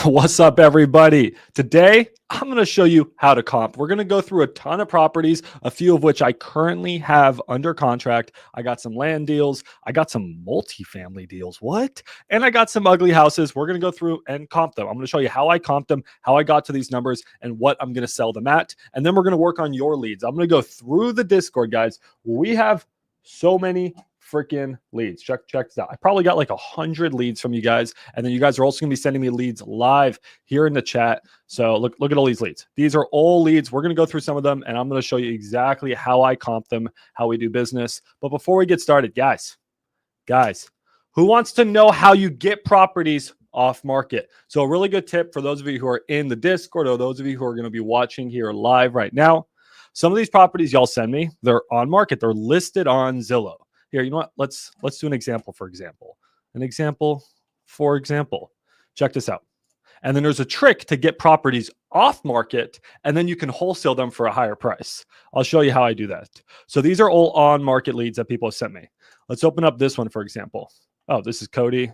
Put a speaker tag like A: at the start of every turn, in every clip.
A: What's up, everybody? Today, I'm going to show you how to comp. We're going to go through a ton of properties, a few of which I currently have under contract. I got some land deals. I got some multifamily deals. What? And I got some ugly houses. We're going to go through and comp them. I'm going to show you how I comped them, how I got to these numbers, and what I'm going to sell them at. And then we're going to work on your leads. I'm going to go through the Discord, guys. We have so many freaking leads. Check this out. I probably got like 100 leads from you guys. And then you guys are also going to be sending me leads live here in the chat. So look at all these leads. These are all leads. We're going to go through some of them and I'm going to show you exactly how I comp them, how we do business. But before we get started, guys, who wants to know how you get properties off market? So a really good tip for those of you who are in the Discord or those of you who are going to be watching here live right now. Some of these properties y'all send me, they're on market. They're listed on Zillow. Here, you know what? Let's do an example, for example. Check this out. And then there's a trick to get properties off market, and then you can wholesale them for a higher price. I'll show you how I do that. So these are all on market leads that people have sent me. Let's open up this one, for example. Oh, this is Cody.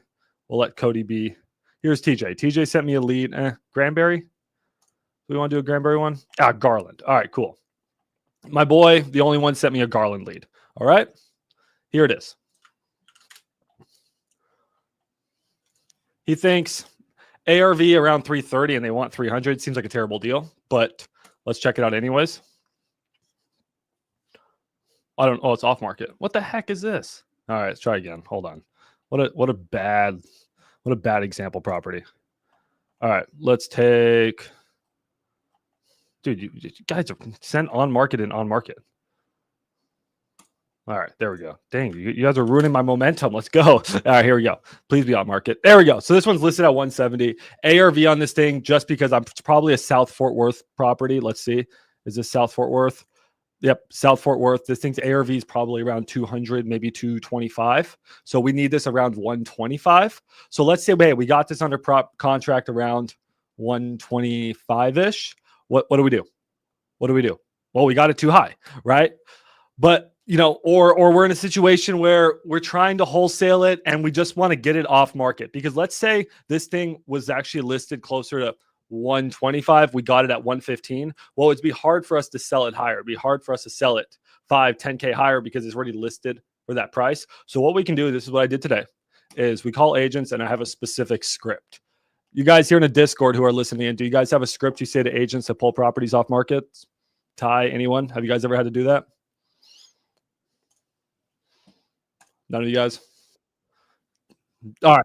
A: We'll let Cody be. Here's TJ. TJ sent me a lead. Granbury? Do we want to do a Granbury one? Garland. All right, cool. My boy, the only one, sent me a Garland lead. All right. Here it is. He thinks ARV around 330 and they want 300. Seems like a terrible deal, but let's check it out anyways. It's off market. What the heck is this? All right, let's try again. Hold on. What a bad example property. All right, let's take. Dude, you guys are sent on market and on market. All right, there we go. Dang, you guys are ruining my momentum. Let's go. All right, here we go. Please be on market. There we go. So this one's listed at 170. ARV on this thing, just because it's probably a South Fort Worth property. Let's see. Is this South Fort Worth? Yep, South Fort Worth. This thing's ARV is probably around 200, maybe 225. So we need this around 125. So let's say, hey, we got this under contract around 125-ish. What do we do? Well, we got it too high, right? But or we're in a situation where we're trying to wholesale it and we just want to get it off market. Because let's say this thing was actually listed closer to 125. We got it at 115. Well, it'd be hard for us to sell it higher. It'd be hard for us to sell it 5, 10K higher because it's already listed for that price. So what we can do, this is what I did today, is we call agents and I have a specific script. You guys here in the Discord who are listening in, do you guys have a script you say to agents to pull properties off market? Ty, anyone? Have you guys ever had to do that? None of you guys? All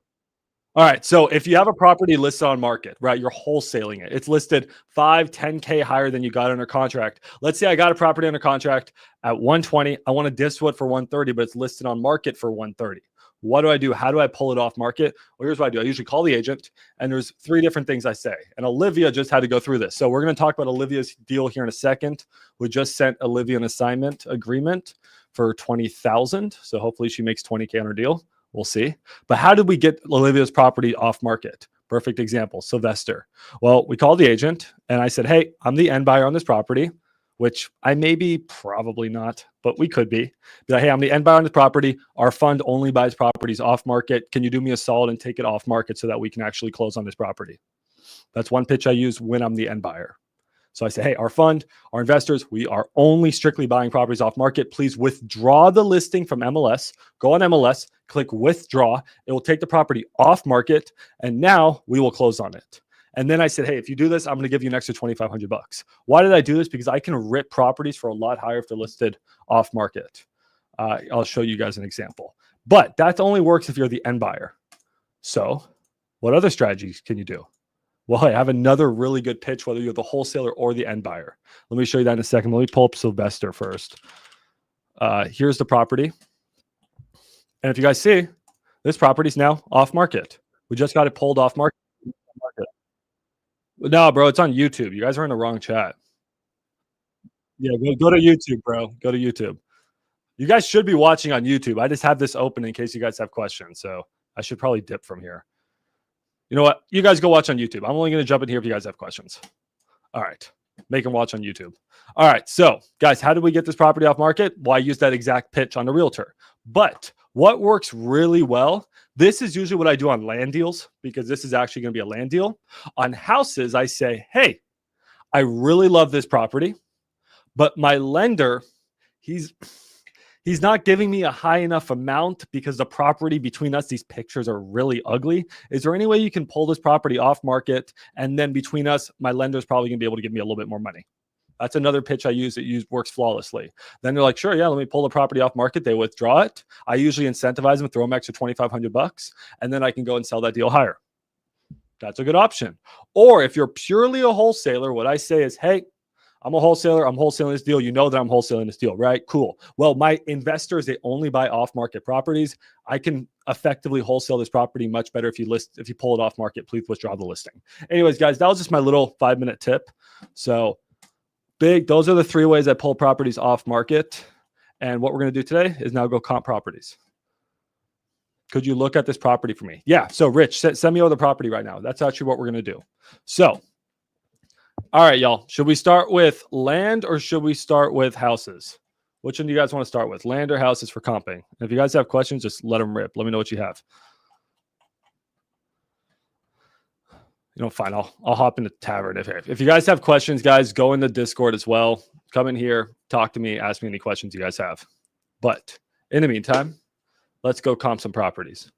A: right. So if you have a property listed on market, right, you're wholesaling it. It's listed 5, 10K higher than you got under contract. Let's say I got a property under contract at 120. I want to dispo it for 130, but it's listed on market for 130. What do I do? How do I pull it off market? Well, here's what I do. I usually call the agent, and there's 3 different things I say. And Olivia just had to go through this. So we're going to talk about Olivia's deal here in a second. We just sent Olivia an assignment agreement for 20,000. So hopefully she makes 20K on her deal. We'll see. But how did we get Olivia's property off market? Perfect example, Sylvester. Well, we called the agent and I said, hey, I'm the end buyer on this property, which I may be, probably not, but we could be. Be like, hey, I'm the end buyer on this property. Our fund only buys properties off market. Can you do me a solid and take it off market so that we can actually close on this property? That's one pitch I use when I'm the end buyer. So I say, hey, our fund, our investors, we are only strictly buying properties off market. Please withdraw the listing from MLS. Go on MLS, click withdraw. It will take the property off market, and now we will close on it. And then I said, hey, if you do this, I'm going to give you an extra $2,500. Why did I do this? Because I can rip properties for a lot higher if they're listed off market. I'll show you guys an example. But that only works if you're the end buyer. So what other strategies can you do? Well, I have another really good pitch, whether you're the wholesaler or the end buyer. Let me show you that in a second. Let me pull up Sylvester first. Here's the property. And if you guys see, this property is now off market. We just got it pulled off market. No, bro, it's on YouTube. You guys are in the wrong chat. Yeah, go to YouTube, bro. Go to YouTube. You guys should be watching on YouTube. I just have this open in case you guys have questions. So I should probably dip from here. You know what? You guys go watch on YouTube. I'm only going to jump in here if you guys have questions. All right. Make them watch on YouTube. All right. So, guys, how did we get this property off market? Well, I used that exact pitch on the realtor. But What works really well, this is usually what I do on land deals, because this is actually going to be a land deal. On houses, I say, hey, I really love this property, but my lender, he's not giving me a high enough amount because the property between us, these pictures are really ugly. Is there any way you can pull this property off market? And then between us, my lender's probably going to be able to give me a little bit more money. That's another pitch I use that works flawlessly. Then they're like, sure, yeah, let me pull the property off market. They withdraw it. I usually incentivize them, throw them extra $2,500, and then I can go and sell that deal higher. That's a good option. Or if you're purely a wholesaler, what I say is, hey, I'm a wholesaler. I'm wholesaling this deal. You know that I'm wholesaling this deal, right? Cool. Well, my investors, they only buy off-market properties. I can effectively wholesale this property much better if you pull it off market. Please withdraw the listing. Anyways, guys, that was just my little 5-minute tip. So those are the 3 ways I pull properties off market. And what we're going to do today is now go comp properties. Could you look at this property for me? Yeah. So Rich, send me over the property right now. That's actually what we're going to do. So, all right, y'all. Should we start with land or should we start with houses? Which one do you guys want to start with? Land or houses for comping? And if you guys have questions, just let them rip. Let me know what you have. Fine. I'll hop into tavern. If you guys have questions, guys, go in the Discord as well. Come in here, talk to me, ask me any questions you guys have. But in the meantime, let's go comp some properties.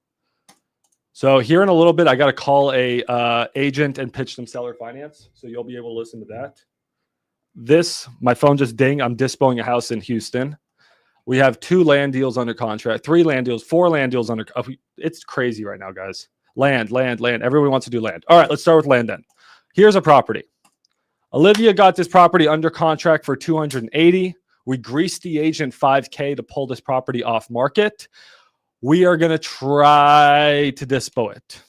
A: So here in a little bit, I got to call a agent and pitch them seller finance. So you'll be able to listen to that. My phone just dinged. I'm dispoing a house in Houston. We have 2 land deals under contract, 3 land deals, 4 land deals under. It's crazy right now, guys. Land. Everyone wants to do land. All right, let's start with land then. Here's a property. Olivia got this property under contract for $280,000. We greased the agent $5,000 to pull this property off market. We are going to try to dispo it.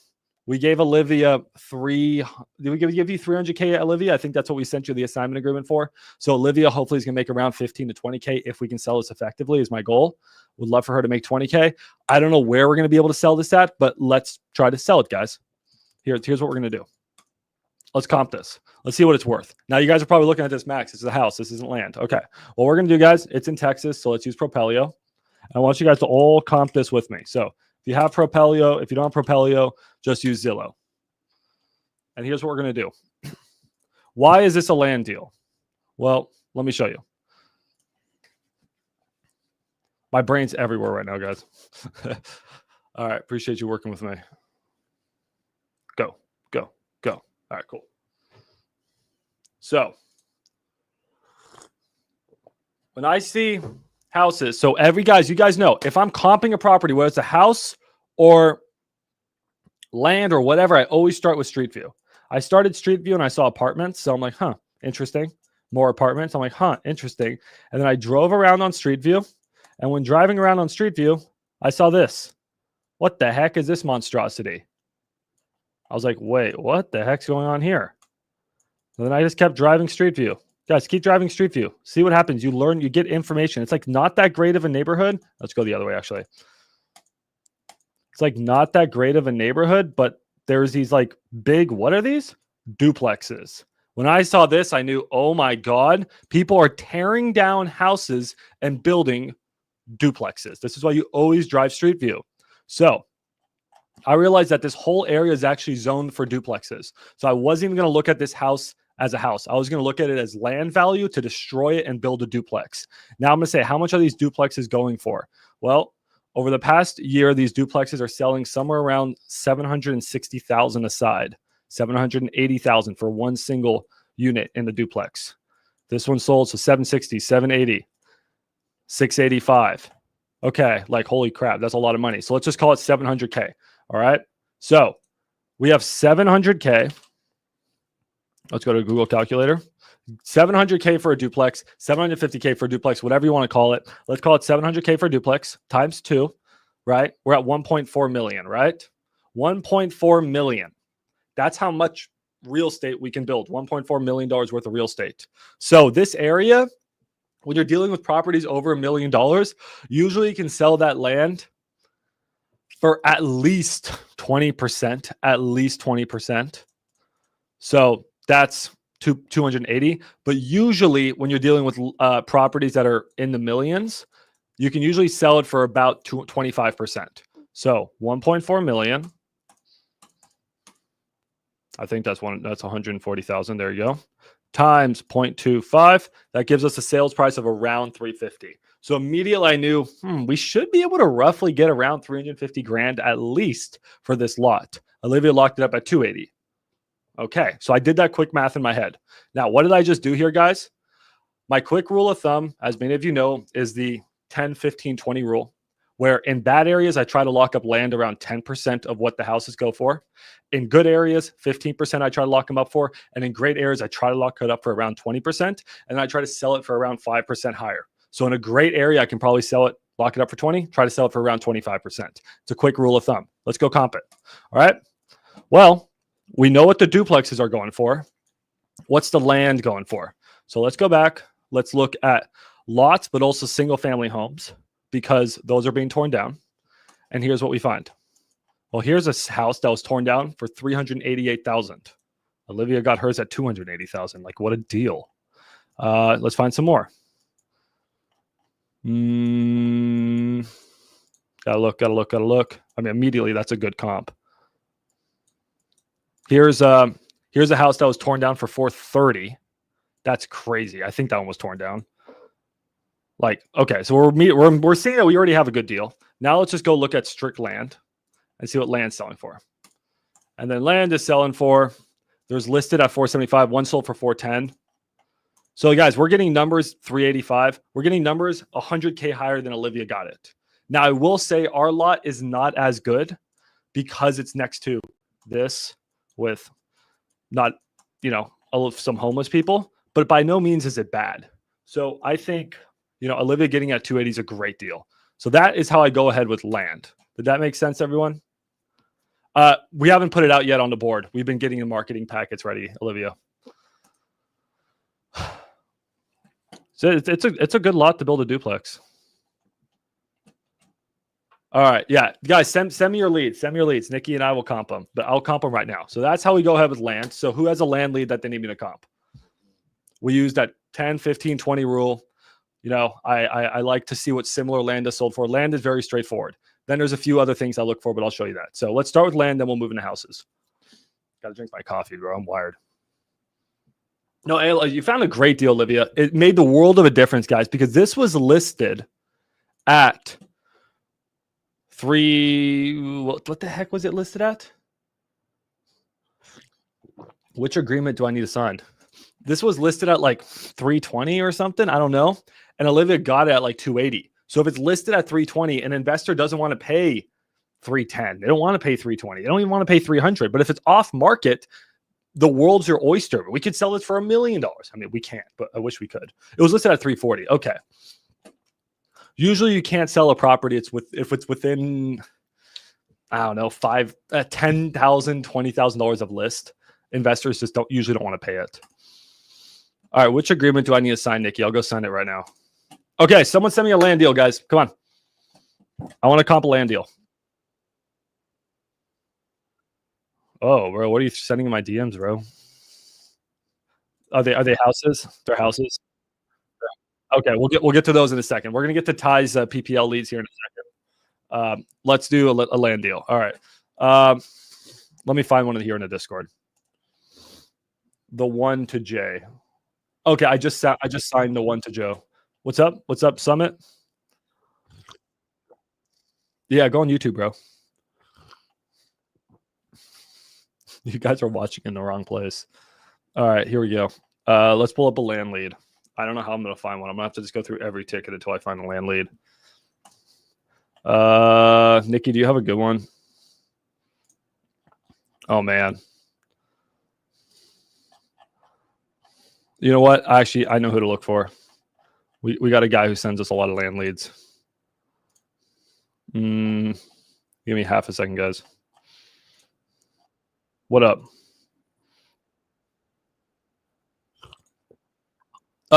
A: We gave Olivia did we give you $300,000, Olivia? I think that's what we sent you the assignment agreement for. So Olivia hopefully is going to make around $15,000 to $20,000 if we can sell this effectively is my goal. Would love for her to make $20,000. I don't know where we're going to be able to sell this at, but let's try to sell it, guys. Here's what we're going to do. Let's comp this. Let's see what it's worth. Now you guys are probably looking at this max. This is a house. This isn't land. Okay. What we're going to do, guys, it's in Texas. So let's use Propelio. I want you guys to all comp this with me. So if you have Propelio, if you don't have Propelio, just use Zillow. And here's what we're going to do. Why is this a land deal? Well, let me show you. My brain's everywhere right now, guys. All right. Appreciate you working with me. Go. All right, cool. So when I see houses, so you guys know, if I'm comping a property, whether it's a house or land or whatever, I always start with Street View. I started Street View and I saw apartments. So I'm like, interesting. More apartments. I'm like, interesting. And then I drove around on Street View. And when driving around on Street View, I saw this. What the heck is this monstrosity? I was like, wait, what the heck's going on here? And then I just kept driving Street View. Guys, keep driving Street View. See what happens. You learn, you get information. It's like not that great of a neighborhood. Let's go the other way, actually. It's like not that great of a neighborhood, but there's these like big, what are these? Duplexes. When I saw this, I knew, oh my God, people are tearing down houses and building duplexes. This is why you always drive Street View. So I realized that this whole area is actually zoned for duplexes. So I wasn't even going to look at this house as a house. I was going to look at it as land value to destroy it and build a duplex. Now I'm going to say, how much are these duplexes going for? Well, over the past year, these duplexes are selling somewhere around $760,000 a side, $780,000 for one single unit in the duplex. This one sold, so 760, 780, 685. Okay, like holy crap, that's a lot of money. So let's just call it 700K. All right. So we have 700K. Let's go to Google calculator. 700K for a duplex, 750K for a duplex, whatever you want to call it. Let's call it 700K for a duplex times 2, right? We're at 1.4 million, right? 1.4 million. That's how much real estate we can build. $1.4 million worth of real estate. So this area, when you're dealing with properties over $1 million, usually you can sell that land for at least 20%, at least 20%. So that's 280. But usually when you're dealing with properties that are in the millions, you can usually sell it for about 25%. So 1.4 million. I think that's 140,000. There you go. Times 0.25. That gives us a sales price of around 350. So immediately I knew we should be able to roughly get around 350 grand at least for this lot. Olivia locked it up at 280. Okay, so I did that quick math in my head. Now, what did I just do here, guys? My quick rule of thumb, as many of you know, is the 10, 15, 20 rule, where in bad areas, I try to lock up land around 10% of what the houses go for. In good areas, 15% I try to lock them up for. And in great areas, I try to lock it up for around 20%. And then I try to sell it for around 5% higher. So in a great area, I can probably sell it, lock it up for 20, try to sell it for around 25%. It's a quick rule of thumb. Let's go comp it. All right. Well, we know what the duplexes are going for. What's the land going for? So let's go back. Let's look at lots, but also single family homes, because those are being torn down. And here's what we find. Well, here's a house that was torn down for $388,000. Olivia got hers at $280,000. Like, what a deal. Let's find some more. Gotta look. I mean, immediately that's a good comp. Here's a house that was torn down for $430,000. That's crazy. I think that one was torn down. Like, okay, so we're seeing that we already have a good deal. Now let's just go look at strict land and see what land's selling for. And then land is selling for, there's listed at 475, one sold for 410. So guys, we're getting numbers 385. We're getting numbers 100K higher than Olivia got it. Now I will say our lot is not as good because it's next to this with not, some homeless people, but by no means is it bad. So I think, Olivia getting at 280 is a great deal. So that is how I go ahead with land. Did that make sense, everyone? We haven't put it out yet on the board. We've been getting the marketing packets ready, Olivia. So it's a good lot to build a duplex. All right, yeah, guys, send me your leads. Send me your leads. Nikki and I will comp them, but I'll comp them right now. So that's how we go ahead with land. So who has a land lead that they need me to comp? We use that 10, 15, 20 rule. I like to see what similar land is sold for. Land is very straightforward. Then there's a few other things I look for, but I'll show you that. So let's start with land, then we'll move into houses. Got to drink my coffee, bro. I'm wired. No, you found a great deal, Olivia. It made the world of a difference, guys, because this was listed at what the heck was it listed at? Which agreement do I need to sign? This was listed at like 320 or something. I don't know. And Olivia got it at like 280. So if it's listed at 320, an investor doesn't want to pay 310. They don't want to pay 320. They don't even want to pay 300. But if it's off market, the world's your oyster. We could sell it for $1 million. I mean, we can't, but I wish we could. It was listed at 340. Okay. Usually you can't sell a property. If it's within, I don't know, $10,000, $20,000 of list. Investors just usually don't want to pay it. All right, which agreement do I need to sign, Nikki? I'll go sign it right now. Okay, someone send me a land deal, guys. Come on. I want to comp a land deal. Oh, bro, what are you sending in my DMs, bro? Are they houses? They're houses. Okay, we'll get to those in a second. We're gonna get to Ty's PPL leads here in a second. Let's do a land deal. All right. Let me find one here in the Discord. The one to Jay. Okay, I just signed the one to Joe. What's up? What's up, Summit? Yeah, go on YouTube, bro. You guys are watching in the wrong place. All right, here we go. Let's pull up a land lead. I don't know how I'm going to find one. I'm going to have to just go through every ticket until I find a land lead. Nikki, do you have a good one? Oh, man. You know what? Actually, I know who to look for. We got a guy who sends us a lot of land leads. Give me half a second, guys. What up?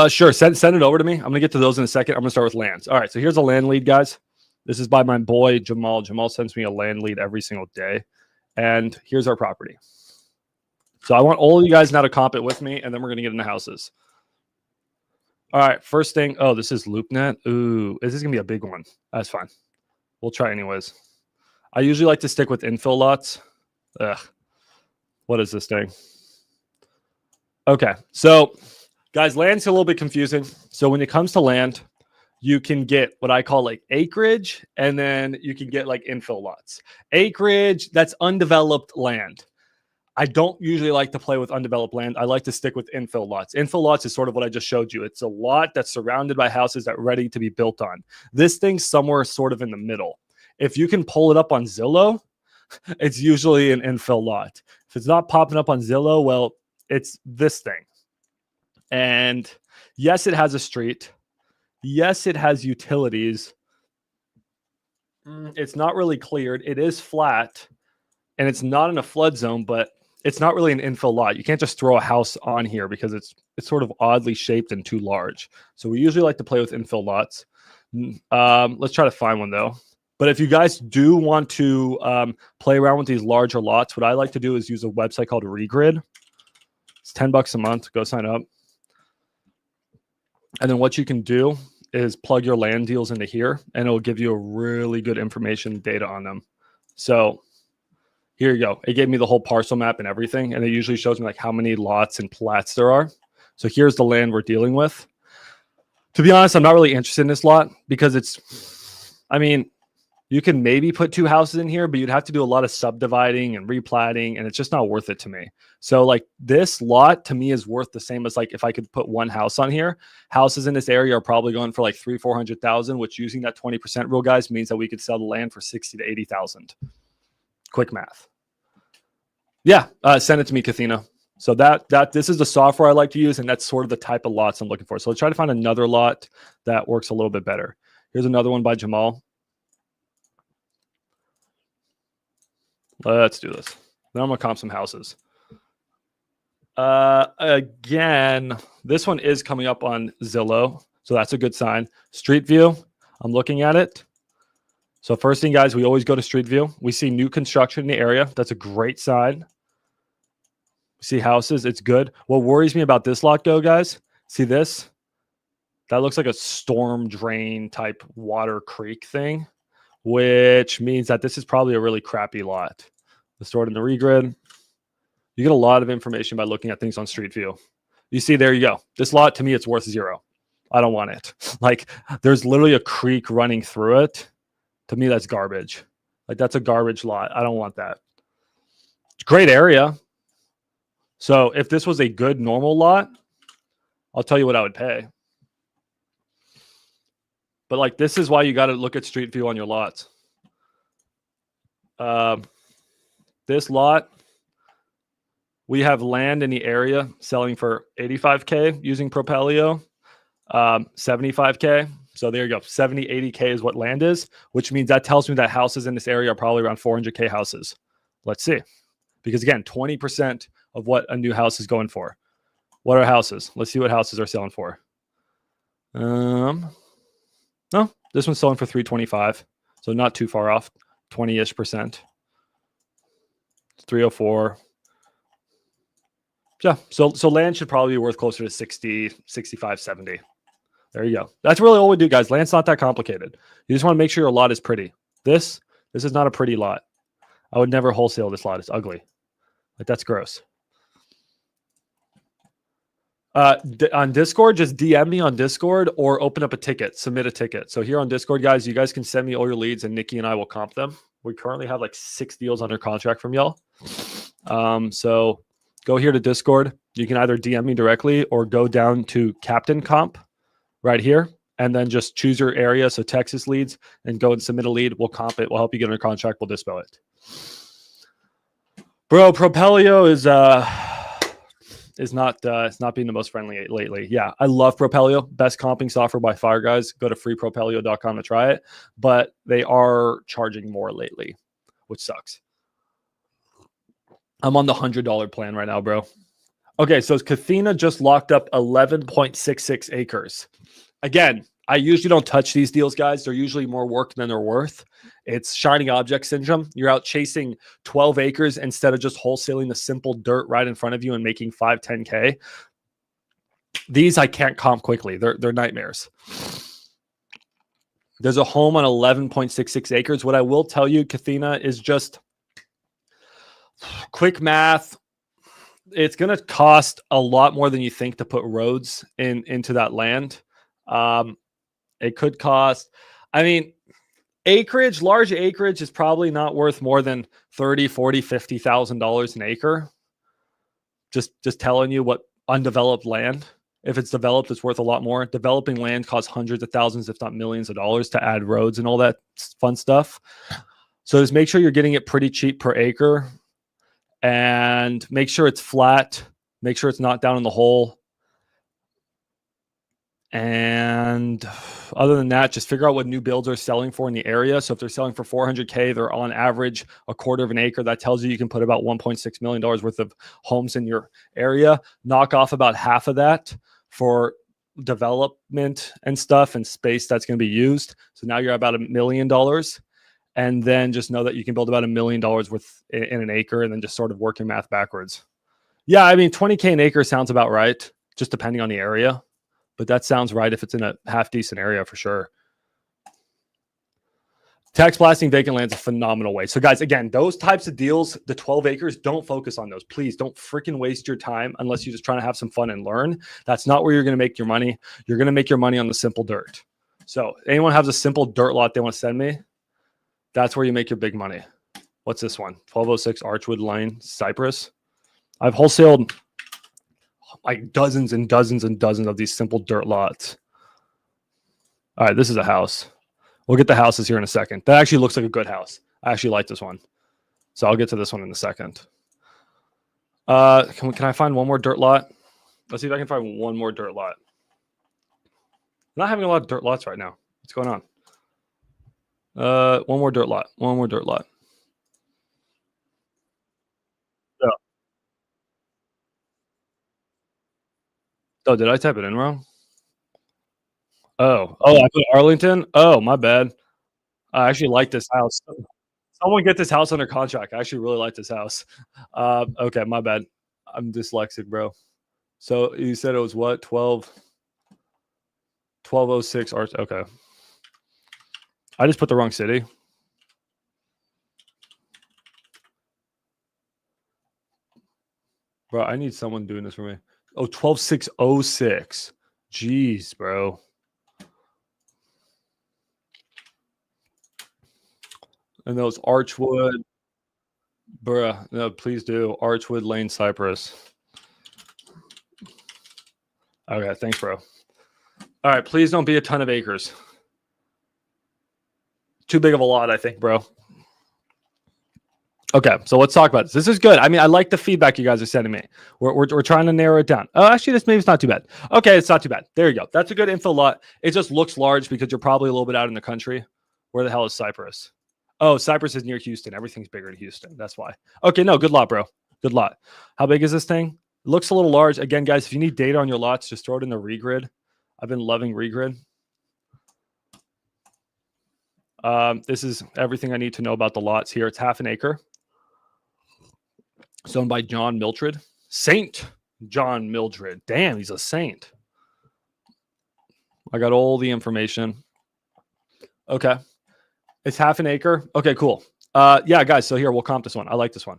A: Sure. Send it over to me. I'm going to get to those in a second. I'm going to start with lands. All right. So here's a land lead, guys. This is by my boy, Jamal. Jamal sends me a land lead every single day. And here's our property. So I want all of you guys now to comp it with me, and then we're going to get into houses. All right, first thing. Oh, this is LoopNet. Ooh, this is gonna be a big one. That's fine. We'll try anyways. I usually like to stick with infill lots. Ugh. What is this thing? Okay, so guys, land's a little bit confusing. So when it comes to land, you can get what I call like acreage, and then you can get like infill lots. Acreage, that's undeveloped land. I don't usually like to play with undeveloped land. I like to stick with infill lots. Infill lots is sort of what I just showed you. It's a lot that's surrounded by houses that are ready to be built on. This thing's somewhere sort of in the middle. If you can pull it up on Zillow, it's usually an infill lot. If it's not popping up on Zillow, well, it's this thing. And yes, it has a street. Yes, it has utilities. It's not really cleared. It is flat, and it's not in a flood zone, but it's not really an infill lot. You can't just throw a house on here because it's sort of oddly shaped and too large. So we usually like to play with infill lots. Let's try to find one though. But if you guys do want to play around with these larger lots, what I like to do is use a website called Regrid. It's $10 a month. Go sign up. And then what you can do is plug your land deals into here, and it'll give you a really good information data on them. So here you go. It gave me the whole parcel map and everything, and it usually shows me like how many lots and plats there are. So here's the land we're dealing with. To be honest, I'm not really interested in this lot because it's, I mean, you can maybe put 2 houses in here, but you'd have to do a lot of subdividing and replatting, and it's just not worth it to me. So like this lot to me is worth the same as like if I could put 1 house on here. Houses in this area are probably going for like 300,000-400,000, which using that 20% rule, guys, means that we could sell the land for 60,000 to 80,000. Quick math. Yeah, send it to me, Kathina. So this is the software I like to use, and that's sort of the type of lots I'm looking for. So let's try to find another lot that works a little bit better. Here's another one by Jamal. Let's do this. Then I'm gonna comp some houses. Again, this one is coming up on Zillow, so that's a good sign. Street View, I'm looking at it. So first thing, guys, we always go to Street View. We see new construction in the area. That's a great sign. We see houses. It's good. What worries me about this lot, though, guys, see this? That looks like a storm drain type water creek thing, which means that this is probably a really crappy lot. Let's store it in the regrid. You get a lot of information by looking at things on Street View. You see, there you go. This lot, to me, it's worth 0. I don't want it. Like, there's literally a creek running through it. To me, that's garbage. Like, that's a garbage lot. I don't want that. It's a great area. So if this was a good normal lot, I'll tell you what I would pay. But like, this is why you got to look at Street View on your lots. This lot, we have land in the area selling for 85K using Propelio, 75K. So there you go. 70, 80K is what land is, which means that tells me that houses in this area are probably around 400K houses. Let's see. Because again, 20% of what a new house is going for. What are houses? Let's see what houses are selling for. No, this one's selling for 325. So not too far off, 20-ish%. 304. Yeah, so land should probably be worth closer to 60, 65, 70. There you go. That's really all we do, guys. Land's not that complicated. You just want to make sure your lot is pretty. This is not a pretty lot. I would never wholesale this lot. It's ugly. Like, that's gross. On Discord, just DM me on Discord or open up a ticket, submit a ticket. So here on Discord, guys, you guys can send me all your leads and Nikki and I will comp them. We currently have like 6 deals under contract from y'all. So go here to Discord. You can either DM me directly or go down to Captain Comp right here and then just choose your area. So Texas leads and go and submit a lead. We'll comp it. We'll help you get under contract. We'll dispo it. Bro, Propelio is not it's not being the most friendly lately. Yeah, I love Propelio. Best comping software by far, guys. Go to freepropelio.com to try it. But they are charging more lately, which sucks. I'm on the $100 plan right now, bro. Okay, so Kathina just locked up 11.66 acres. Again, I usually don't touch these deals, guys. They're usually more work than they're worth. It's shiny object syndrome. You're out chasing 12 acres instead of just wholesaling the simple dirt right in front of you and making 5, 10K. These I can't comp quickly. They're nightmares. There's a home on 11.66 acres. What I will tell you, Kathina, is just quick math. It's going to cost a lot more than you think to put roads into that land. It could cost, I mean, acreage, large acreage is probably not worth more than $30,000, $40,000, $50,000 an acre. Just telling you what undeveloped land. If it's developed, it's worth a lot more. Developing land costs hundreds of thousands, if not millions of dollars to add roads and all that fun stuff. So just make sure you're getting it pretty cheap per acre and make sure it's flat. Make sure it's not down in the hole. And other than that, just figure out what new builds are selling for in the area. So if they're selling for $400K, they're on average a quarter of an acre. That tells you can put about $1.6 million worth of homes in your area. Knock off about half of that for development and stuff and space that's going to be used. So now you're about $1 million. And then just know that you can build about $1 million worth in an acre and then just sort of work your math backwards. Yeah, I mean, 20K an acre sounds about right, just depending on the area. But that sounds right if it's in a half decent area for sure. Tax blasting vacant land is a phenomenal way. So guys, again, those types of deals, the 12 acres, don't focus on those. Please don't freaking waste your time unless you're just trying to have some fun and learn. That's not where you're going to make your money. You're going to make your money on the simple dirt. So anyone has a simple dirt lot they want to send me, that's where you make your big money. What's this one? 1206 Archwood Lane, Cypress. I've wholesaled like dozens and dozens and dozens of these simple dirt lots. All right, this is a house. We'll get the houses here in a second. That actually looks like a good house. I actually like this one. So I'll get to this one in a second. Can I find one more dirt lot? Let's see if I can find one more dirt lot. I'm not having a lot of dirt lots right now. What's going on? One more dirt lot. One more dirt lot. Yeah. Oh, did I type it in wrong? Oh, I put Arlington. Oh, my bad. I actually like this house. Someone get this house under contract. I actually really like this house. Okay, my bad. I'm dyslexic, bro. So you said it was what? 1206 Arch. Okay. I just put the wrong city. Bro, I need someone doing this for me. Oh, 12606. Jeez, bro. And those Archwood. Bruh, no, please do. Archwood Lane, Cypress. Okay, thanks, bro. All right, please don't be a ton of acres. Too big of a lot, I think, bro. Okay, so let's talk about this. This is good. I mean, I like the feedback you guys are sending me. We're trying to narrow it down. Oh, actually, this maybe it's not too bad. Okay, it's not too bad. There you go. That's a good info lot. It just looks large because you're probably a little bit out in the country. Where the hell is Cypress? Oh, Cypress is near Houston. Everything's bigger in Houston. That's why. Okay, no, good lot, bro. Good lot. How big is this thing? It looks a little large. Again, guys, if you need data on your lots, just throw it in the regrid. I've been loving regrid. This is everything I need to know about the lots here. It's half an acre. It's owned by John Mildred. Saint John Mildred. Damn, he's a saint. I got all the information. Okay. It's half an acre. Okay, cool. Yeah, guys. So here, we'll comp this one. I like this one.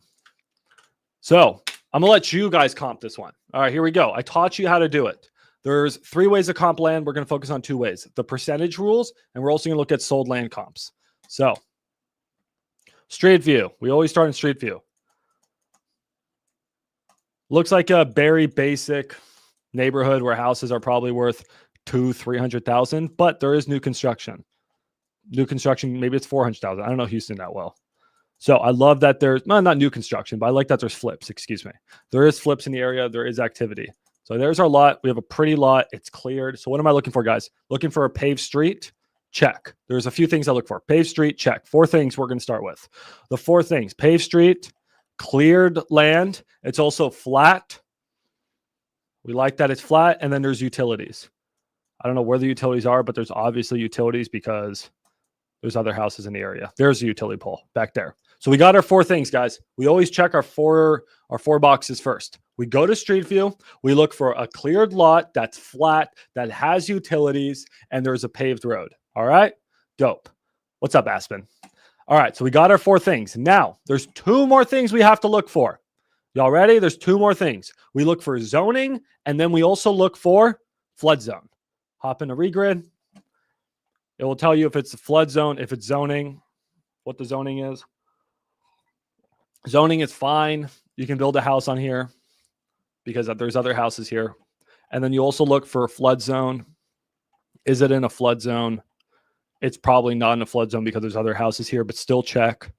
A: So I'm going to let you guys comp this one. All right, here we go. I taught you how to do it. There's 3 ways to comp land. We're going to focus on 2 ways. The percentage rules, and we're also going to look at sold land comps. So street view. We always start in street view. Looks like a very basic neighborhood where houses are probably worth $200,000-$300,000, but there is new construction. New construction, maybe it's $400,000. I don't know Houston that well. So I love that there's not new construction, but I like that there's flips. Excuse me. There is flips in the area. There is activity. So there's our lot. We have a pretty lot. It's cleared. So what am I looking for, guys? Looking for a paved street? Check. There's a few things I look for. Paved street? Check. 4 things we're going to start with. The 4 things: paved street, cleared land. It's also flat. We like that it's flat. And then there's utilities. I don't know where the utilities are, but there's obviously utilities because there's other houses in the area. There's a utility pole back there. So we got our 4 things, guys. We always check our four boxes first. We go to Street View. We look for a cleared lot that's flat, that has utilities, and there's a paved road. All right? Dope. What's up, Aspen? All right, so we got our 4 things. Now, there's 2 more things we have to look for. Y'all ready? There's 2 more things. We look for zoning, and then we also look for flood zone. Hop into Regrid. It will tell you if it's a flood zone, if it's zoning, what the zoning is. Zoning is fine. You can build a house on here because there's other houses here. And then you also look for a flood zone. Is it in a flood zone? It's probably not in a flood zone because there's other houses here, but still check.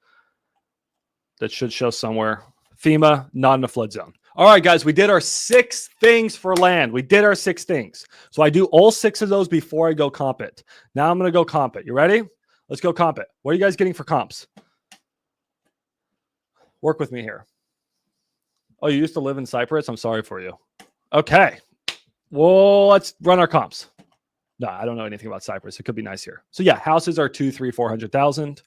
A: That should show somewhere. FEMA, not in a flood zone. All right, guys, we did our 6 things for land. We did our 6 things. So I do all 6 of those before I go comp it. Now I'm going to go comp it. You ready? Let's go comp it. What are you guys getting for comps? Work with me here. Oh, you used to live in Cyprus? I'm sorry for you. Okay. Well, let's run our comps. No, I don't know anything about Cyprus. It could be nice here. So yeah, houses are 2, 3, 400,000.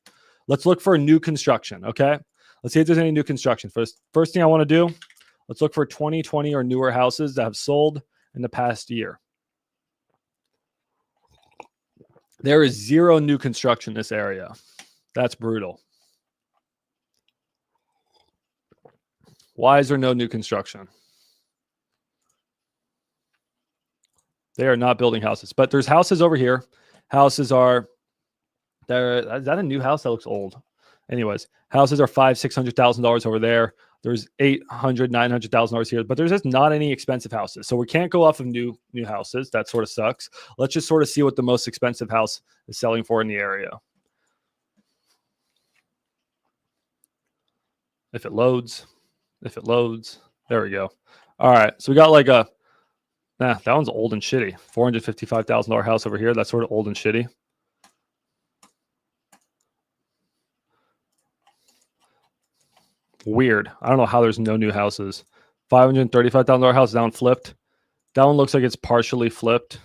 A: Let's look for new construction. Okay. Let's see if there's any new construction. First thing I want to do, let's look for 2020 or newer houses that have sold in the past year. There is 0 new construction in this area. That's brutal. Why is there no new construction? They are not building houses, but there's houses over here. Houses are there. Is that a new house? That looks old. Anyways, houses are $500,000-$600,000 over there. There's $800,000-$900,000 here, but there's just not any expensive houses. So we can't go off of new houses. That sort of sucks. Let's just sort of see what the most expensive house is selling for in the area. If it loads, there we go. All right, so we got like a, that one's old and shitty. $455,000 house over here. That's sort of old and shitty. Weird. I don't know how there's no new houses. $535,000 house. That one flipped. That one looks like it's partially flipped.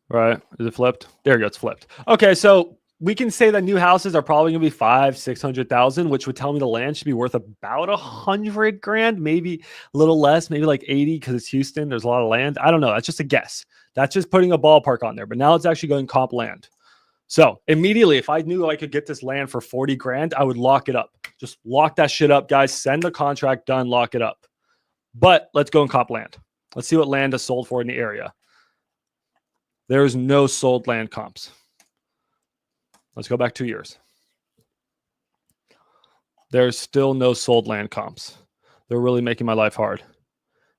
A: Right? Is it flipped? There you go. It's flipped. Okay, so we can say that new houses are probably going to be $500,000-$600,000, which would tell me the land should be worth about $100,000, maybe a little less, maybe like 80 because it's Houston. There's a lot of land. I don't know. That's just a guess. That's just putting a ballpark on there. But now it's actually going comp land. So immediately, if I knew I could get this land for $40,000, I would lock it up. Just lock that shit up, guys. Send the contract done, lock it up. But let's go and comp land. Let's see what land is sold for in the area. There is no sold land comps. Let's go back 2 years. There's still no sold land comps. They're really making my life hard.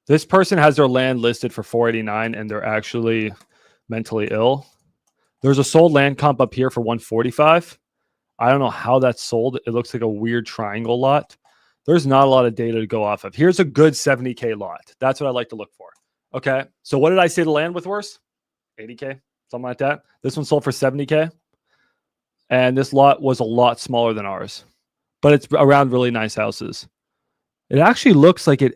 A: This person has their land listed for $489 and they're actually mentally ill. There's a sold land comp up here for $145. I don't know how that's sold. It looks like a weird triangle lot. There's not a lot of data to go off of. Here's a good $70K lot. That's what I like to look for. Okay. So what did I say the land was worth? $80K, something like that. This one sold for $70K. And this lot was a lot smaller than ours. But it's around really nice houses. It actually looks like it.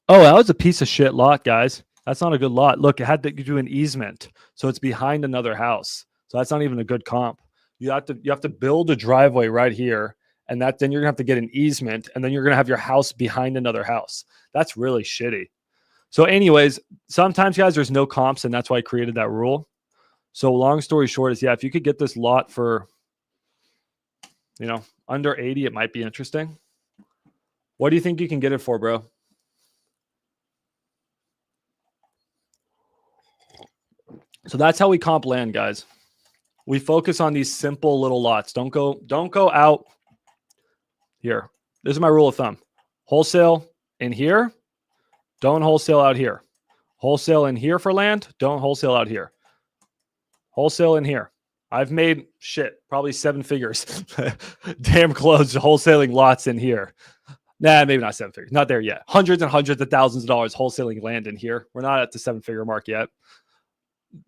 A: Oh, that was a piece of shit lot, guys. That's not a good lot. Look, it had to do an easement. So it's behind another house. So that's not even a good comp. You have to build a driveway right here. And then you're gonna have to get an easement. And then you're gonna have your house behind another house. That's really shitty. So anyways, sometimes guys, there's no comps, and that's why I created that rule. So long story short is, yeah, if you could get this lot for, under 80, it might be interesting. What do you think you can get it for, bro? So that's how we comp land, guys. We focus on these simple little lots. Don't go out here. This is my rule of thumb. Wholesale in here. Don't wholesale out here. Wholesale in here for land. Don't wholesale out here. Wholesale in here. I've made probably 7 figures. Damn close to wholesaling lots in here. Nah, maybe not 7 figures. Not there yet. Hundreds and hundreds of thousands of dollars wholesaling land in here. We're not at the 7-figure mark yet.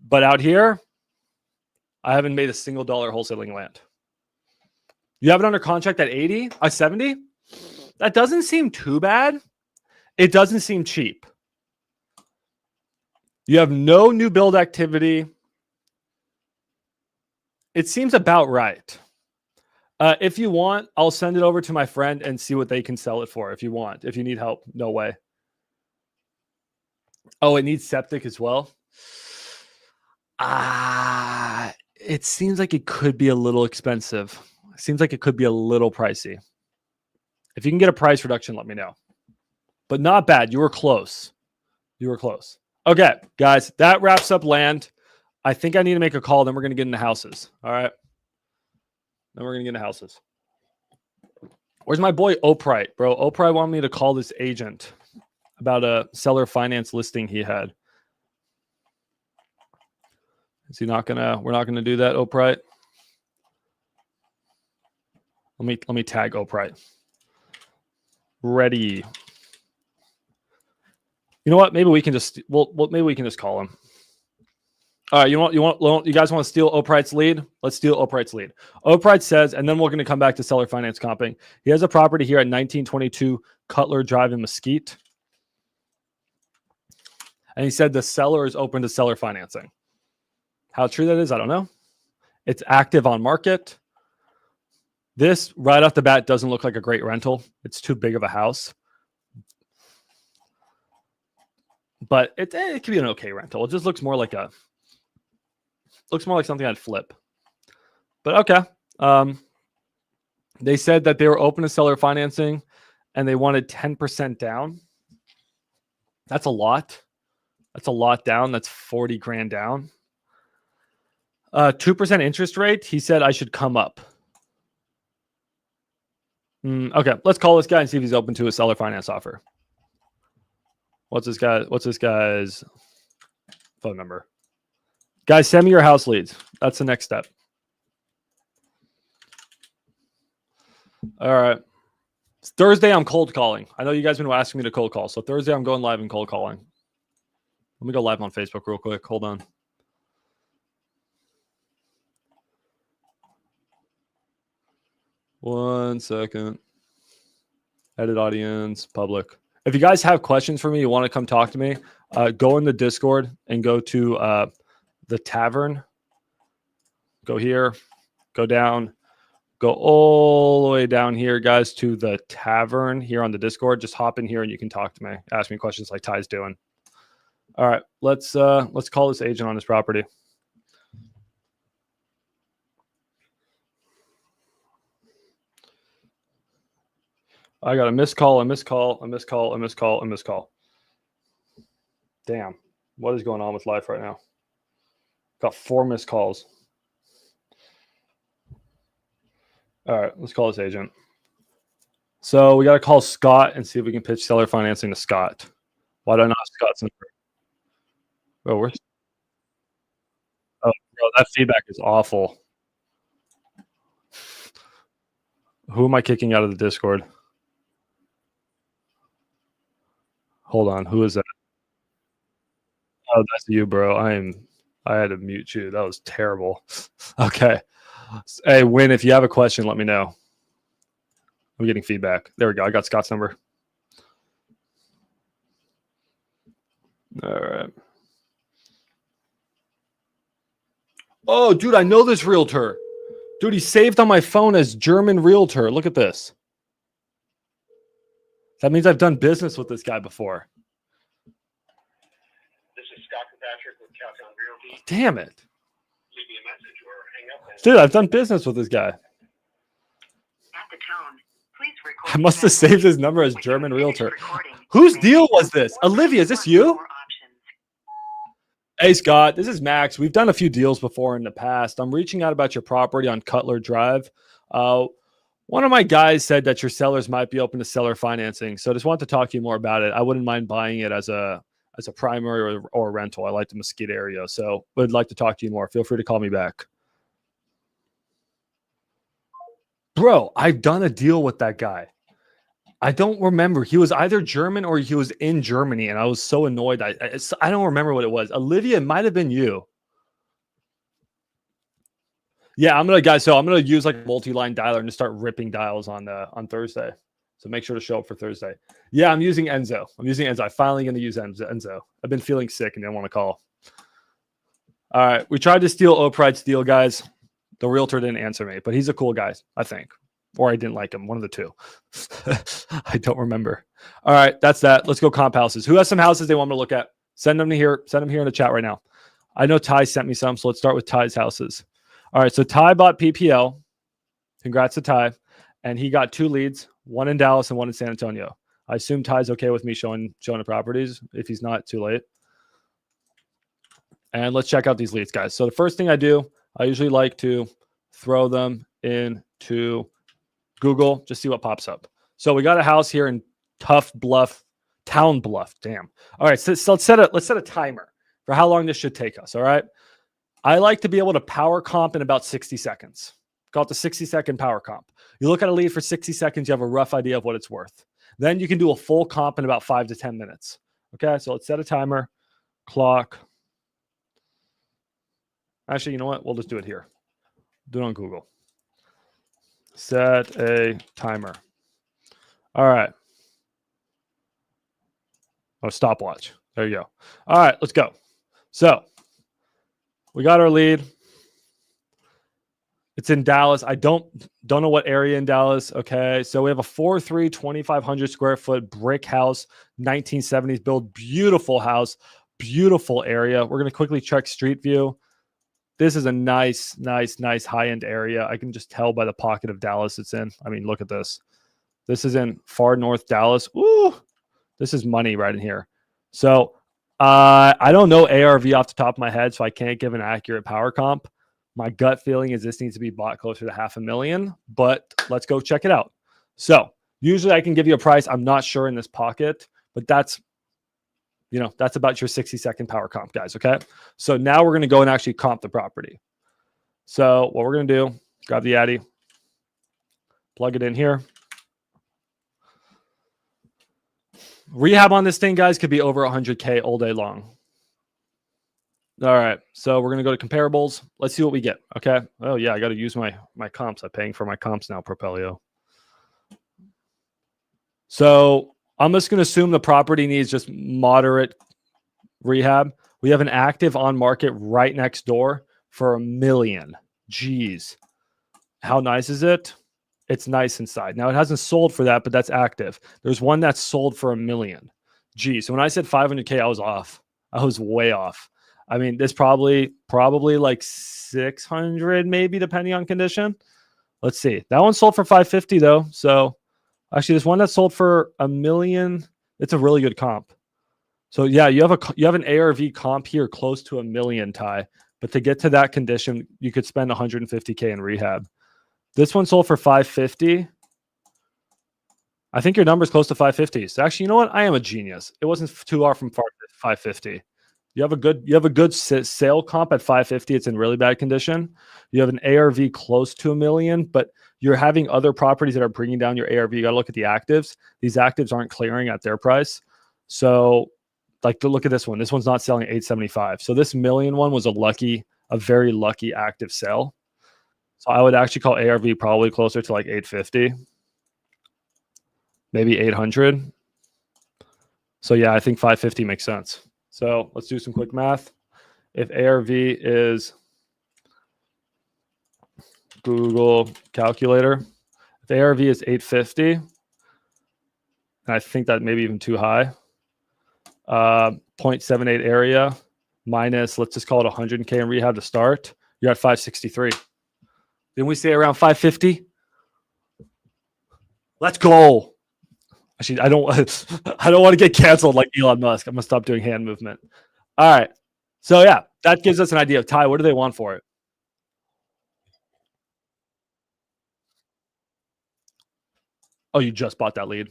A: But out here, I haven't made a single dollar wholesaling land. You have it under contract at 80, 70? That doesn't seem too bad. It doesn't seem cheap. You have no new build activity. It seems about right. If you want, I'll send it over to my friend and see what they can sell it for. If you want, if you need help, no way. Oh, it needs septic as well. It seems like it could be a little expensive. It seems like it could be a little pricey. If you can get a price reduction, let me know. But not bad. You were close. You were close. Okay, guys, that wraps up land. I think I need to make a call. Then we're going to get into houses. All right. Then we're going to get into houses. Where's my boy Oprite, bro? Oprite wanted me to call this agent about a seller finance listing he had. Is he not gonna? We're not gonna do that, Oprite. Let me tag Oprite. Ready. You know what? Maybe we can just maybe we can just call him. All right, you guys want to steal Oprite's lead? Let's steal Oprite's lead. Oprite says, and then we're going to come back to seller finance comping. He has a property here at 1922 Cutler Drive in Mesquite. And he said the seller is open to seller financing. How true that is, I don't know. It's active on market. This, right off the bat, doesn't look like a great rental. It's too big of a house. But it could be an okay rental. It just looks more like something I'd flip. But okay. They said that they were open to seller financing and they wanted 10% down. That's a lot. That's a lot down. That's 40 grand down. 2% interest rate. He said I should come up. Okay, let's call this guy and see if he's open to a seller finance offer. What's this guy's phone number? Guys, send me your house leads. That's the next step. All right. Thursday, I'm cold calling. I know you guys have been asking me to cold call. So Thursday, I'm going live and cold calling. Let me go live on Facebook real quick. Hold on. One second. Edit audience, public. If you guys have questions for me, you want to come talk to me, go in the Discord and go to the tavern. Go here, go down, go all the way down here, guys, to the tavern here on the Discord. Just hop in here and you can talk to me. Ask me questions like Ty's doing. All right, let's call this agent on his property. I got a missed call, a missed call, a missed call, a missed call, a missed call. Damn, what is going on with life right now? Got 4 missed calls. All right, let's call this agent. So we got to call Scott and see if we can pitch seller financing to Scott. Why do I not have Scott's number? Oh, where's... Oh, bro, that feedback is awful. Who am I kicking out of the Discord? Hold on, who is that? Oh, that's you, bro. I had to mute you. That was terrible. Okay. Hey, Win, if you have a question, let me know. I'm getting feedback. There we go. I got Scott's number. All right. Oh, dude, I know this realtor. Dude, he's saved on my phone as German realtor. Look at this. That means I've done business with this guy before.
B: This is Scott Patrick with Cowtown Realty.
A: Damn it.
B: Leave me a message or hang up.
A: Dude, I've done business with this guy.
B: At the tone, please record.
A: I must have saved his number as German realtor. Whose deal was this? Olivia, is this you? Hey, Scott, this is Max. We've done a few deals before in the past. I'm reaching out about your property on Cutler Drive. One of my guys said that your sellers might be open to seller financing. So I just want to talk to you more about it. I wouldn't mind buying it as a primary or rental. I like the Mesquite area. So would like to talk to you more. Feel free to call me back. Bro, I've done a deal with that guy. I don't remember. He was either German or he was in Germany, and I was so annoyed. I don't remember what it was. Olivia, it might have been you. Yeah, I'm gonna use like a multi-line dialer and just start ripping dials on Thursday. So make sure to show up for Thursday. Yeah, I'm using Enzo. I'm finally gonna use Enzo. I've been feeling sick and didn't want to call. All right, we tried to steal Oprite's deal, guys. The realtor didn't answer me, but he's a cool guy, I think. Or I didn't like him. One of the two. I don't remember. All right, that's that. Let's go comp houses. Who has some houses they want me to look at? Send them to here. Send them here in the chat right now. I know Ty sent me some, so let's start with Ty's houses. All right, so Ty bought PPL. Congrats to Ty. And he got 2 leads, one in Dallas and one in San Antonio. I assume Ty's okay with me showing the properties. If he's not, too late. And let's check out these leads, guys. So the first thing I do, I usually like to throw them into Google, just see what pops up. So we got a house here in Town Bluff. Damn. All right, so let's set a timer for how long this should take us. All right. I like to be able to power comp in about 60 seconds. Call it the 60-second power comp. You look at a lead for 60 seconds, you have a rough idea of what it's worth. Then you can do a full comp in about 5 to 10 minutes. Okay, so let's set a timer. Clock. Actually, you know what? We'll just do it here. Do it on Google. Set a timer. All right. Oh, stopwatch. There you go. All right, let's go. So we got our lead. It's in Dallas. I don't know what area in Dallas. Okay, so we have a 4.3, 2,500 square foot brick house, 1970s build. Beautiful house, beautiful area. We're gonna quickly check street view. This is a nice high-end area. I can just tell by the pocket of Dallas it's in. I mean, look at this. This is in far north Dallas. Ooh, this is money right in here. So I don't know ARV off the top of my head, so I can't give an accurate power comp. My gut feeling is this needs to be bought closer to $500,000, but let's go check it out. So usually I can give you a price. I'm not sure in this pocket, but that's about your 60-second power comp, guys. Okay. So now we're going to go and actually comp the property. So what we're going to do, grab the Addy, plug it in here. Rehab on this thing, guys, could be over 100K all day long. All right, so we're gonna go to comparables. Let's see what we get. Okay. Oh yeah, I got to use my comps. I'm paying for my comps now, Propelio. So I'm just gonna assume the property needs just moderate rehab. We have an active on market right next door for $1 million. Jeez, how nice is it? It's nice inside. Now it hasn't sold for that, but that's active. There's one that's sold for $1 million. Geez, so when I said 500K, I was off. I was way off. I mean, this probably like 600, maybe depending on condition. Let's see. That one sold for 550 though. So actually, this one that sold for $1 million. It's a really good comp. So yeah, you have an ARV comp here close to $1 million, Ty. But to get to that condition, you could spend 150K in rehab. This one sold for 550. I think your number's close to 550. So actually, you know what? I am a genius. It wasn't too far from 550. You have a good sale comp at 550. It's in really bad condition. You have an ARV close to $1 million, but you're having other properties that are bringing down your ARV. You got to look at the actives. These actives aren't clearing at their price. So like to look at this one. This one's not selling at 875. So this $1 million one was a very lucky active sale. So I would actually call ARV probably closer to like 850, maybe 800. So yeah, I think 550 makes sense. So let's do some quick math. If ARV is Google calculator, if ARV is 850, and I think that may be even too high, 0.78 area minus, let's just call it 100K in rehab to start, you're at 563. Didn't we say around 550? Let's go. Actually, I don't want to get canceled like Elon Musk. I'm gonna stop doing hand movement. All right. So yeah, that gives us an idea of Ty. What do they want for it? Oh, you just bought that lead.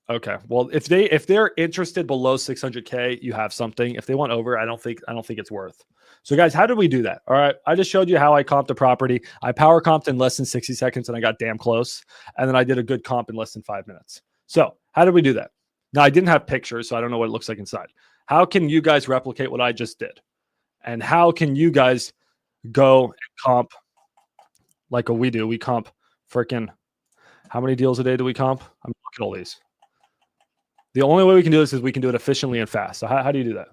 A: Okay. Well, if they're interested below 600K, you have something. If they want over, I don't think it's worth. So guys, how did we do that? All right. I just showed you how I comped the property. I power comped in less than 60 seconds and I got damn close. And then I did a good comp in less than 5 minutes. So how did we do that? Now I didn't have pictures, so I don't know what it looks like inside. How can you guys replicate what I just did? And how can you guys go and comp like what we do? We comp freaking, how many deals a day do we comp? I'm looking at all these. The only way we can do this is we can do it efficiently and fast. So how do you do that?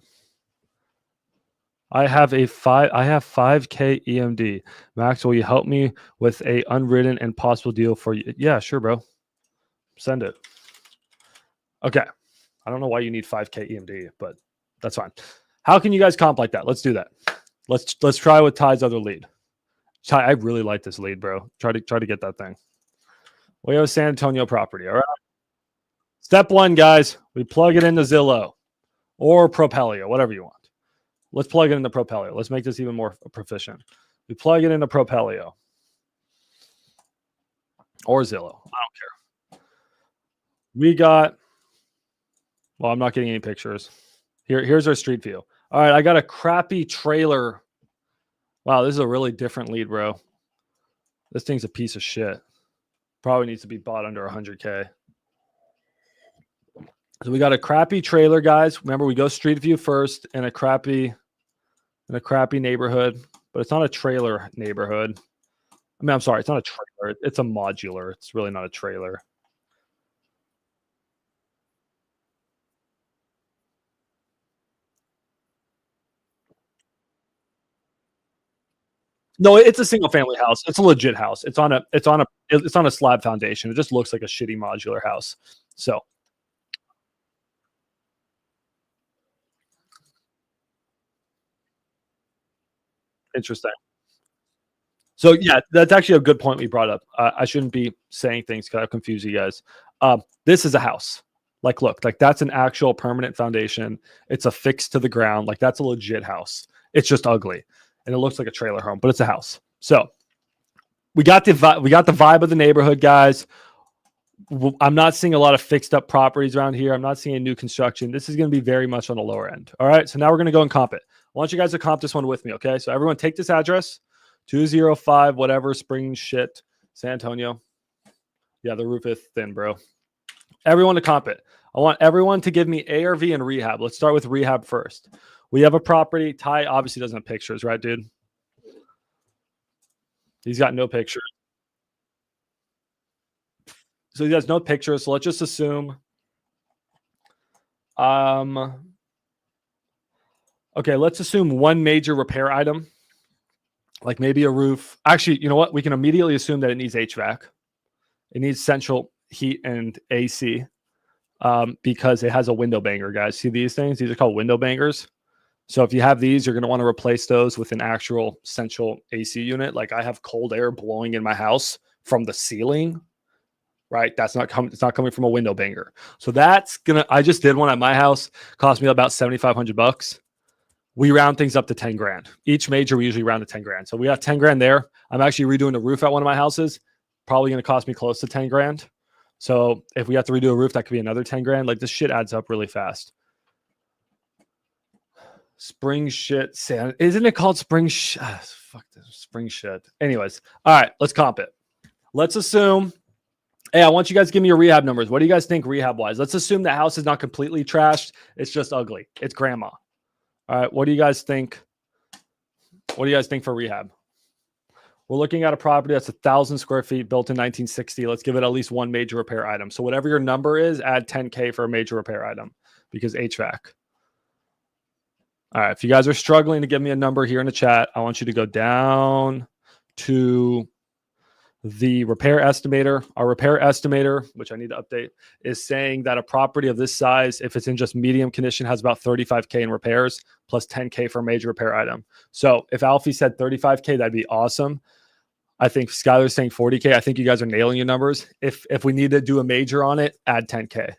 A: I have 5K EMD. Max, will you help me with a unwritten and possible deal for you? Yeah, sure, bro. Send it. Okay. I don't know why you need 5K EMD, but that's fine. How can you guys comp like that? Let's do that. Let's try with Ty's other lead. Ty, I really like this lead, bro. Try to get that thing. We have a San Antonio property. All right. Step one, guys. We plug it into Zillow or Propelio, whatever you want. Let's plug it into Propelio. Let's make this even more proficient. We plug it into Propelio or Zillow. I don't care. We got, well, I'm not getting any pictures. Here's our street view. All right, I got a crappy trailer. Wow, this is a really different lead, bro. This thing's a piece of shit. Probably needs to be bought under 100K. So we got a crappy trailer, guys. Remember, we go street view first in a crappy neighborhood, but it's not a trailer neighborhood. I mean, I'm sorry, it's not a trailer. It's a modular. It's really not a trailer. No, it's a single family house. It's a legit house. It's on a slab foundation. It just looks like a shitty modular house. So interesting. So yeah, that's actually a good point we brought up. I shouldn't be saying things because I confuse you guys. This is a house. Like, look, like that's an actual permanent foundation. It's affixed to the ground. Like that's a legit house. It's just ugly, and it looks like a trailer home, but it's a house. So we got the vibe of the neighborhood, guys. I'm not seeing a lot of fixed up properties around here. I'm not seeing new construction. This is going to be very much on the lower end. All right. So now we're going to go and comp it. I want you guys to comp this one with me. Okay. So everyone take this address, 205, whatever, spring shit, San Antonio. Yeah. The roof is thin, bro. Everyone to comp it. I want everyone to give me ARV and rehab. Let's start with rehab first. We have a property. Ty obviously doesn't have pictures, right, dude? He's got no pictures. So he has no pictures. So let's just assume. Okay, let's assume one major repair item, like maybe a roof. Actually, you know what? We can immediately assume that it needs HVAC. It needs central heat and AC because it has a window banger, guys. See these things? These are called window bangers. So if you have these, you're going to want to replace those with an actual central AC unit. Like I have cold air blowing in my house from the ceiling. Right, that's not coming. It's not coming from a window banger. So that's gonna. I just did one at my house. Cost me about $7,500. We round things up to 10 grand. Each major we usually round to 10 grand. So we got 10 grand there. I'm actually redoing the roof at one of my houses. Probably going to cost me close to 10 grand. So if we have to redo a roof, that could be another 10 grand. Like this shit adds up really fast. Spring shit sand. Isn't it called spring shit? Fuck this spring shit. Anyways, all right, let's comp it. Let's assume. Hey, I want you guys to give me your rehab numbers. What do you guys think rehab wise? Let's assume the house is not completely trashed. It's just ugly. It's grandma. All right. What do you guys think? What do you guys think for rehab? We're looking at a property that's 1,000 square feet built in 1960. Let's give it at least one major repair item. So whatever your number is, add 10K for a major repair item because HVAC. All right. If you guys are struggling to give me a number here in the chat, I want you to go down to the repair estimator. Our repair estimator, which I need to update, is saying that a property of this size, if it's in just medium condition, has about 35K in repairs plus 10K for a major repair item. So if Alfie said 35K, that'd be awesome. I think Skylar's saying 40K. I think you guys are nailing your numbers. If we need to do a major on it, add 10K.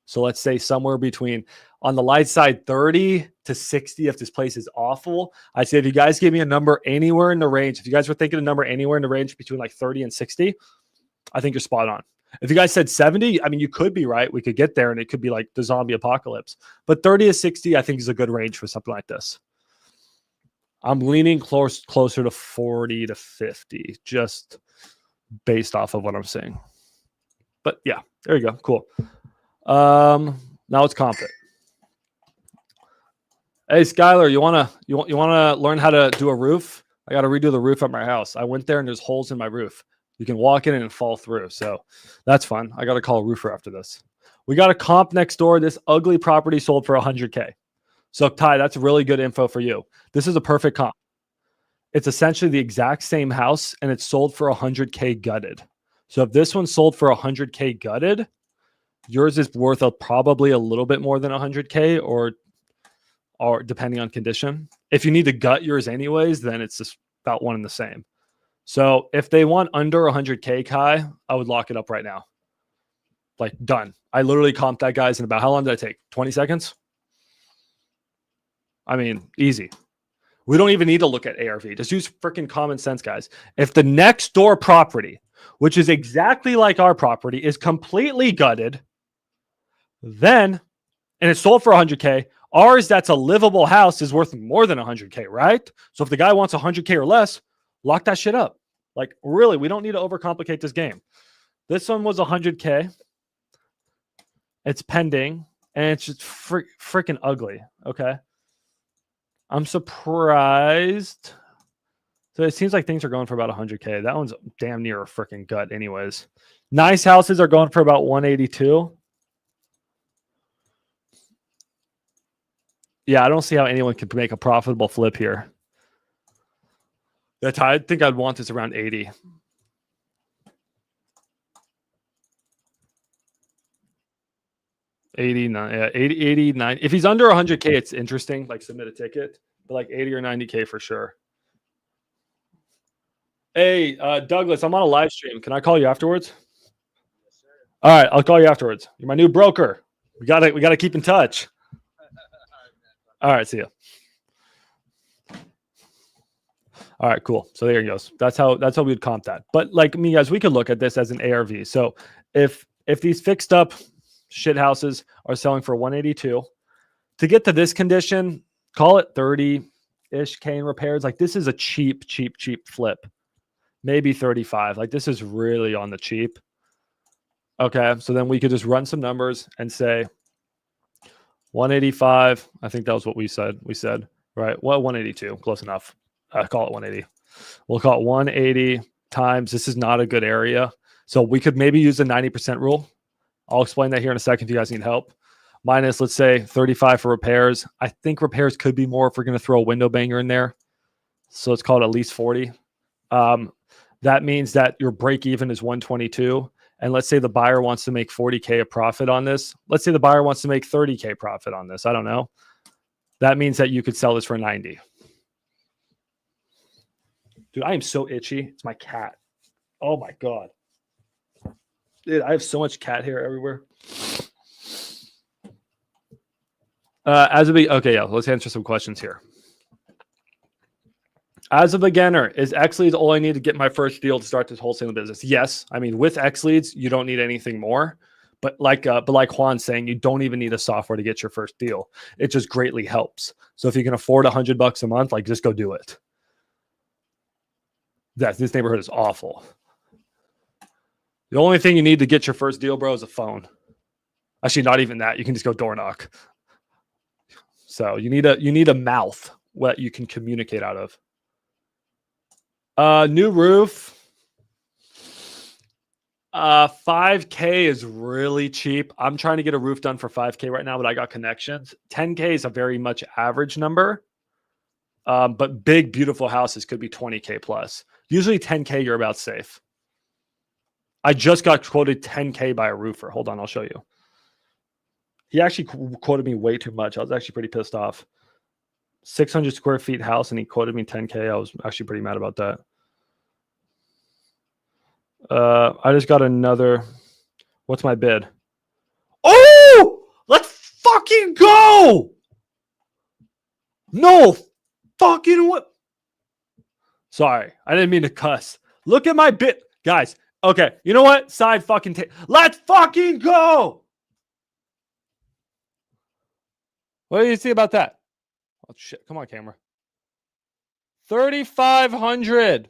A: So let's say somewhere between, on the light side, 30 to 60 if this place is awful. I say if you guys give me a number anywhere in the range, if you guys were thinking a number anywhere in the range between like 30 and 60, I think you're spot on. If you guys said 70, I mean, you could be right. We could get there and it could be like the zombie apocalypse. But 30 to 60, I think is a good range for something like this. I'm leaning closer to 40 to 50, just based off of what I'm saying. But yeah, there you go. Cool. Now let's comp it. Hey, Skylar, you wanna learn how to do a roof? I got to redo the roof at my house. I went there and there's holes in my roof. You can walk in and fall through. So that's fun. I got to call a roofer after this. We got a comp next door. This ugly property sold for 100K. So Ty, that's really good info for you. This is a perfect comp. It's essentially the exact same house and it's sold for 100K gutted. So if this one sold for 100K gutted, yours is worth probably a little bit more than 100K or depending on condition. If you need to gut yours anyways, then it's just about one and the same. So if they want under 100K, Kai, I would lock it up right now. Like done. I literally comped that guy's in about, how long did I take? 20 seconds? I mean, easy. We don't even need to look at ARV. Just use freaking common sense, guys. If the next door property, which is exactly like our property, is completely gutted, then, and it's sold for 100K, ours that's a livable house is worth more than 100K, right? So if the guy wants 100K or less, lock that shit up. Like, really, we don't need to overcomplicate this game. This one was 100K. It's pending, and it's just freaking ugly, okay? I'm surprised. So it seems like things are going for about 100K. That one's damn near a freaking gut anyways. Nice houses are going for about 182. Yeah, I don't see how anyone could make a profitable flip here. I think I'd want this around 80. Yeah, 89. If he's under 100K, it's interesting. Like submit a ticket, but like 80 or 90K for sure. Hey, Douglas, I'm on a live stream. Can I call you afterwards?
C: Yes, sir.
A: All right, I'll call you afterwards. You're my new broker. We gotta keep in touch. All right, see you. All right, cool. So there he goes. That's how we'd comp that. But like me, guys, we could look at this as an ARV. So if these fixed up shit houses are selling for 182, to get to this condition, call it 30-ish K in repairs. Like this is a cheap flip. Maybe 35. Like this is really on the cheap. Okay, so then we could just run some numbers and say 185. I think that was what we said. We said, right? Well, 182, close enough. Call it 180. We'll call it 180 times. This is not a good area. So we could maybe use the 90% rule. I'll explain that here in a second if you guys need help. Minus, let's say, 35 for repairs. I think repairs could be more if we're going to throw a window banger in there. So let's call it at least 40. That means that your break even is 122. And let's say the buyer wants to make 40K a profit on this. Let's say the buyer wants to make 30K profit on this. I don't know. That means that you could sell this for 90. Dude, I am so itchy. It's my cat. Oh my God. Dude, I have so much cat hair everywhere. Okay, yeah, let's answer some questions here. As a beginner, is X Leads all I need to get my first deal to start this wholesaling business? Yes. I mean, with X Leads, you don't need anything more. But like Juan's saying, you don't even need a software to get your first deal. It just greatly helps. So if you can afford $100 a month, like just go do it. This neighborhood is awful. The only thing you need to get your first deal, bro, is a phone. Actually, not even that. You can just go door knock. So you need a mouth what you can communicate out of. New roof. 5K is really cheap. I'm trying to get a roof done for 5K right now, but I got connections. 10K is a very much average number. But big, beautiful houses could be 20K plus. Usually 10K, you're about safe. I just got quoted 10K by a roofer. Hold on, I'll show you. He actually quoted me way too much. I was actually pretty pissed off. 600 square feet house, and he quoted me 10K. I was actually pretty mad about that. I just got another. What's my bid? Oh, let's fucking go! No fucking what? Sorry, I didn't mean to cuss. Look at my bid, guys. Okay, you know what? Side fucking let's fucking go! What do you see about that? Oh shit! Come on, camera. 3,500.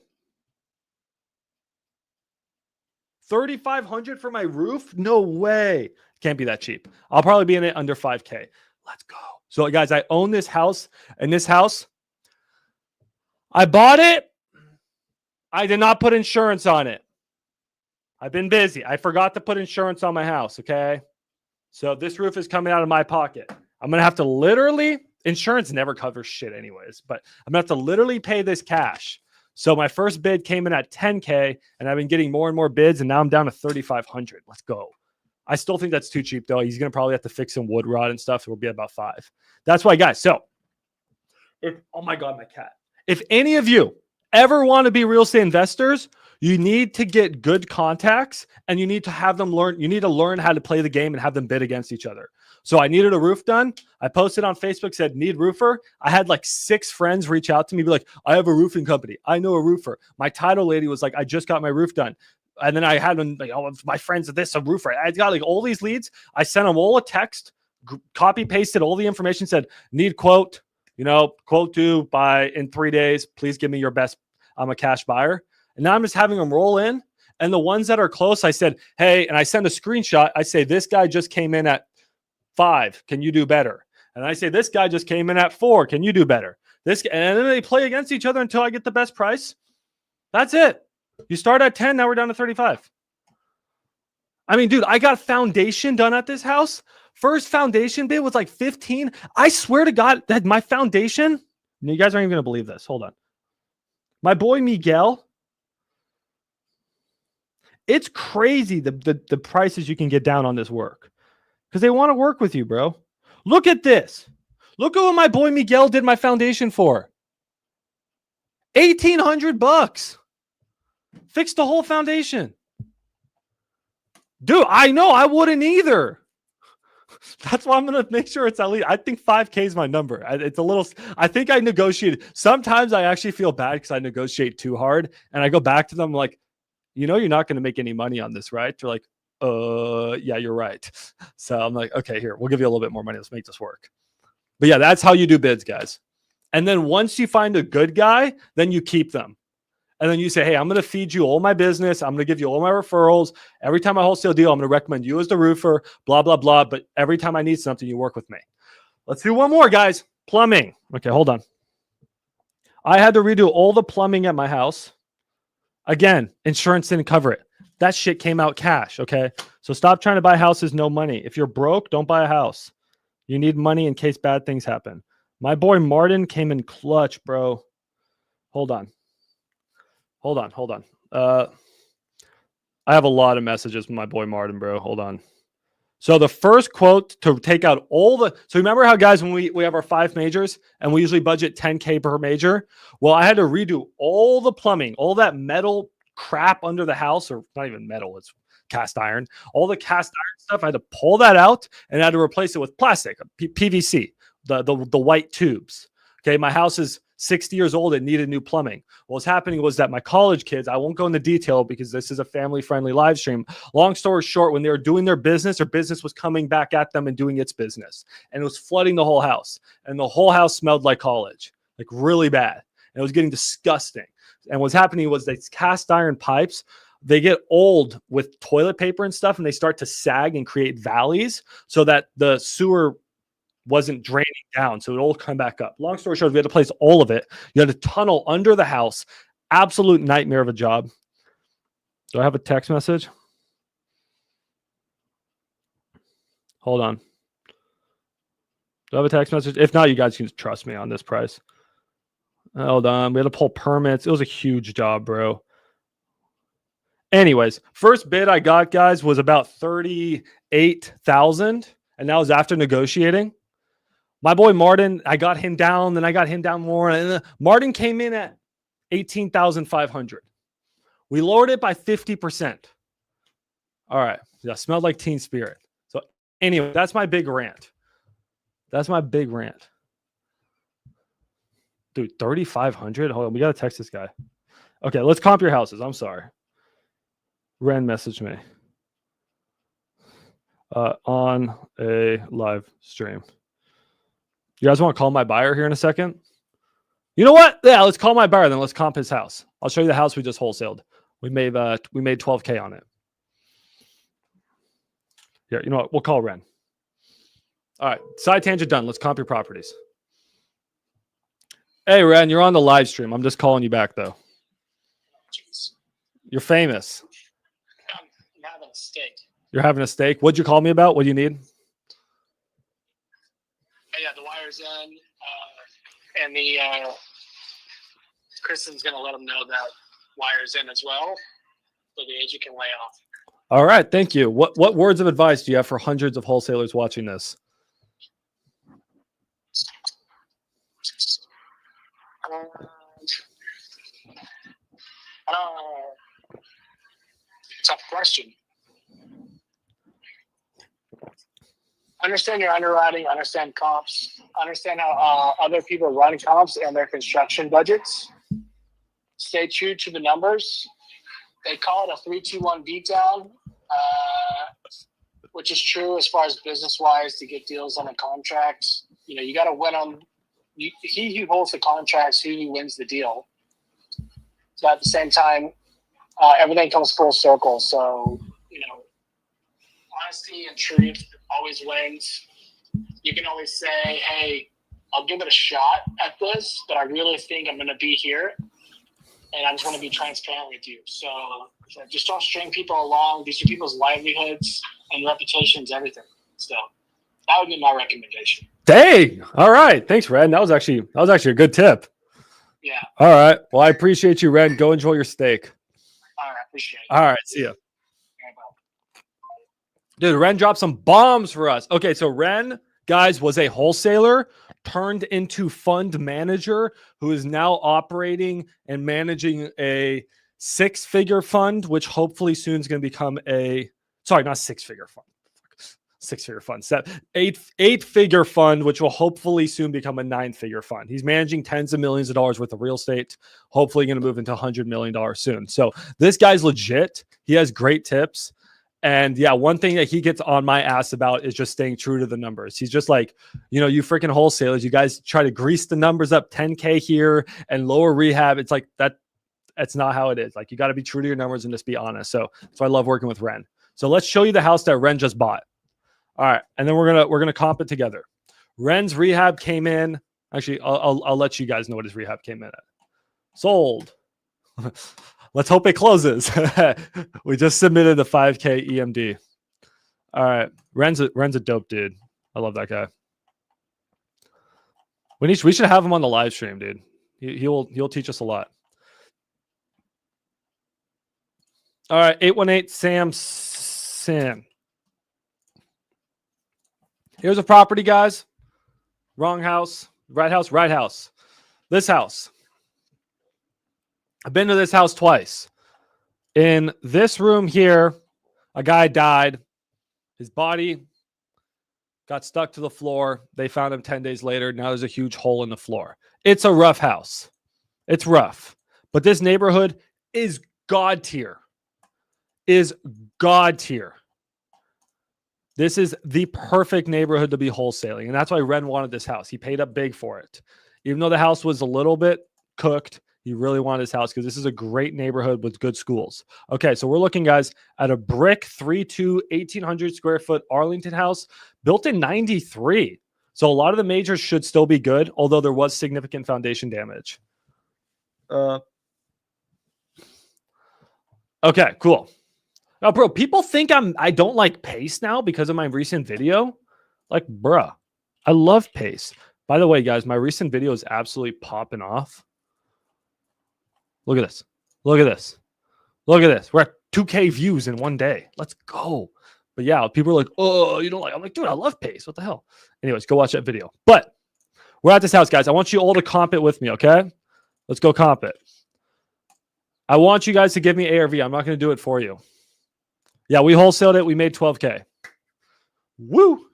A: 3,500 for my roof? No way. Can't be that cheap. I'll probably be in it under 5K. Let's go. So, guys, I own this house, and this house, I bought it. I did not put insurance on it. I've been busy. I forgot to put insurance on my house, okay? So this roof is coming out of my pocket. I'm going to have to literally Insurance never covers shit anyways, but I'm going to have to literally pay this cash. So my first bid came in at 10K, and I've been getting more and more bids, and now I'm down to 3,500. Let's go. I still think that's too cheap, though. He's going to probably have to fix some wood rod and stuff. It will be about 5. That's why, guys. So, oh my God, my cat. If any of you ever want to be real estate investors, you need to get good contacts, and you need to have them learn. You need to learn how to play the game and have them bid against each other. So I needed a roof done. I posted on Facebook, said, need roofer. I had like 6 friends reach out to me, be like, I have a roofing company. I know a roofer. My title lady was like, I just got my roof done. And then I had them like, oh, my friends of this, a roofer. I got like all these leads. I sent them all a text, copy pasted all the information, said, need quote, quote due by in 3 days. Please give me your best. I'm a cash buyer. And now I'm just having them roll in. And the ones that are close, I said, hey, and I send a screenshot. I say, this guy just came in at 5. Can you do better? And I say, this guy just came in at 4. Can you do better? And then they play against each other until I get the best price. That's it. You start at 10. Now we're down to 35. I mean, dude, I got foundation done at this house. First foundation bid was like 15. I swear to God that my foundation, you guys aren't even going to believe this. Hold on. My boy Miguel, it's crazy the prices you can get down on this work. Because they want to work with you, bro. Look at this. Look at what my boy Miguel did my foundation for. $1,800. Fixed the whole foundation. Dude, I know. I wouldn't either. That's why I'm going to make sure it's at least, I think 5K is my number. It's a little, I think I negotiated. Sometimes I actually feel bad because I negotiate too hard. And I go back to them like, you're not going to make any money on this, right? They're like, yeah, you're right. So I'm like, okay, here, we'll give you a little bit more money. Let's make this work. But yeah, that's how you do bids, guys. And then once you find a good guy, then you keep them. And then you say, hey, I'm going to feed you all my business. I'm going to give you all my referrals. Every time I wholesale deal, I'm going to recommend you as the roofer, blah, blah, blah. But every time I need something, you work with me. Let's do one more, guys. Plumbing. Okay, hold on. I had to redo all the plumbing at my house. Again, insurance didn't cover it. That shit came out cash, okay? So stop trying to buy houses, no money. If you're broke, don't buy a house. You need money in case bad things happen. My boy Martin came in clutch, bro. Hold on. I have a lot of messages from my boy Martin, bro. Hold on. So the first quote to take out all the... So remember how, guys, when we have our 5 majors and we usually budget 10K per major? Well, I had to redo all the plumbing, all that metal crap under the house, or not even metal, it's cast iron. All the cast iron stuff, I had to pull that out and I had to replace it with plastic, PVC, the white tubes. Okay, my house is 60 years old. It needed new plumbing. What's happening was that my college kids, I won't go into detail because this is a family-friendly live stream. Long story short, when they were doing their business was coming back at them and doing its business. And it was flooding the whole house. And the whole house smelled like college, like really bad. And it was getting disgusting. And what's happening was these cast iron pipes, they get old with toilet paper and stuff, and they start to sag and create valleys so that the sewer wasn't draining down. So it all come back up. Long story short, we had to place all of it. You had to tunnel under the house. Absolute nightmare of a job. Do I have a text message? Hold on. Do I have a text message? If not, you guys can trust me on this price. Hold on. We had to pull permits. It was a huge job, bro. Anyways, first bid I got, guys, was about $38,000. And that was after negotiating. My boy Martin, I got him down, then I got him down more. And Martin came in at $18,500. We lowered it by 50%. All right. Yeah, smelled like Teen Spirit. So anyway, that's my big rant. Dude, 3,500? Hold on, we got to text this guy. Okay, let's comp your houses. I'm sorry. Ren messaged me on a live stream. You guys want to call my buyer here in a second? You know what? Yeah, let's call my buyer, then let's comp his house. I'll show you the house we just wholesaled. We made 12K on it. Yeah, you know what? We'll call Ren. All right, side tangent done. Let's comp your properties. Hey, Ren, you're on the live stream. I'm just calling you back, though.
C: Jeez.
A: You're famous.
C: I'm having a steak.
A: You're having a steak? What'd you call me about? What do you need?
C: Yeah, the wire's in. And the Kristen's going to let him know that wire's in as well, so the agent can lay off.
A: All right, thank you. What words of advice do you have for hundreds of wholesalers watching this?
C: Tough question. Understand your underwriting, understand comps, understand how other people run comps and their construction budgets. Stay true to the numbers. They call it a 3-2-1 beatdown, which is true as far as business-wise to get deals on a contract. You know, you got to win on he who holds the contracts, he who wins the deal. So at the same time, everything comes full circle. So, you know, honesty and truth always wins. You can always say, hey, I'll give it a shot at this, but I really think I'm going to be here. And I just want to be transparent with you. So just don't string people along. These are people's livelihoods and reputations, everything. So that would be my recommendation.
A: Dang. All right. Thanks, Ren. That was actually a good tip.
C: Yeah.
A: All right. Well, I appreciate you, Ren. Go enjoy your steak.
C: All right. Appreciate it.
A: All right. See ya.
C: Very well.
A: Dude, Ren dropped some bombs for us. Okay, so Ren, guys, was a wholesaler turned into fund manager who is now operating and managing a 6-figure fund, which hopefully soon is going to become not 6-figure fund. 6-figure fund, 8-figure fund, which will hopefully soon become a 9-figure fund. He's managing tens of millions of dollars worth of real estate, hopefully going to move into $100 million soon. So this guy's legit. He has great tips. And yeah, one thing that he gets on my ass about is just staying true to the numbers. He's just like, you know, you freaking wholesalers, you guys try to grease the numbers up 10K here and lower rehab. It's like that's not how it is. Like, you got to be true to your numbers and just be honest. So I love working with Ren. So let's show you the house that Ren just bought. All right. And then we're going to comp it together. Ren's rehab came in. Actually, I'll let you guys know what his rehab came in at. Sold. Let's hope it closes. We just submitted the 5K EMD. All right. Ren's a dope dude. I love that guy. We should have him on the live stream, dude. He'll teach us a lot. All right. 818 Sam. Here's a property, guys. Wrong house. Right house. Right house. This house. I've been to this house twice. In this room here, a guy died. His body got stuck to the floor. They found him 10 days later. Now there's a huge hole in the floor. It's a rough house. It's rough. But this neighborhood is God tier. Is God tier. This is the perfect neighborhood to be wholesaling. And that's why Ren wanted this house. He paid up big for it. Even though the house was a little bit cooked, he really wanted his house because this is a great neighborhood with good schools. Okay, so we're looking, guys, at a brick 3.2, 1,800 square foot Arlington house built in 93. So a lot of the majors should still be good, although there was significant foundation damage. Okay, cool. Now, bro, people think I don't like pace now because of my recent video. Like, bruh, I love pace. By the way, guys, my recent video is absolutely popping off. Look at this. Look at this. Look at this. We're at 2K views in one day. Let's go. But yeah, people are like, oh, you don't like. I'm like, dude, I love pace. What the hell? Anyways, go watch that video. But we're at this house, guys. I want you all to comp it with me, okay? Let's go comp it. I want you guys to give me ARV. I'm not going to do it for you. Yeah, we wholesaled it. We made 12K. Woo!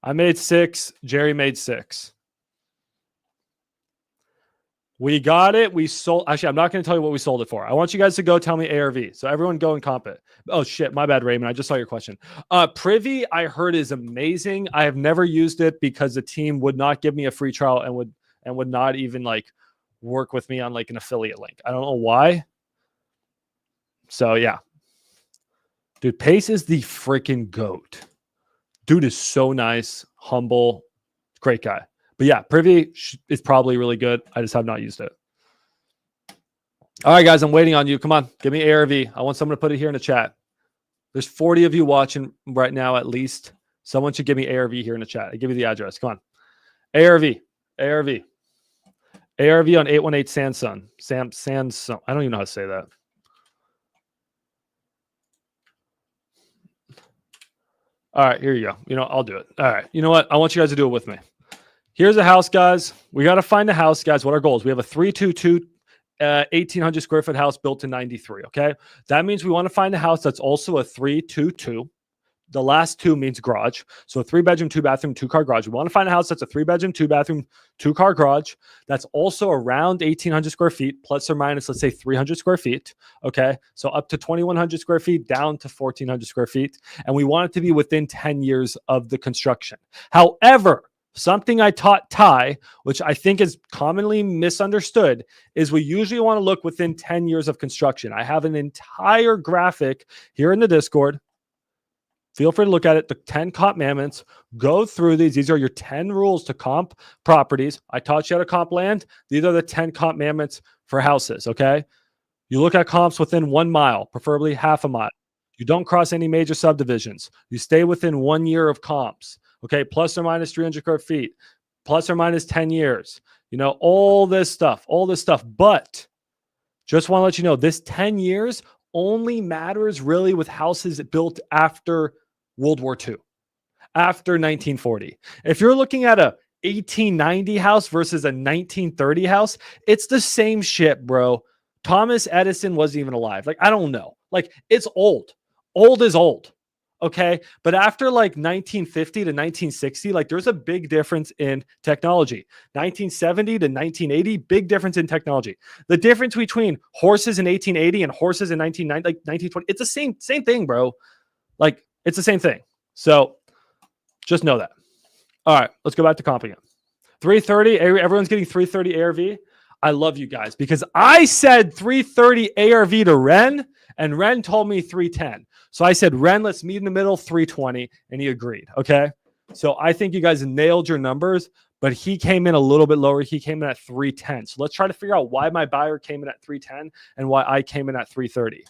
A: I made 6. Jerry made 6. We got it. We sold. Actually, I'm not going to tell you what we sold it for. I want you guys to go tell me ARV. So everyone go and comp it. Oh, shit. My bad, Raymond. I just saw your question. Privy, I heard, is amazing. I have never used it because the team would not give me a free trial and would not even like work with me on like an affiliate link. I don't know why. So, yeah. Dude, Pace is the freaking GOAT. Dude is so nice, humble, great guy. But yeah, Privy is probably really good. I just have not used it. All right, guys, I'm waiting on you. Come on, give me ARV. I want someone to put it here in the chat. There's 40 of you watching right now at least. Someone should give me ARV here in the chat. I give you the address. Come on. ARV. ARV. ARV on 818 Samsung. I don't even know how to say that. All right, here you go. You know, I'll do it. All right. You know what? I want you guys to do it with me. Here's a house, guys. We got to find a house, guys. What our goal is. We have a 322 1,800 square foot house built in 93. Okay. That means we want to find a house that's also a 322. The last two means garage. So a 3-bedroom, 2-bathroom, 2-car garage. We want to find a house that's a 3-bedroom, 2-bathroom, 2-car garage. That's also around 1,800 square feet, plus or minus, let's say 300 square feet. Okay. So up to 2,100 square feet, down to 1,400 square feet. And we want it to be within 10 years of the construction. However, something I taught Ty, which I think is commonly misunderstood, is we usually want to look within 10 years of construction. I have an entire graphic here in the Discord. Feel free to look at it. The 10 comp commandments. Go through these. These are your 10 rules to comp properties. I taught you how to comp land. These are the 10 comp commandments for houses, okay? You look at comps within 1 mile, preferably half a mile. You don't cross any major subdivisions. You stay within 1 year of comps, okay? Plus or minus 300 square feet, plus or minus 10 years. You know, all this stuff. But just want to let you know, this 10 years only matters really with houses built after World War II, after 1940. If you're looking at a 1890 house versus a 1930 house, it's the same shit, bro. Thomas Edison wasn't even alive. Like, I don't know. Like, it's old. Old is old. Okay. But after like 1950 to 1960, like there's a big difference in technology. 1970 to 1980, big difference in technology. The difference between horses in 1880 and horses in 1990, like 1920, it's the same thing, bro. Like, it's the same thing. So just know that. All right, let's go back to comp again. 330, everyone's getting 330 ARV. I love you guys because I said 330 ARV to Ren, and Ren told me 310. So I said, Ren, let's meet in the middle, 320, and he agreed. Okay. So I think you guys nailed your numbers, but he came in a little bit lower. He came in at 310. So let's try to figure out why my buyer came in at 310 and why I came in at 330.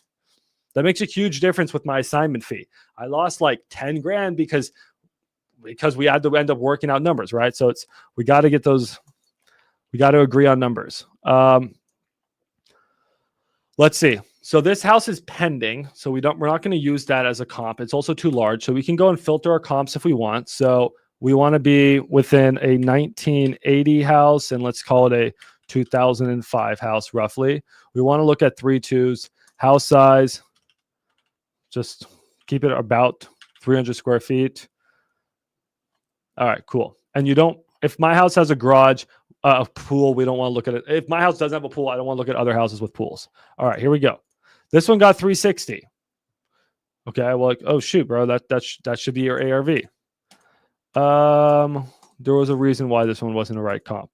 A: That makes a huge difference with my assignment fee. I lost like 10 grand because we had to end up working out numbers, right? So we got to get those. We got to agree on numbers. Let's see. So this house is pending. So we're not going to use that as a comp. It's also too large. So we can go and filter our comps if we want. So we want to be within a 1980 house, and let's call it a 2005 house roughly. We want to look at 3.2s, house size. Just keep it about 300 square feet. All right, cool. And if my house has a garage, a pool, we don't want to look at it. If my house doesn't have a pool, I don't want to look at other houses with pools. All right, here we go. This one got 360. Okay, well, like, oh shoot, bro, that should be your ARV. There was a reason why this one wasn't a right comp.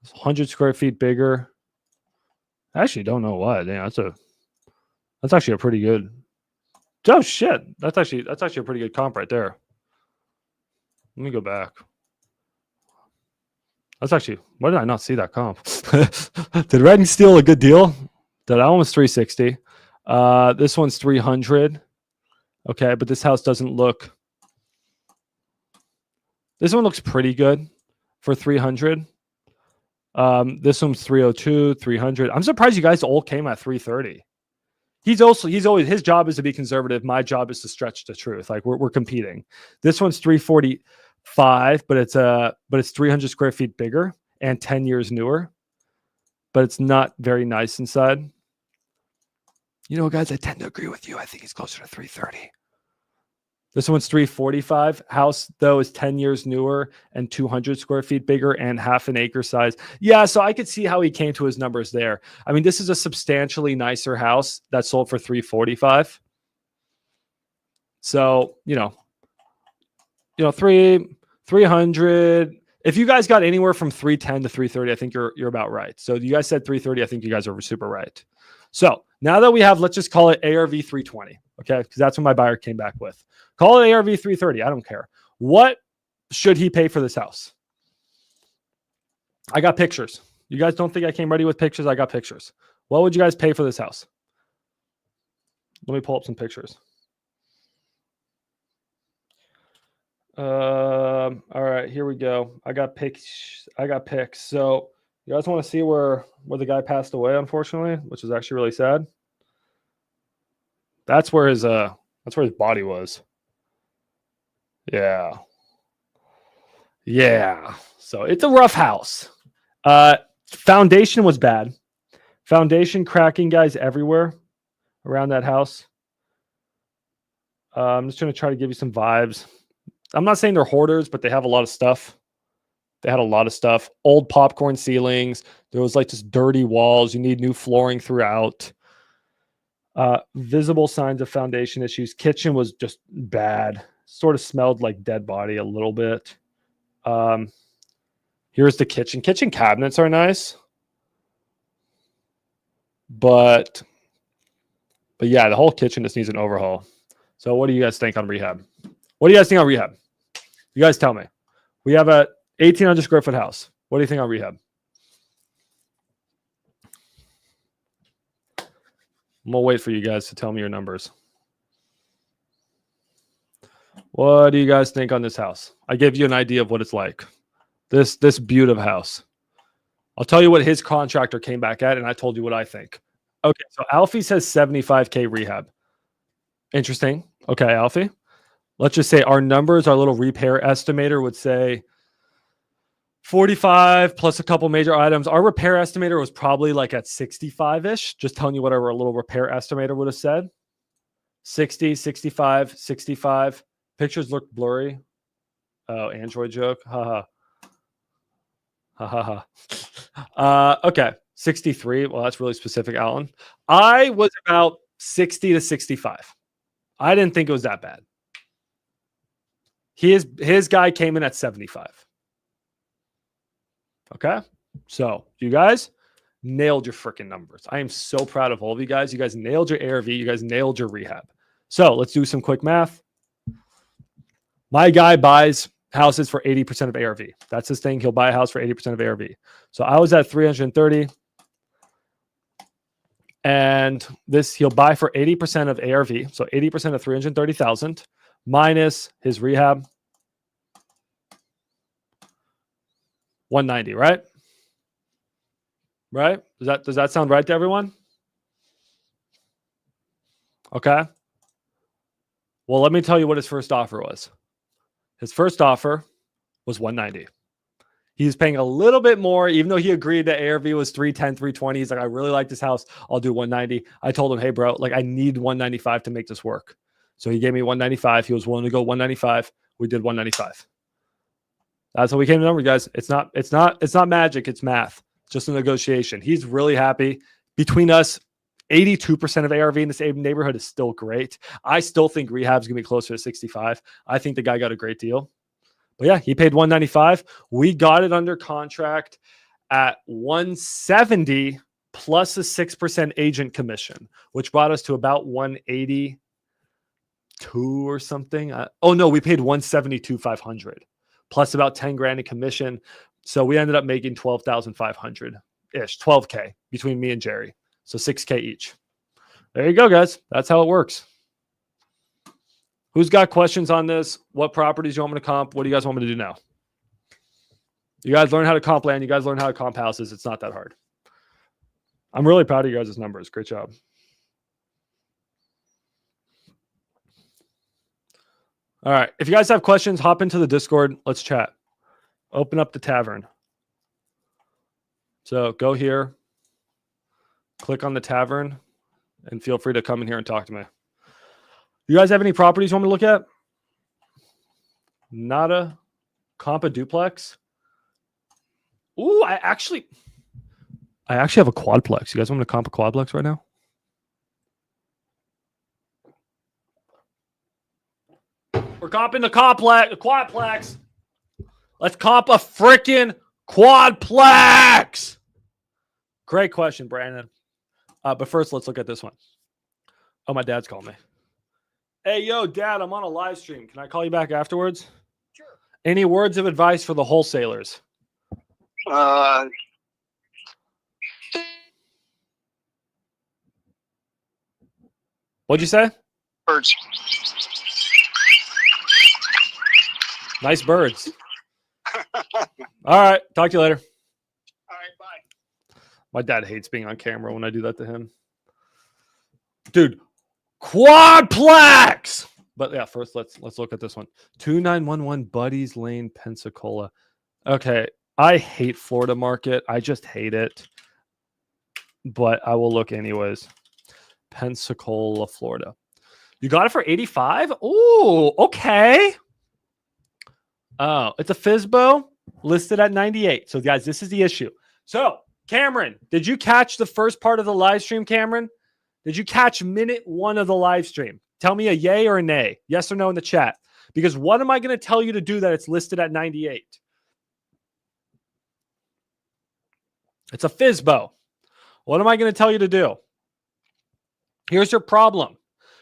A: It's 100 square feet bigger. I actually don't know why. Damn, that's actually a pretty good. Oh shit, that's actually a pretty good comp right there. Let me go back. That's actually, why did I not see that comp? Did Redden steal a good deal? That one was 360. This one's 300. Okay, but this house doesn't look. This one looks pretty good for 300. This one's 302, 300. I'm surprised you guys all came at 330. He's always, his job is to be conservative. My job is to stretch the truth. Like we're competing. This one's 345, but it's 300 square feet bigger and 10 years newer, but it's not very nice inside. You know, guys, I tend to agree with you. I think it's closer to 330. This one's 345. House, though, is 10 years newer and 200 square feet bigger and half an acre size. Yeah, so I could see how he came to his numbers there. I mean, this is a substantially nicer house that sold for 345. So, 300. If you guys got anywhere from 310 to 330, I think you're about right. So you guys said 330. I think you guys are super right. So now that we have, let's just call it ARV 320. Okay, because that's what my buyer came back with. Call it ARV 330. I don't care. What should he pay for this house? I got pictures. You guys don't think I came ready with pictures? I got pictures. What would you guys pay for this house? Let me pull up some pictures. All right, here we go. I got pics. So You guys want to see where the guy passed away, unfortunately, which is actually really sad. That's where his body was. Yeah. Yeah. So it's a rough house. Foundation was bad. Foundation cracking, guys, everywhere around that house. I'm just going to try to give you some vibes. I'm not saying they're hoarders, but they have a lot of stuff. They had a lot of stuff. Old popcorn ceilings. There was like just dirty walls. You need new flooring throughout. Visible signs of foundation issues. Kitchen was just bad. Sort of smelled like dead body a little bit. Here's the kitchen. Kitchen cabinets are nice. But yeah, the whole kitchen just needs an overhaul. So what do you guys think on rehab? What do you guys think on rehab? You guys tell me. We have a 1,800 square foot house. What do you think on rehab? I'm going to wait for you guys to tell me your numbers. What do you guys think on this house? I gave you an idea of what it's like. This beautiful house. I'll tell you what his contractor came back at, and I told you what I think. Okay, so Alfie says 75K rehab. Interesting. Okay, Alfie. Let's just say our numbers, our little repair estimator would say 45 plus a couple major items. Our repair estimator was probably like at 65-ish. Just telling you what our little repair estimator would have said. 60, 65, 65. Pictures look blurry. Oh, Android joke. Ha ha. Okay. 63. Well, that's really specific, Alan. I was about 60 to 65. I didn't think it was that bad. His guy came in at 75. Okay. So you guys nailed your freaking numbers. I am so proud of all of you guys. You guys nailed your ARV. You guys nailed your rehab. So let's do some quick math. My guy buys houses for 80% of ARV. That's his thing. He'll buy a house for 80% of ARV. So I was at 330. And this he'll buy for 80% of ARV. So 80% of 330,000 minus his rehab. 190, right? Right? Does that sound right to everyone? Okay. Well, let me tell you what his first offer was. His first offer was 190. He's paying a little bit more, even though he agreed that ARV was 310, 320. He's like, I really like this house. I'll do 190. I told him, hey, bro, like I need 195 to make this work. So he gave me 195. He was willing to go 195. We did 195. That's how we came to numbers, guys. It's not magic. It's math. It's just a negotiation. He's really happy. Between us, 82% of ARV in this neighborhood is still great. I still think rehab's going to be closer to 65. I think the guy got a great deal. But yeah, he paid 195. We got it under contract at 170 plus a 6% agent commission, which brought us to about 182 or something. We paid 172,500 plus about 10 grand in commission. So we ended up making 12,500 ish, 12K between me and Jerry. So 6K each. There you go, guys. That's how it works. Who's got questions on this? What properties you want me to comp? What do you guys want me to do now? You guys learn how to comp land. You guys learn how to comp houses. It's not that hard. I'm really proud of you guys' numbers. Great job. All right. If you guys have questions, hop into the Discord. Let's chat. Open up the tavern. So go here, click on the tavern, and feel free to come in here and talk to me. You guys have any properties you want me to look at? Nada. Comp a duplex. Ooh, I actually have a quadplex. You guys want me to comp a quadplex right now? We're comping the quadplex. Let's comp a freaking quadplex. Great question, Brandon. But first, let's look at this one. Oh, my dad's calling me. Hey, yo, Dad, I'm on a live stream. Can I call you back afterwards?
C: Sure.
A: Any words of advice for the wholesalers? What'd you say?
C: Birds.
A: Nice birds. All right. Talk to you later.
C: All right, bye.
A: My dad hates being on camera when I do that to him. Dude, quadplex. But yeah, first let's look at this one. 2911 Buddies Lane, Pensacola. Okay, I hate Florida market. I just hate it. But I will look anyways. Pensacola, Florida. You got it for 85? Ooh, okay. Oh, it's a FSBO listed at 98. So guys, this is the issue. So Cameron, did you catch the first part of the live stream, Cameron? Did you catch minute 1 of the live stream? Tell me a yay or a nay, yes or no in the chat. Because what am I going to tell you to do that it's listed at 98? It's a FSBO. What am I going to tell you to do? Here's your problem.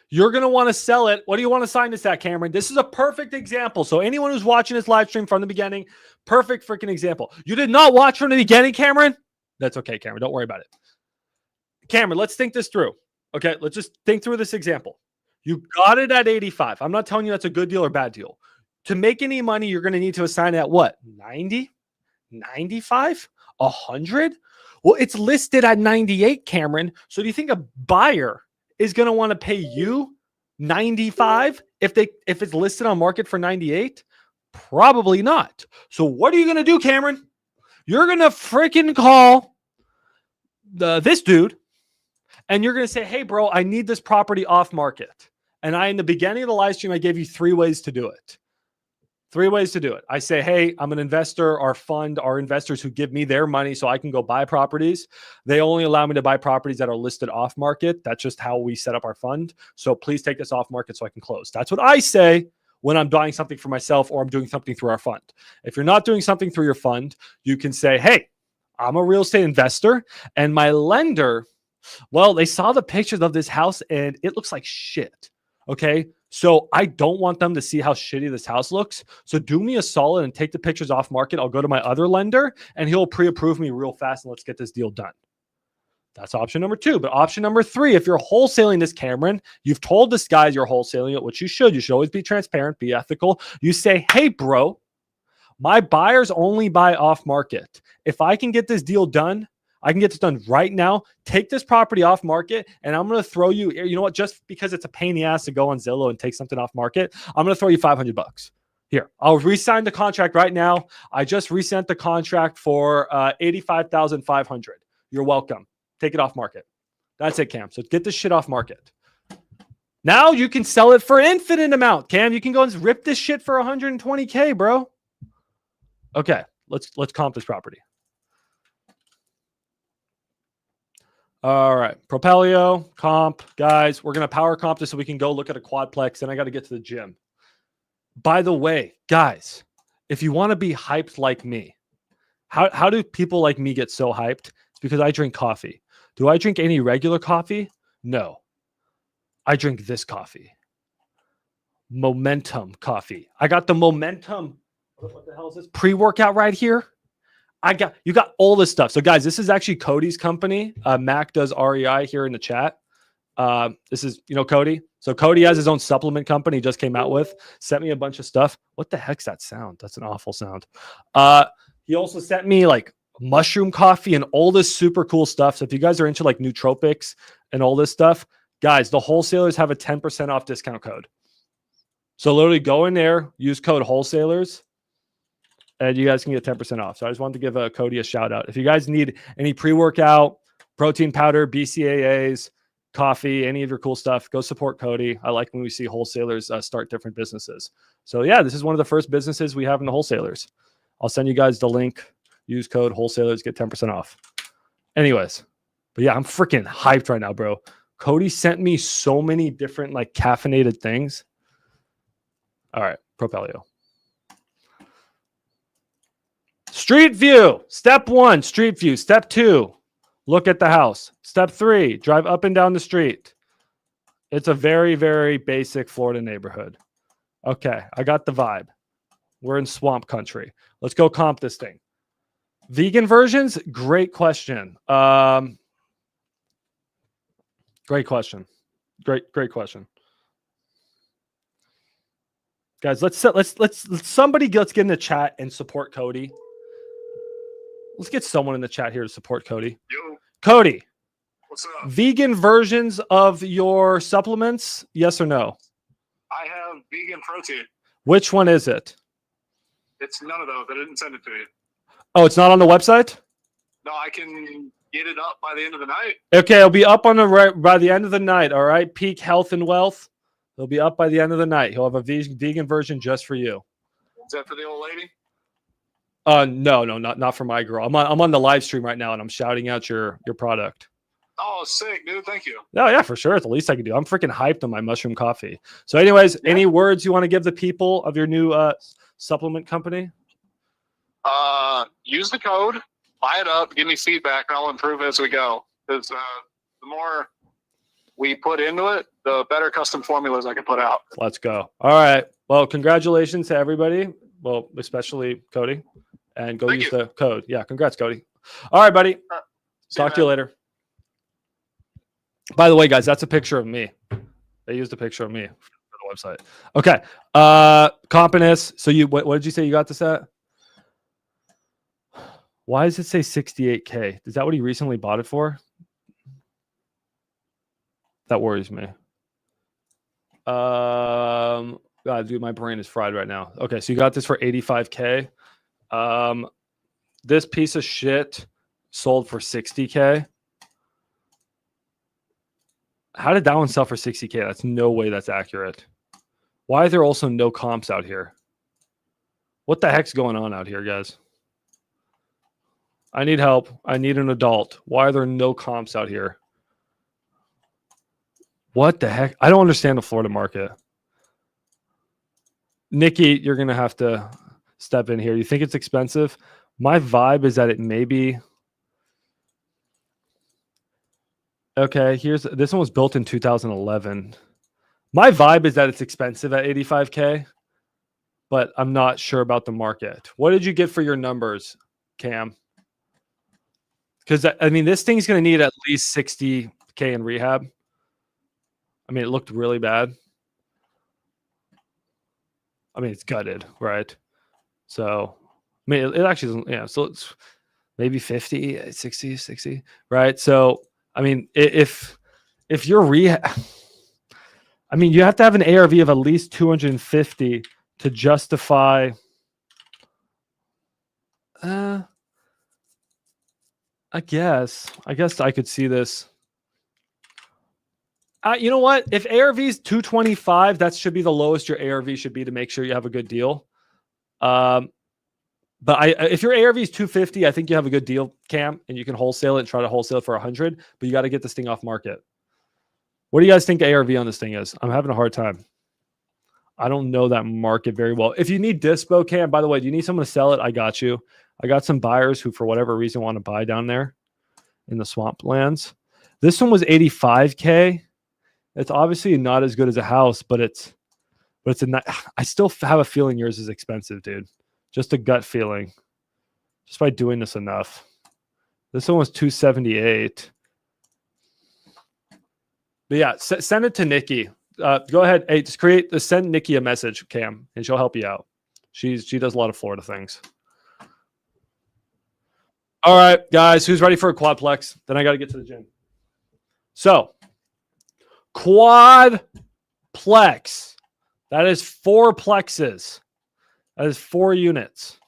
A: You're going to want to sell it. What do you want to sign this at, Cameron? This is a perfect example. So anyone who's watching this live stream from the beginning, perfect freaking example. You did not watch from the beginning, Cameron? That's okay, Cameron. Don't worry about it. Cameron, let's think this through. Okay, let's just think through this example. You got it at 85. I'm not telling you that's a good deal or bad deal. To make any money, you're going to need to assign it at what? 90? 95? 100? Well, it's listed at 98, Cameron. So do you think a buyer is going to want to pay you 95 if it's listed on market for 98? Probably not. So what are you going to do, Cameron? You're going to freaking call this dude and you're going to say, hey, bro, I need this property off market. And in the beginning of the live stream, I gave you 3 ways to do it. 3 ways to do it. I say, hey, I'm an investor. Our fund, our investors who give me their money so I can go buy properties. They only allow me to buy properties that are listed off market. That's just how we set up our fund. So please take this off market so I can close. That's what I say when I'm buying something for myself or I'm doing something through our fund. If you're not doing something through your fund, you can say, hey, I'm a real estate investor and my lender, well, they saw the pictures of this house and it looks like shit. Okay. So I don't want them to see how shitty this house looks. So do me a solid and take the pictures off market. I'll go to my other lender and he'll pre-approve me real fast and let's get this deal done. That's option number 2. But option number 3, if you're wholesaling this, Cameron, you've told this guy you're wholesaling it, which you should. You should always be transparent, be ethical. You say, hey, bro, my buyers only buy off market. If I can get this deal done, I can get this done right now. Take this property off market and I'm going to throw you, you know what, just because it's a pain in the ass to go on Zillow and take something off market, I'm going to throw you $500. Here, I'll re-sign the contract right now. I just resent the contract for $85,500. You're welcome. Take it off market. That's it, Cam. So get this shit off market. Now you can sell it for infinite amount, Cam. You can go and rip this shit for 120K, bro. Okay, let's comp this property. All right, Propelio, comp, guys. We're going to power comp this so we can go look at a quadplex, and I got to get to the gym. By the way, guys, if you want to be hyped like me, how do people like me get so hyped? It's because I drink coffee. Do I drink any regular coffee? No. I drink this coffee. Momentum coffee. I got the Momentum. What the hell is this? Pre-workout right here. You got all this stuff. So guys, this is actually Cody's company. Mac does REI here in the chat. This is, Cody. So Cody has his own supplement company he just came out with, sent me a bunch of stuff. What the heck's that sound? That's an awful sound. He also sent me like mushroom coffee and all this super cool stuff. So if you guys are into like nootropics and all this stuff, guys, the wholesalers have a 10% off discount code. So literally go in there, use code wholesalers, and you guys can get 10% off. So I just wanted to give Cody a shout out. If you guys need any pre-workout, protein powder, BCAAs, coffee, any of your cool stuff, go support Cody. I like when we see wholesalers start different businesses. So yeah, this is one of the first businesses we have in the wholesalers. I'll send you guys the link. Use code wholesalers, get 10% off. Anyways, but yeah, I'm freaking hyped right now, bro. Cody sent me so many different like caffeinated things. All right, Propelio. Street view. Step 1, street view. Step 2, look at the house. Step 3, drive up and down the street. It's a very, very basic Florida neighborhood. Okay, I got the vibe. We're in swamp country. Let's go comp this thing. Vegan versions? Great question. Great question. Great question. Guys, let's get in the chat and support Cody. Let's get someone in the chat here to support Cody.
D: Yo,
A: Cody,
D: what's up?
A: vegan versions of your supplements? Yes or no?
D: I have vegan protein.
A: Which one is it?
D: It's none of those. I didn't send it to you.
A: Oh, it's not on the website?
D: No, I can get it up by the end of the night.
A: Okay, it'll be up on the by the end of the night. All right, Peak Health and Wealth. It'll be up by the end of the night. He'll have a vegan version just for you.
D: Is that for the old lady?
A: No, not for my girl. I'm on the live stream right now and I'm shouting out your product.
D: Oh, sick, dude. Thank you.
A: Oh yeah, for sure. It's the least I can do. I'm freaking hyped on my mushroom coffee. So, anyways, any words you want to give the people of your new supplement company?
D: Use the code, buy it up, give me feedback, and I'll improve as we go. Because the more we put into it, the better custom formulas I can put out.
A: Let's go. All right. Well, congratulations to everybody. Well, especially Cody. And go use the code. Yeah, congrats, Cody. All right, buddy. Talk to you later. By the way, guys, that's a picture of me. They used a picture of me for the website. Okay. Competence. So what did you say you got this at? Why does it say 68K? Is that what he recently bought it for? That worries me. God, dude, my brain is fried right now. Okay, so you got this for 85K. This piece of shit sold for 60K. How did that one sell for 60K? That's no way that's accurate. Why are there also no comps out here? What the heck's going on out here, guys? I need help. I need an adult. Why are there no comps out here? What the heck? I don't understand the Florida market. Nikki, you're going to have to step in here. You think it's expensive? My vibe is that it may be. Okay, this one was built in 2011. My vibe is that it's expensive at 85K, but I'm not sure about the market. What did you get for your numbers, Cam? Because, I mean, this thing's going to need at least 60K in rehab. I mean, it looked really bad. I mean, it's gutted, right? So, I mean, it actually doesn't, yeah, so it's maybe 50, 60, right? So, I mean, if you're rehab, I mean, you have to have an ARV of at least 250 to justify. I guess I could see this. You know what? If ARV is 225, that should be the lowest your ARV should be to make sure you have a good deal. But if your ARV is 250, I think you have a good deal, Cam, and you can wholesale it and try to wholesale it for 100. But you got to get this thing off market. What do you guys think ARV on this thing is? I'm having a hard time. I don't know that market very well. If you need dispo, Cam, by the way, do you need someone to sell it? I got you. I got some buyers who, for whatever reason, want to buy down there in the swamplands. This one was 85K. It's obviously not as good as a house, but it's I still have a feeling yours is expensive, dude. Just a gut feeling. Just by doing this enough. This one was 278. But yeah, send it to Nikki. Go ahead. Hey, just send Nikki a message, Cam, and she'll help you out. She does a lot of Florida things. All right, guys, who's ready for a quadplex? Then I got to get to the gym. So, quadplex. That is 4 plexes. That is 4 units.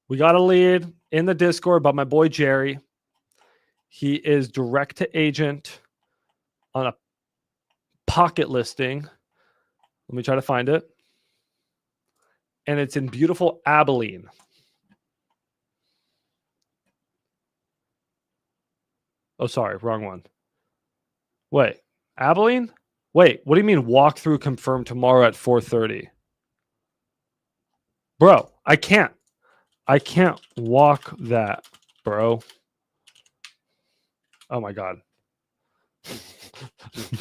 A: We got a lead in the Discord by my boy Jerry. He is direct to agent on a pocket listing. Let me try to find it. And it's in beautiful Abilene. Oh, sorry, wrong one. Wait, Abilene? Wait, what do you mean walkthrough confirmed tomorrow at 4:30? Bro, I can't walk that, bro. Oh my God.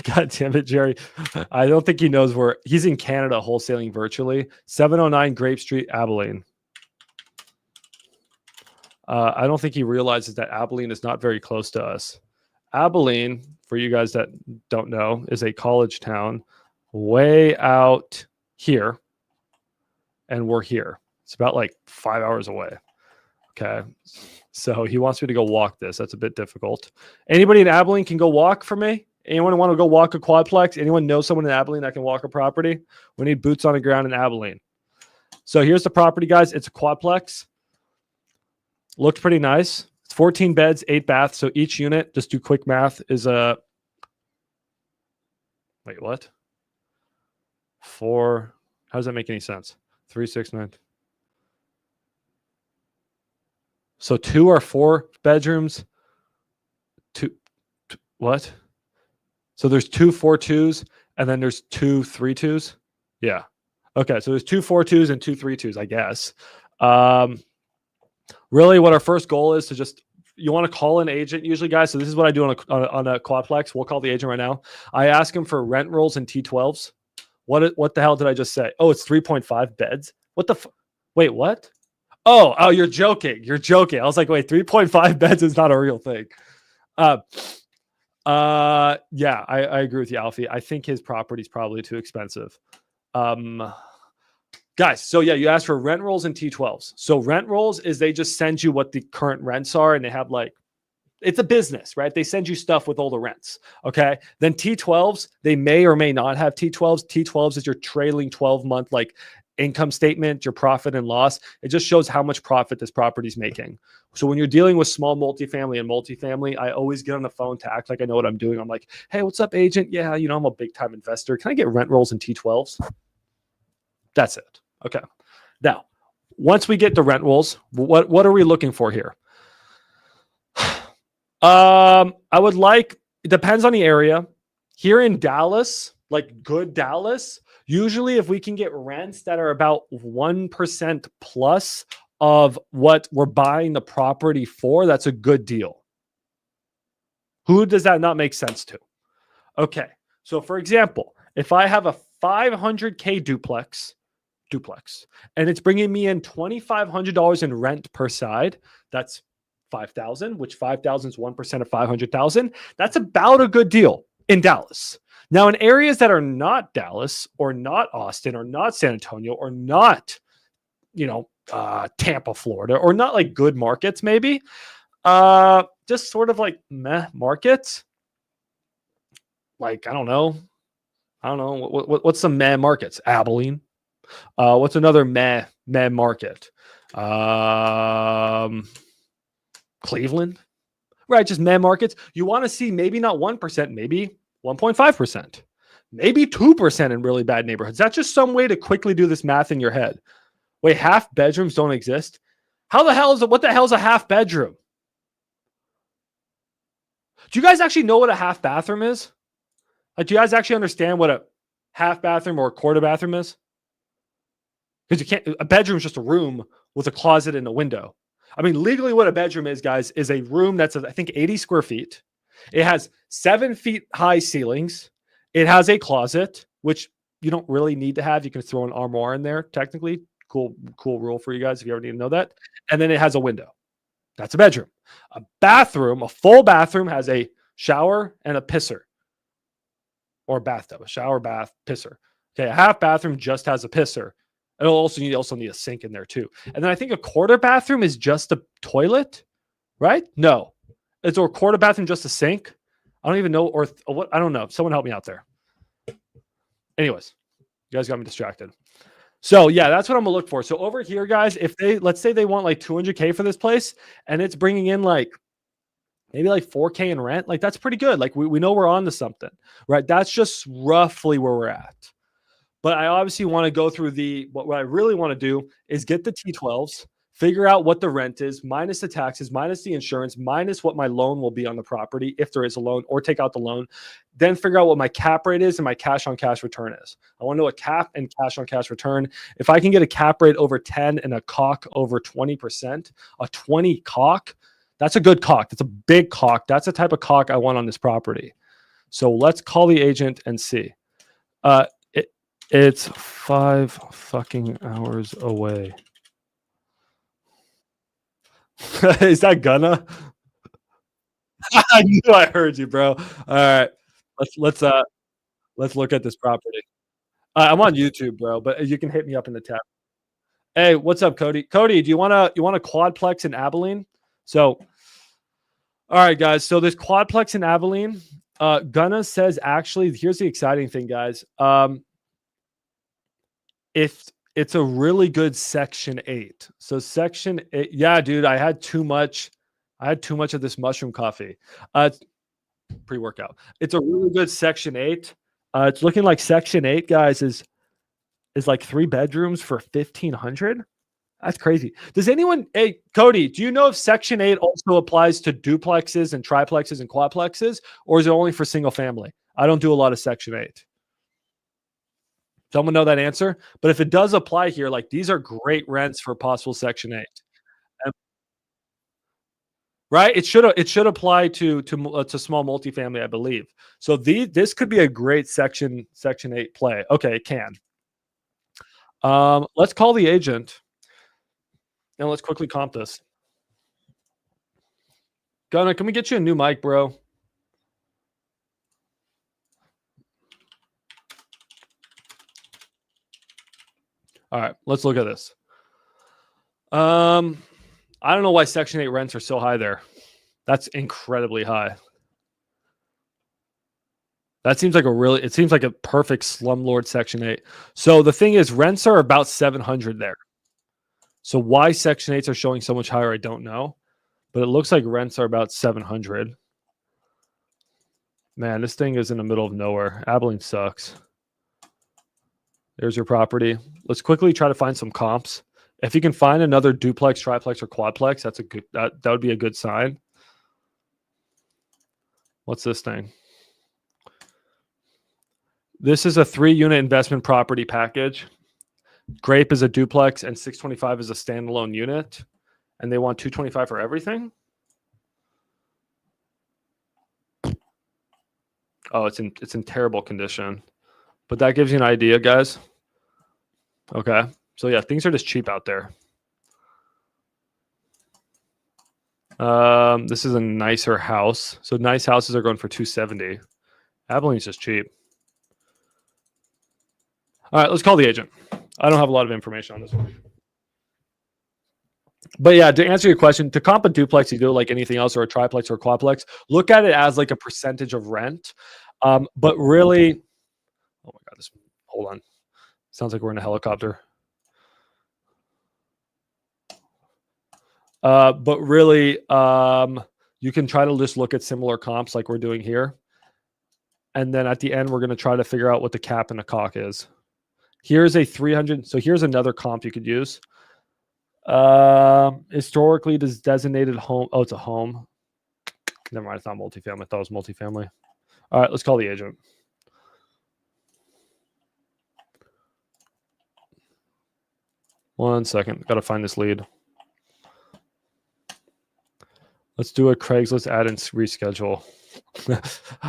A: God damn it, Jerry. I don't think he knows where he's in Canada wholesaling virtually. 709 Grape Street, Abilene. I don't think he realizes that Abilene is not very close to us. Abilene, for you guys that don't know, is a college town way out here. And we're here. It's about like 5 hours away. Okay. So he wants me to go walk this. That's a bit difficult. Anybody in Abilene can go walk for me? Anyone want to go walk a quadplex? Anyone know someone in Abilene that can walk a property? We need boots on the ground in Abilene. So here's the property, guys. It's a quadplex. Looked pretty nice. It's 14 beds, 8 baths. So each unit, just do quick math, is a... Wait, what? 4. How does that make any sense? 3, 6, 9. So 2 or 4 bedrooms. 2 what? So there's 2 4-2s and then there's 2 3-2s. Yeah. Okay. So there's 2 4-2s and 2 3-2s, I guess. Really, what our first goal is to just, you want to call an agent usually, guys. So this is what I do on a quadplex. We'll call the agent right now. I ask him for rent rolls and T12s. What the hell did I just say? Oh, it's 3.5 beds. What the? Wait, what? Oh, you're joking. You're joking. I was like, wait, 3.5 beds is not a real thing. Yeah, I agree with you, Alfie. I think his property's probably too expensive. Guys, so yeah, you asked for rent rolls and T12s. So rent rolls is they just send you what the current rents are, and they have like, it's a business, right? They send you stuff with all the rents. Okay. Then T12s, they may or may not have T12s. T12s is your trailing 12-month like income statement, your profit and loss. It just shows how much profit this property is making. So when you're dealing with small multifamily, I always get on the phone to act like I know what I'm doing. I'm like, hey, what's up, agent? Yeah, I'm a big time investor. Can I get rent rolls and T12s? That's it. Okay. Now, once we get the rent rolls, what are we looking for here? I would like, it depends on the area. Here in Dallas, like good Dallas, usually if we can get rents that are about 1% plus of what we're buying the property for, that's a good deal. Who does that not make sense to? Okay. So for example, if I have a 500K duplex, and it's bringing me in $2,500 in rent per side, that's 5,000, which 5,000 is 1% of 500,000. That's about a good deal in Dallas. Now, in areas that are not Dallas or not Austin or not San Antonio or not, Tampa, Florida, or not like good markets, maybe, just sort of like meh markets. Like, I don't know. What's some meh markets? Abilene. What's another meh market? Cleveland, right? Just meh markets. You want to see maybe not 1%, maybe 1.5%, maybe 2% in really bad neighborhoods. That's just some way to quickly do this math in your head. Wait, half bedrooms don't exist? What the hell is a half bedroom? Do you guys actually know what a half bathroom is? Like, do you guys actually understand what a half bathroom or a quarter bathroom is? Because a bedroom is just a room with a closet and a window. I mean, legally what a bedroom is, guys, is a room that's, I think, 80 square feet. It has 7 feet high ceilings. It has a closet, which you don't really need to have. You can throw an armoire in there, technically. Cool rule for you guys if you ever need to know that. And then it has a window. That's a bedroom. A bathroom, a full bathroom, has a shower and a pisser. Or a bathtub, a shower, bath, pisser. Okay, a half bathroom just has a pisser. And you also need a sink in there too. And then I think a quarter bathroom is just a toilet, right? No. Is a quarter bathroom just a sink? I don't even know, or what? I don't know. Someone help me out there. Anyways, you guys got me distracted. So yeah, that's what I'm gonna look for. So over here, guys, if let's say they want like 200K for this place and it's bringing in like maybe like 4K in rent, like that's pretty good. Like we know we're on to something, right? That's just roughly where we're at. But I obviously want to go through what I really want to do is get the T12s, figure out what the rent is, minus the taxes, minus the insurance, minus what my loan will be on the property, if there is a loan, or take out the loan. Then figure out what my cap rate is and my cash on cash return is. I want to know a cap and cash on cash return. If I can get a cap rate over 10 and a cock over 20%, a 20 cock, that's a good cock. That's a big cock. That's the type of cock I want on this property. So let's call the agent and see. It's 5 fucking hours away. Is that gonna? I knew I heard you, bro. All right, let's look at this property. I'm on YouTube, bro, but you can hit me up in the chat. Hey, what's up, Cody? Cody, do you want a quadplex in Abilene? So, all right, guys. So this quadplex in Abilene, Gunna says actually, here's the exciting thing, guys. If it's a really good Section 8. So Section 8, yeah, dude, I had too much of this mushroom coffee. It's pre-workout. It's a really good Section 8. It's looking like Section 8, guys, is like 3 bedrooms for 1,500. That's crazy. Does anyone, hey, Cody, do you know if Section 8 also applies to duplexes and triplexes and quadplexes, or is it only for single family? I don't do a lot of Section 8. Someone know that answer? But if it does apply here, like these are great rents for possible Section 8. Right? It should apply to small multifamily, I believe. So this could be a great Section 8 play. Okay, it can. Let's call the agent and let's quickly comp this. Gunnar, can we get you a new mic, bro? All right, let's look at this. I don't know why Section 8 rents are so high there. That's incredibly high. That seems like it seems like a perfect slumlord Section 8. So the thing is, rents are about 700 there. So why Section 8s are showing so much higher, I don't know. But it looks like rents are about 700. Man, this thing is in the middle of nowhere. Abilene sucks. There's your property. Let's quickly try to find some comps. If you can find another duplex, triplex, or quadplex, that's a good that would be a good sign. What's this thing? This is a 3-unit investment property package. Grape is a duplex and 625 is a standalone unit. And they want 225 for everything? Oh, it's in terrible condition. But that gives you an idea, guys. Okay. So yeah, things are just cheap out there. This is a nicer house. So nice houses are going for 270. Abilene's just cheap. All right, let's call the agent. I don't have a lot of information on this one. But yeah, to answer your question, to comp a duplex, you do like anything else, or a triplex or a quadplex, look at it as like a percentage of rent. But really, oh my God, hold on. Sounds like we're in a helicopter. But really, you can try to just look at similar comps like we're doing here. And then at the end, we're going to try to figure out what the cap and the cock is. Here's a 300. So here's another comp you could use. Historically, does designated home. Oh, it's a home. Never mind. It's not multifamily. I thought it was multifamily. All right, let's call the agent. One second. Got to find this lead. Let's do a Craigslist add and reschedule.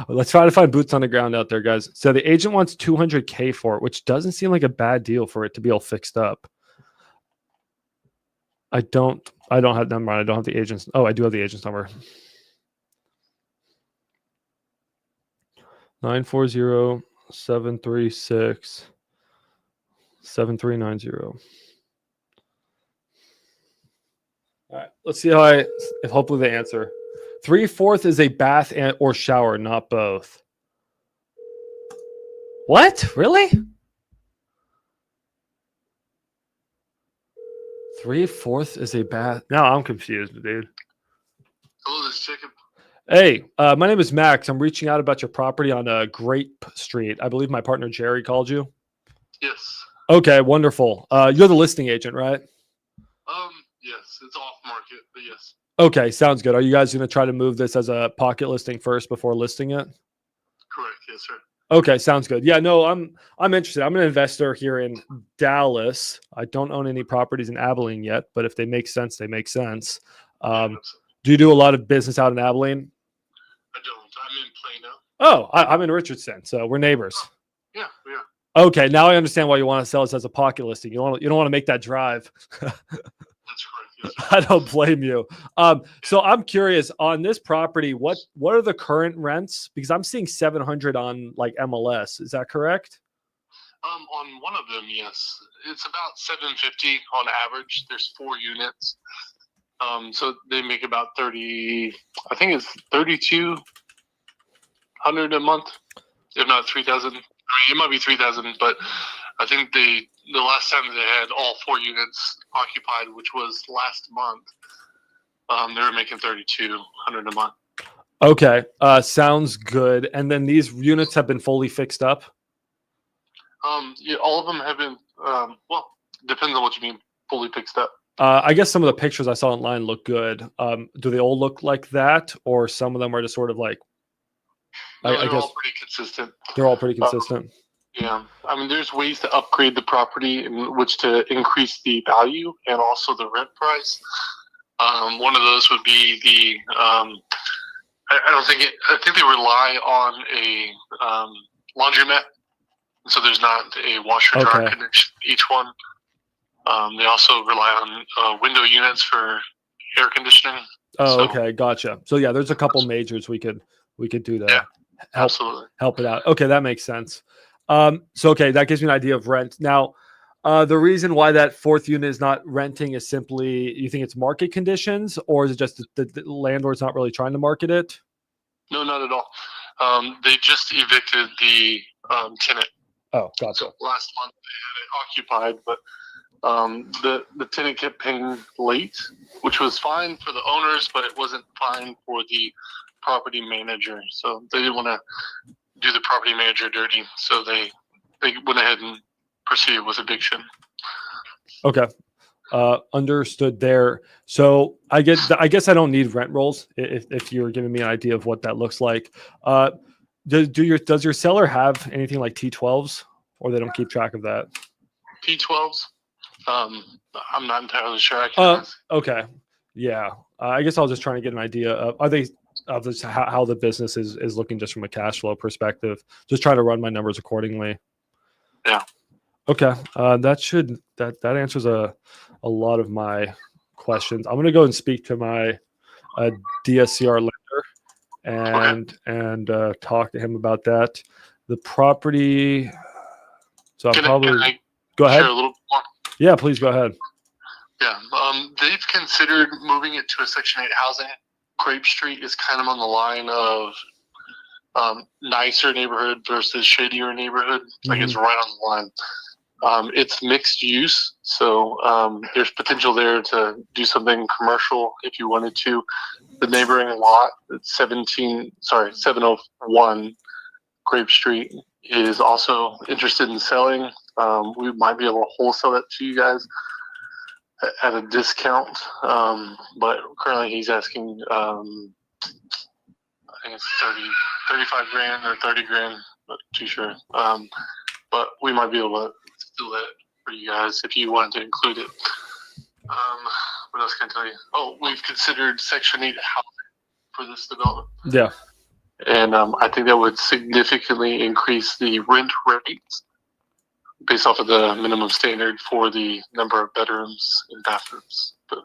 A: Let's try to find boots on the ground out there, guys. So the agent wants $200K for it, which doesn't seem like a bad deal for it to be all fixed up. I don't have number. I don't have the agent's. Oh, I do have the agent's number. 940-736-7390. All right, let's see if hopefully they answer. 3/4 is a bath or shower, not both. What? Really? 3/4 is a bath. Now I'm confused, dude.
E: Hello, this chicken.
A: Hey, my name is Max. I'm reaching out about your property on Grape Street. I believe my partner Jerry called you.
E: Yes.
A: Okay, wonderful. You're the listing agent, right?
E: Yes, it's off market, but yes.
A: Okay, sounds good. Are you guys going to try to move this as a pocket listing first before listing it?
E: Correct, yes, sir.
A: Okay, sounds good. Yeah, no, I'm interested. I'm an investor here in Dallas. I don't own any properties in Abilene yet, but if they make sense, they make sense. Do you do a lot of business out in Abilene?
E: I don't. I'm in Plano.
A: Oh, I'm in Richardson, so we're neighbors.
E: Yeah, yeah.
A: Okay, now I understand why you want to sell this as a pocket listing. You don't want to make that drive.
E: That's correct, yes, sir.
A: I don't blame you. So I'm curious on this property, what are the current rents? Because I'm seeing 700 on like MLS. Is that correct?
E: On one of them, yes, it's about $750 on average. There's 4 units. So they make about 30. I think it's 3,200 a month, if not 3,000. I mean, it might be 3,000, but I think the last time they had all 4 units occupied, which was last month, they were making 3,200 a month.
A: Okay, sounds good. And then these units have been fully fixed up.
E: Yeah, all of them have been. Well, depends on what you mean, fully fixed up.
A: I guess some of the pictures I saw online look good. Do they all look like that, or some of them are just sort of like?
E: No,
A: I
E: they're
A: guess
E: all pretty consistent.
A: they're all pretty consistent.
E: Yeah, I mean, there's ways to upgrade the property in which to increase the value and also the rent price. One of those would be the. I don't think it. I think they rely on a laundromat, so there's not a washer dryer
A: Okay.
E: connection to each one. They also rely on window units for air conditioning.
A: Oh,
E: So-
A: okay, gotcha. So yeah, there's a couple majors we could do to
E: Yeah,
A: help
E: Absolutely.
A: help it out. Okay, that makes sense. So okay, that gives me an idea of rent. Now, the reason why that fourth unit is not renting is simply you think it's market conditions, or is it just the landlord's not really trying to market it?
E: No, not at all. They just evicted the tenant.
A: Oh, gotcha.
E: So last month they had it occupied, but the tenant kept paying late, which was fine for the owners, but it wasn't fine for the property manager. So they didn't want to do the property manager dirty, so they went ahead and proceeded with eviction.
A: Okay. Understood there. So I guess I don't need rent rolls if you're giving me an idea of what that looks like. Does your seller have anything like T12s, or they don't keep track of that?
E: P12s. I'm not entirely sure. I can ask.
A: Okay. Yeah. I guess I was just trying to get an idea of are they of this, how the business is looking just from a cash flow perspective. Just try to run my numbers accordingly.
E: Yeah.
A: Okay. That answers a lot of my questions. I'm gonna go and speak to my DSCR lender and talk to him about that. The property. So
E: Can I
A: go ahead.
E: share a little more?
A: Yeah, please go ahead.
E: Yeah, they've considered moving it to a Section 8 housing. Grape Street is kind of on the line of nicer neighborhood versus shadier neighborhood. Like it's right on the line. It's mixed use, so there's potential there to do something commercial if you wanted to. The neighboring lot, it's 701 Grape Street, is also interested in selling. We might be able to wholesale that to you guys at a discount, but currently he's asking I think it's 35 grand or 30 grand, not too sure. But we might be able to do that for you guys if you wanted to include it. What else can I tell you? Oh, we've considered Section 8 housing for this development.
A: Yeah.
E: And I think that would significantly increase the rent rates based off of the minimum standard for the number of bedrooms and bathrooms. But,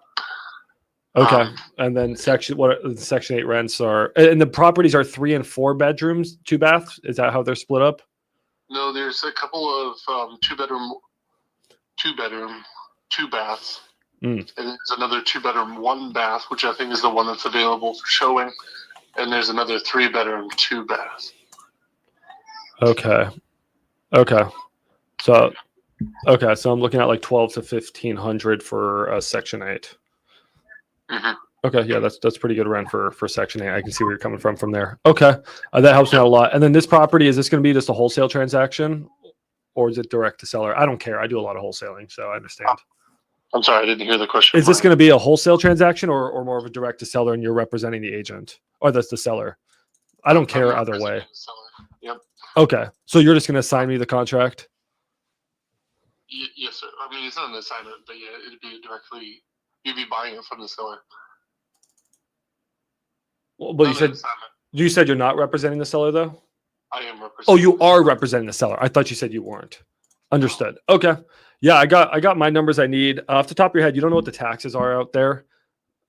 A: Okay. And then Section 8 rents are, and the properties are 3 and 4 bedrooms, 2 baths. Is that how they're split up?
E: No, there's a couple of 2-bedroom, 2 baths. And there's another 2-bedroom, 1 bath, which I think is the one that's available for showing. And there's another 3-bedroom, 2 bath.
A: Okay. So I'm looking at like 12 to 1,500 for Section 8.
E: Mm-hmm.
A: Okay, yeah, that's pretty good rent for Section 8. I can see where you're coming from there. Okay, that helps me out a lot. And then this property, is this going to be just a wholesale transaction, or is it direct to seller? I don't care. I do a lot of wholesaling, so I understand.
E: I'm sorry, I didn't hear the question.
A: Is this going to be a wholesale transaction or more of a direct to seller, and you're representing the agent, or that's the seller? I don't care either way.
E: Yep.
A: Okay, so you're just going to assign me the contract?
E: Yes, sir. I mean, it's not an assignment, but yeah, it'd be directly. You'd be buying it from the seller.
A: Well, but
E: Not an assignment.
A: you said you're not representing the seller though.
E: I am representing.
A: Oh, you are representing the seller. I thought you said you weren't. Understood. Okay. Yeah, I got my numbers I need. Off the top of your head, you don't know what the taxes are out there?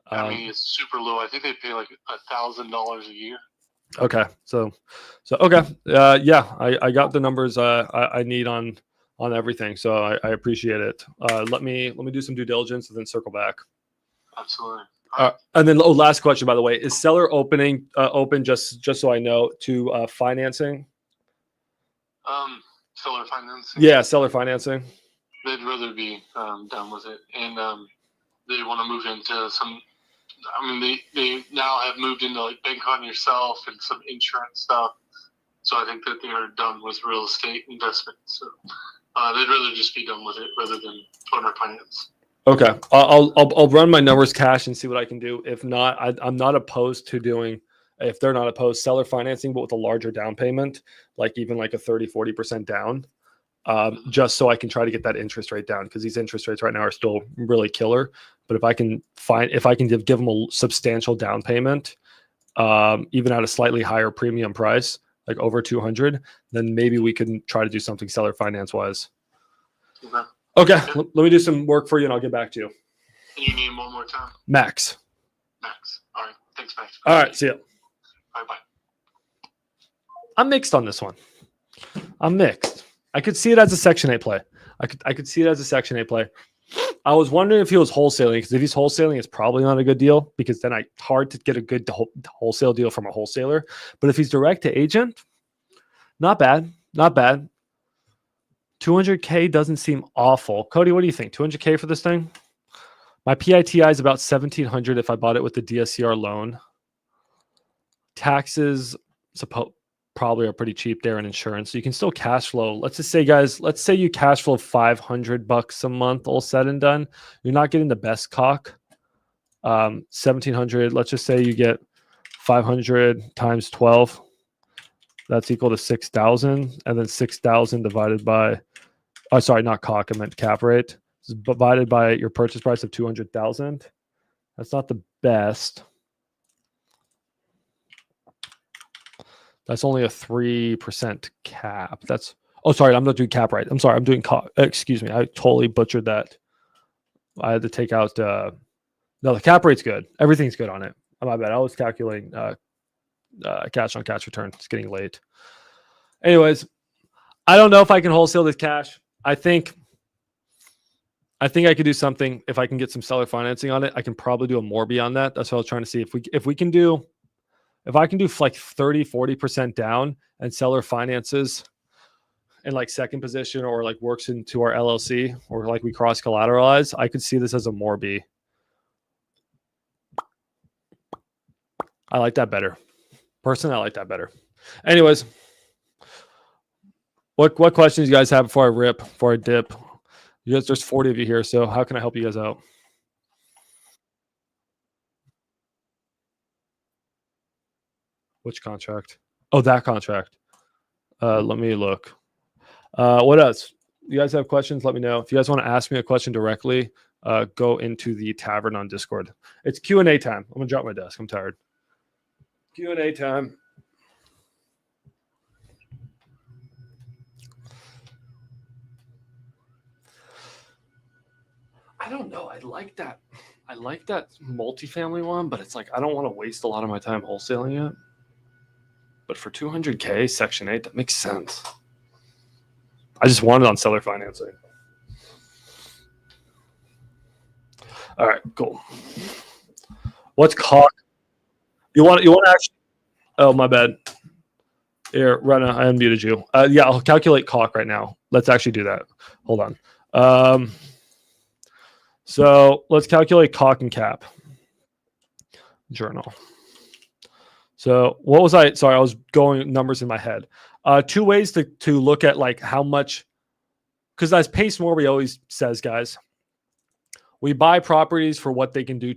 E: I mean, it's super low. I think they pay like $1,000 a year.
A: Okay. So okay. Yeah, I got the numbers I need on on everything. So I appreciate it. Let me do some due diligence and then circle back.
E: Absolutely.
A: And then last question, by the way, is seller open just so I know to financing?
E: Seller financing.
A: Yeah, seller financing.
E: They'd rather be done with it, and they want to move into some. I mean, they now have moved into like bank on yourself and some insurance stuff. So I think that they are done with real estate investment. So they'd rather just be done with it rather than owner finance.
A: Okay, I'll run my numbers cash and see what I can do. If not, I'm not opposed to doing. If they're not opposed, seller financing, but with a larger down payment, like even like a 30-40% down, just so I can try to get that interest rate down, because these interest rates right now are still really killer. But if I can give them a substantial down payment, even at a slightly higher premium price, like over 200, then maybe we can try to do something seller finance wise. Okay, let me do some work for you and I'll get back to you.
E: Can you name one more time?
A: Max.
E: Max. All right. Thanks, Max.
A: All right, see ya.
E: Bye-bye.
A: I'm mixed on this one. I'm mixed. I could see it as a Section 8 play. I could see it as a Section 8 play. I was wondering if he was wholesaling, because if he's wholesaling, it's probably not a good deal, because then it's hard to get a good wholesale deal from a wholesaler. But if he's direct to agent, not bad. Not bad. 200K doesn't seem awful. Cody, what do you think? 200K for this thing? My PITI is about 1,700 if I bought it with the DSCR loan. Taxes probably are pretty cheap there, and insurance. So you can still cash flow. Let's just say, guys, let's say you cash flow $500 a month, all said and done. You're not getting the best cock. 1,700. Let's just say you get 500 times 12. That's equal to 6,000, and then 6,000 divided by, oh, sorry, not cock, I meant cap rate. It's divided by your purchase price of 200,000. That's not the best. That's only a 3% cap. That's, oh, sorry, I'm not doing cap rate. I'm sorry, I'm doing cock. Excuse me, I totally butchered that. I had to take out, no, the cap rate's good. Everything's good on it. My bad. I was calculating cash on cash return. It's getting late. Anyways, I don't know if I can wholesale this cash. I think I could do something if I can get some seller financing on it. I can probably do a more beyond that. That's what I was trying to see. If I can do like 30-40% down and seller finances in like second position, or like works into our LLC, or like we cross collateralize, I could see this as a more B. I like that better. Personally, I like that better. Anyways, what questions you guys have before I dip? You guys, there's 40 of you here, so how can I help you guys out? Which contract? Oh, that contract. Let me look. What else? You guys have questions? Let me know. If you guys want to ask me a question directly, go into the tavern on Discord. It's Q&A time. I'm gonna drop my desk. I'm tired. Q&A time. I don't know. I like that multifamily one, but it's like I don't want to waste a lot of my time wholesaling it. But for 200K, Section 8, that makes sense. I just want it on seller financing. All right, cool. What's cock? You want to actually? Oh, my bad. Here, Rena, I unmuted you. Yeah, I'll calculate cock right now. Let's actually do that. Hold on. So let's calculate cock and cap. Journal. So what was I? Sorry, I was going numbers in my head. Two ways to look at like how much, because as Pace Morby always says, guys, we buy properties for what they can do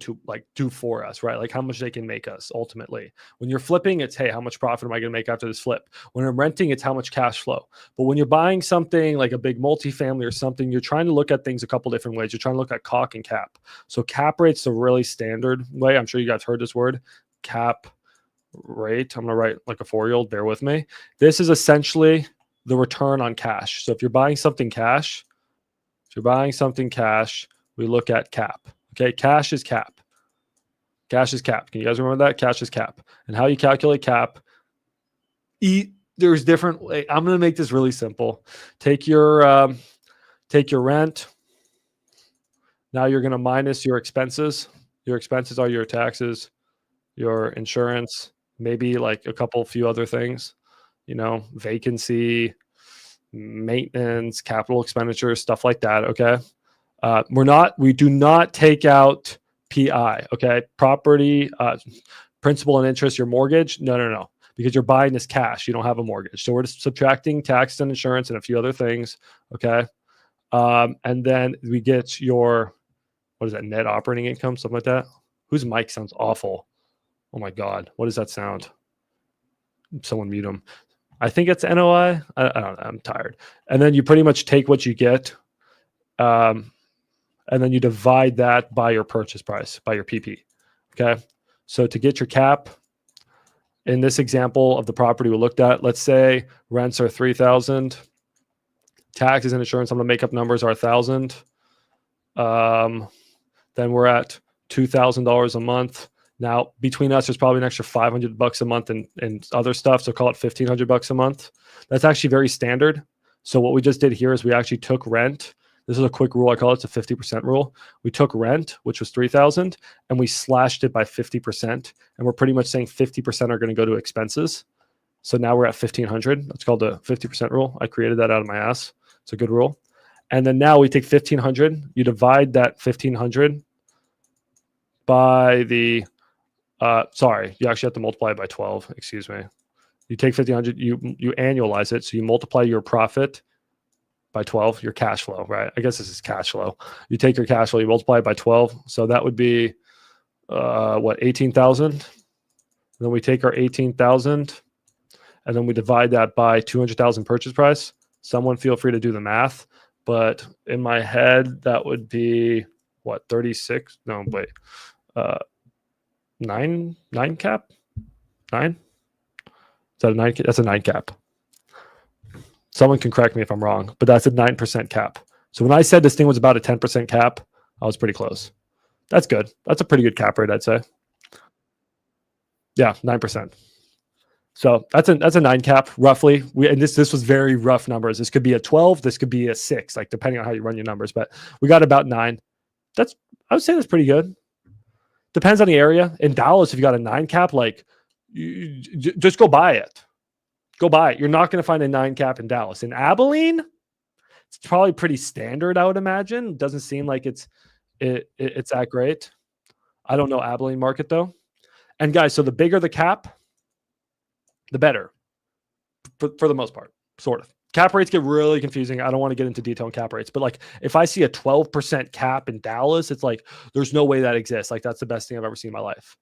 A: for us, right? Like how much they can make us ultimately. When you're flipping, it's, hey, how much profit am I going to make after this flip? When I'm renting, it's how much cash flow. But when you're buying something like a big multifamily or something, you're trying to look at things a couple different ways. You're trying to look at cock and cap. So cap rate's a really standard way. I'm sure you guys heard this word, cap rate. I'm going to write like a 4-year-old. Bear with me. This is essentially the return on cash. So if you're buying something cash, we look at cap. Okay, cash is cap. Cash is cap. Can you guys remember that? Cash is cap. And how you calculate cap? There's different ways. I'm going to make this really simple. Take your take your rent. Now you're going to minus your expenses. Your expenses are your taxes, your insurance, maybe like a few other things, vacancy, maintenance, capital expenditures, stuff like that. Okay. We do not take out PI. Okay. Property, principal and interest, your mortgage. No. Because you're buying this cash. You don't have a mortgage. So we're just subtracting tax and insurance and a few other things. Okay. And then we get your, what is that? Net operating income, something like that. Whose mic sounds awful? Oh my God. What does that sound? Someone mute him. I think it's NOI. I don't know. I'm tired. And then you pretty much take what you get. And then you divide that by your purchase price, by your PP. Okay. So to get your cap, in this example of the property we looked at, let's say rents are $3,000, taxes and insurance, I'm going to make up numbers, are $1,000. Then we're at $2,000 a month. Now between us, there's probably an extra $500 a month and other stuff. So call it $1,500 a month. That's actually very standard. So what we just did here is we actually took rent. This is a quick rule. I call it the 50% rule. We took rent, which was $3,000, and we slashed it by 50%. And we're pretty much saying 50% are going to go to expenses. So now we're at $1,500. That's called the 50% rule. I created that out of my ass. It's a good rule. And then now we take 1,500. You divide that 1,500 by the, you actually have to multiply it by 12. Excuse me. You take 1,500, you annualize it. So you multiply your profit by 12, your cash flow, right? I guess this is cash flow. You take your cash flow, you multiply it by 12. So that would be, 18,000. Then we take our 18,000 and then we divide that by 200,000 purchase price. Someone feel free to do the math, but in my head, that would be what, 36? No, wait, nine cap? 9? Is that a 9? That's a 9 cap. Someone can correct me if I'm wrong, but that's a 9% cap. So when I said this thing was about a 10% cap, I was pretty close. That's good. That's a pretty good cap rate, I'd say. Yeah, 9%. So that's a 9 cap roughly. And this was very rough numbers. This could be a 12. This could be a 6, like depending on how you run your numbers. But we got about 9. I would say that's pretty good. Depends on the area. In Dallas, if you got a 9 cap, like just go buy it. Go buy it. You're not going to find a 9 cap in Dallas. In Abilene, it's probably pretty standard, I would imagine. It doesn't seem like it's that great. I don't know Abilene market though. And guys, so the bigger the cap, the better for the most part, sort of. Cap rates get really confusing. I don't want to get into detail on cap rates, but like if I see a 12% cap in Dallas, it's like, there's no way that exists. Like that's the best thing I've ever seen in my life.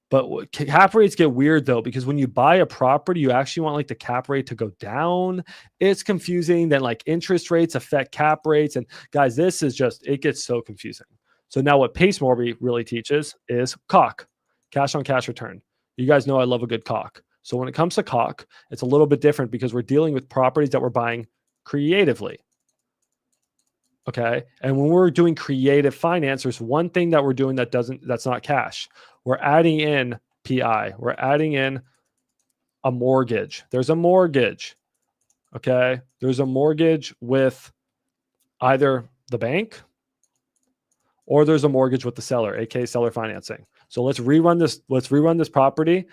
A: But cap rates get weird though, because when you buy a property, you actually want like the cap rate to go down. It's confusing. Then like interest rates affect cap rates. And guys, this is just, it gets so confusing. So now what Pace Morby really teaches is COC, cash on cash return. You guys know I love a good COC. So when it comes to COC, it's a little bit different because we're dealing with properties that we're buying creatively. Okay. And when we're doing creative finance, there's one thing that we're doing that's not cash. We're adding in PI. We're adding in a mortgage. There's a mortgage. Okay. There's a mortgage with either the bank or there's a mortgage with the seller, aka seller financing. So let's rerun this. Let's rerun this property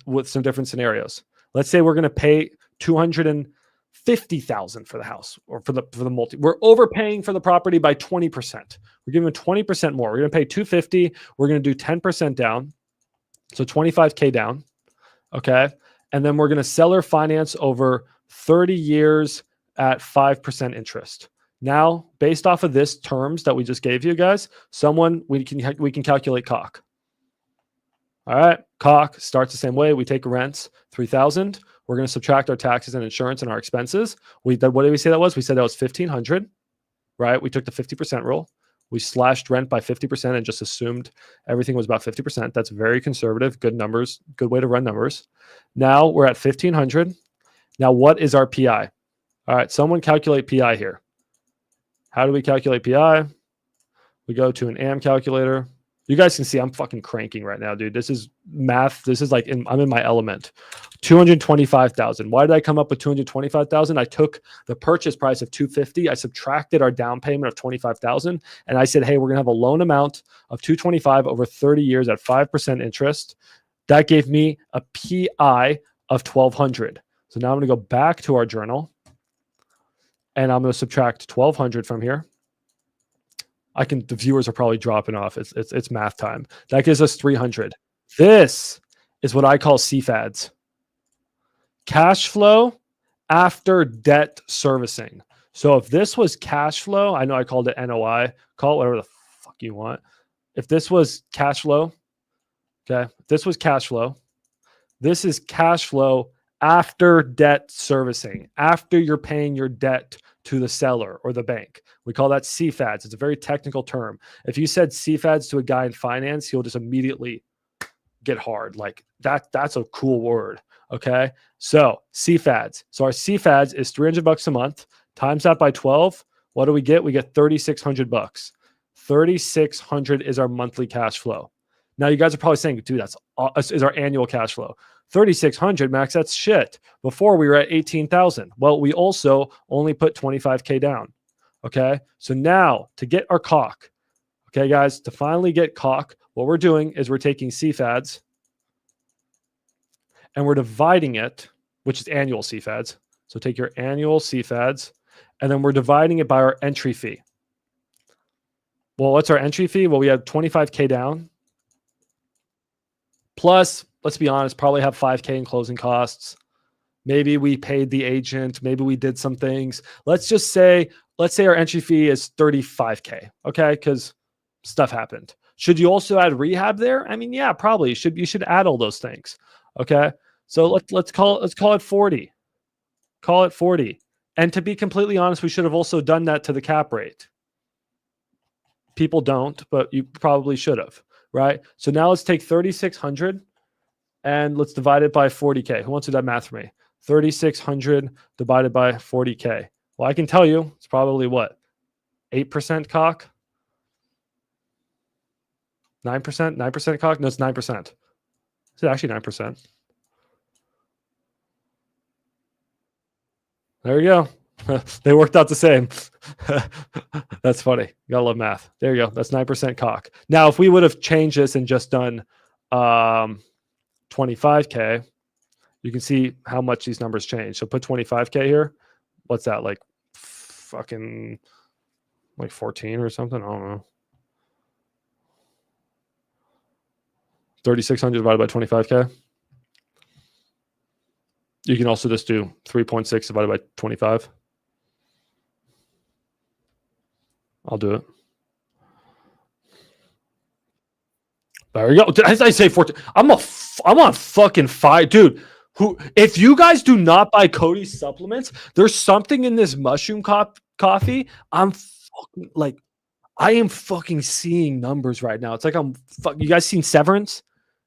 A: with some different scenarios. Let's say we're going to pay $250,000 for the house or for the multi. We're overpaying for the property by 20%. We're giving 20% more. We're going to pay $250,000. We're going to do 10% down, so $25,000 down. Okay, and then we're going to seller finance over 30 years at 5% interest. Now, based off of this terms that we just gave you guys, we can calculate COC. All right, COC starts the same way. We take rents, $3,000. We're going to subtract our taxes and insurance and our expenses. What did we say that was? We said that was $1,500, right? We took the 50% rule. We slashed rent by 50% and just assumed everything was about 50%. That's very conservative, good numbers, good way to run numbers. Now we're at $1,500. Now what is our PI? All right, someone calculate PI here. How do we calculate PI? We go to an AM calculator. You guys can see I'm fucking cranking right now, dude. This is math. This is like I'm in my element. 225,000. Why did I come up with 225,000? I took the purchase price of 250. I subtracted our down payment of 25,000, and I said, hey, we're gonna have a loan amount of 225 over 30 years at 5% interest. That gave me a PI of 1,200. So now I'm gonna go back to our journal, and I'm gonna subtract 1,200 from here. The viewers are probably dropping off. It's math time. That gives us 300. This is what I call CFADs. Cash flow after debt servicing. So if this was cash flow, I know I called it NOI, call it whatever the fuck you want. If this was cash flow, okay, if this was cash flow, this is cash flow after debt servicing, after you're paying your debt to the seller or the bank. We call that CFADs. It's a very technical term. If you said CFADs to a guy in finance, he'll just immediately get hard. Like that's a cool word. Okay. So CFADs. So our CFADs is $300 a month. Times that by 12. What do we get? We get $3,600. 3,600 is our monthly cash flow. Now you guys are probably saying, dude, that's is our annual cash flow. 3,600, Max, that's shit. Before we were at 18,000. Well, we also only put 25K down. Okay. So now to get our caulk, okay, guys, to finally get caulk, what we're doing is we're taking CFADs and we're dividing it, which is annual CFADs. So take your annual CFADs and then we're dividing it by our entry fee. Well, what's our entry fee? Well, we have 25K down. Plus, let's be honest, probably have 5K in closing costs. Maybe we paid the agent. Maybe we did some things. Let's say our entry fee is 35K. Okay. Because stuff happened. Should you also add rehab there? I mean, yeah, probably you should add all those things. Okay. So let's call it 40. Call it 40. And to be completely honest, we should have also done that to the cap rate. People don't, but you probably should have, right? So now let's take 3,600 and let's divide it by 40K. Who wants to do that math for me? 3,600 divided by 40K. Well, I can tell you it's probably what? 8% caulk? 9%? 9% caulk? No, it's 9%. Is it actually 9%? There you go. They worked out the same. That's funny. You gotta love math. There you go. That's 9% caulk. Now, if we would have changed this and just done 25K, you can see how much these numbers change. So put 25K here. What's that? Like fucking like 14 or something? I don't know. 3,600 divided by 25K. You can also just do 3.6 divided by 25. I'll do it. There we go. As I say 14. I'm on fucking fire, dude. If you guys do not buy Cody's supplements, there's something in this mushroom coffee. I am fucking seeing numbers right now. It's like you guys seen Severance?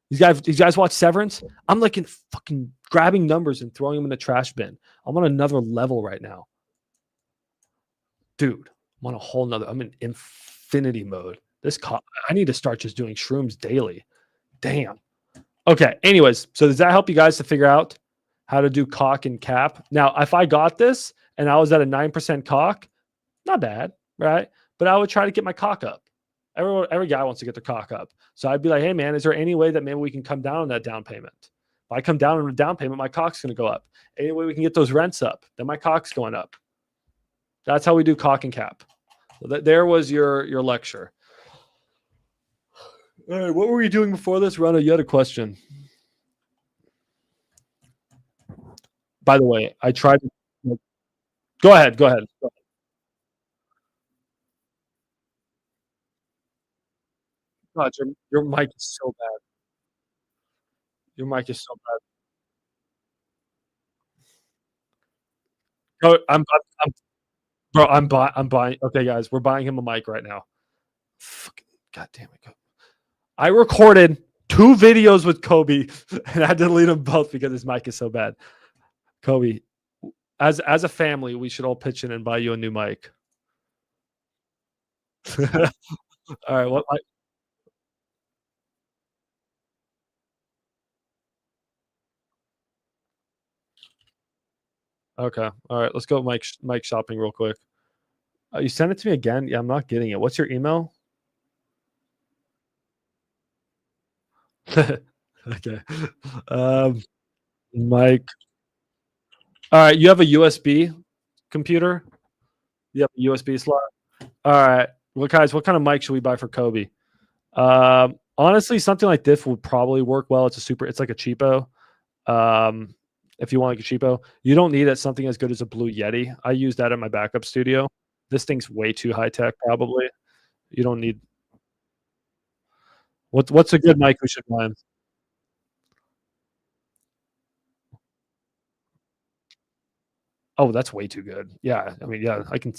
A: You guys watch Severance? I'm like in fucking grabbing numbers and throwing them in the trash bin. I'm on another level right now. Dude, I'm on a whole nother. I'm in infinity mode. I need to start just doing shrooms daily. Damn. Okay. Anyways, so does that help you guys to figure out how to do caulk and cap? Now, if I got this and I was at a 9% caulk, not bad, right? But I would try to get my caulk up. Every guy wants to get their caulk up. So I'd be like, hey, man, is there any way that maybe we can come down on that down payment? If I come down on the down payment, my caulk's going to go up. Any way we can get those rents up, then my caulk's going up. That's how we do caulk and cap. So there was your lecture. All right, what were we doing before this? Rana, you had a question. By the way, I tried to... Go ahead. God, your mic is so bad. Your mic is so bad. Bro, I'm buying. Okay, guys, we're buying him a mic right now. Fucking God damn it. I recorded 2 videos with Kobe and I had to delete them both because his mic is so bad. Kobe, as a family, we should all pitch in and buy you a new mic. All right, what mic? Okay. All right. Let's go Mike shopping real quick. You sent it to me again? Yeah, I'm not getting it. What's your email? Okay. Um, Mike. All right. You have a USB computer? You have a USB slot? All right. Well, guys, what kind of mic should we buy for Kobe? Honestly, something like this would probably work well. It's like a cheapo. Um, if you want like a cheapo, you don't need it something as good as a Blue Yeti. I use that in my backup studio. This thing's way too high tech, probably. You don't need what's a good mic we should buy? Oh, that's way too good. Yeah, I mean, yeah, I can.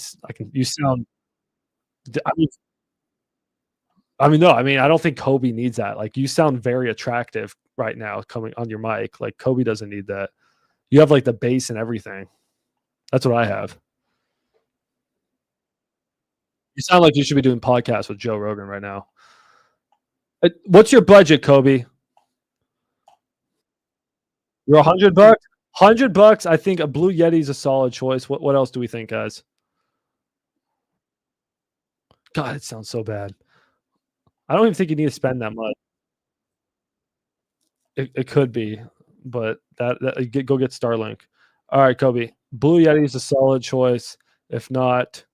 A: You sound. I mean, no, I mean, I don't think Kobe needs that. Like, you sound very attractive right now coming on your mic. Like, Kobe doesn't need that. You have like the bass and everything. That's what I have. You sound like you should be doing podcasts with Joe Rogan right now. What's your budget, Kobe? You're $100. $100. I think a Blue Yeti is a solid choice. What else do we think, guys? God, it sounds so bad. I don't even think you need to spend that much. It could be, but go get Starlink. All right, Kobe. Blue Yeti is a solid choice. If not,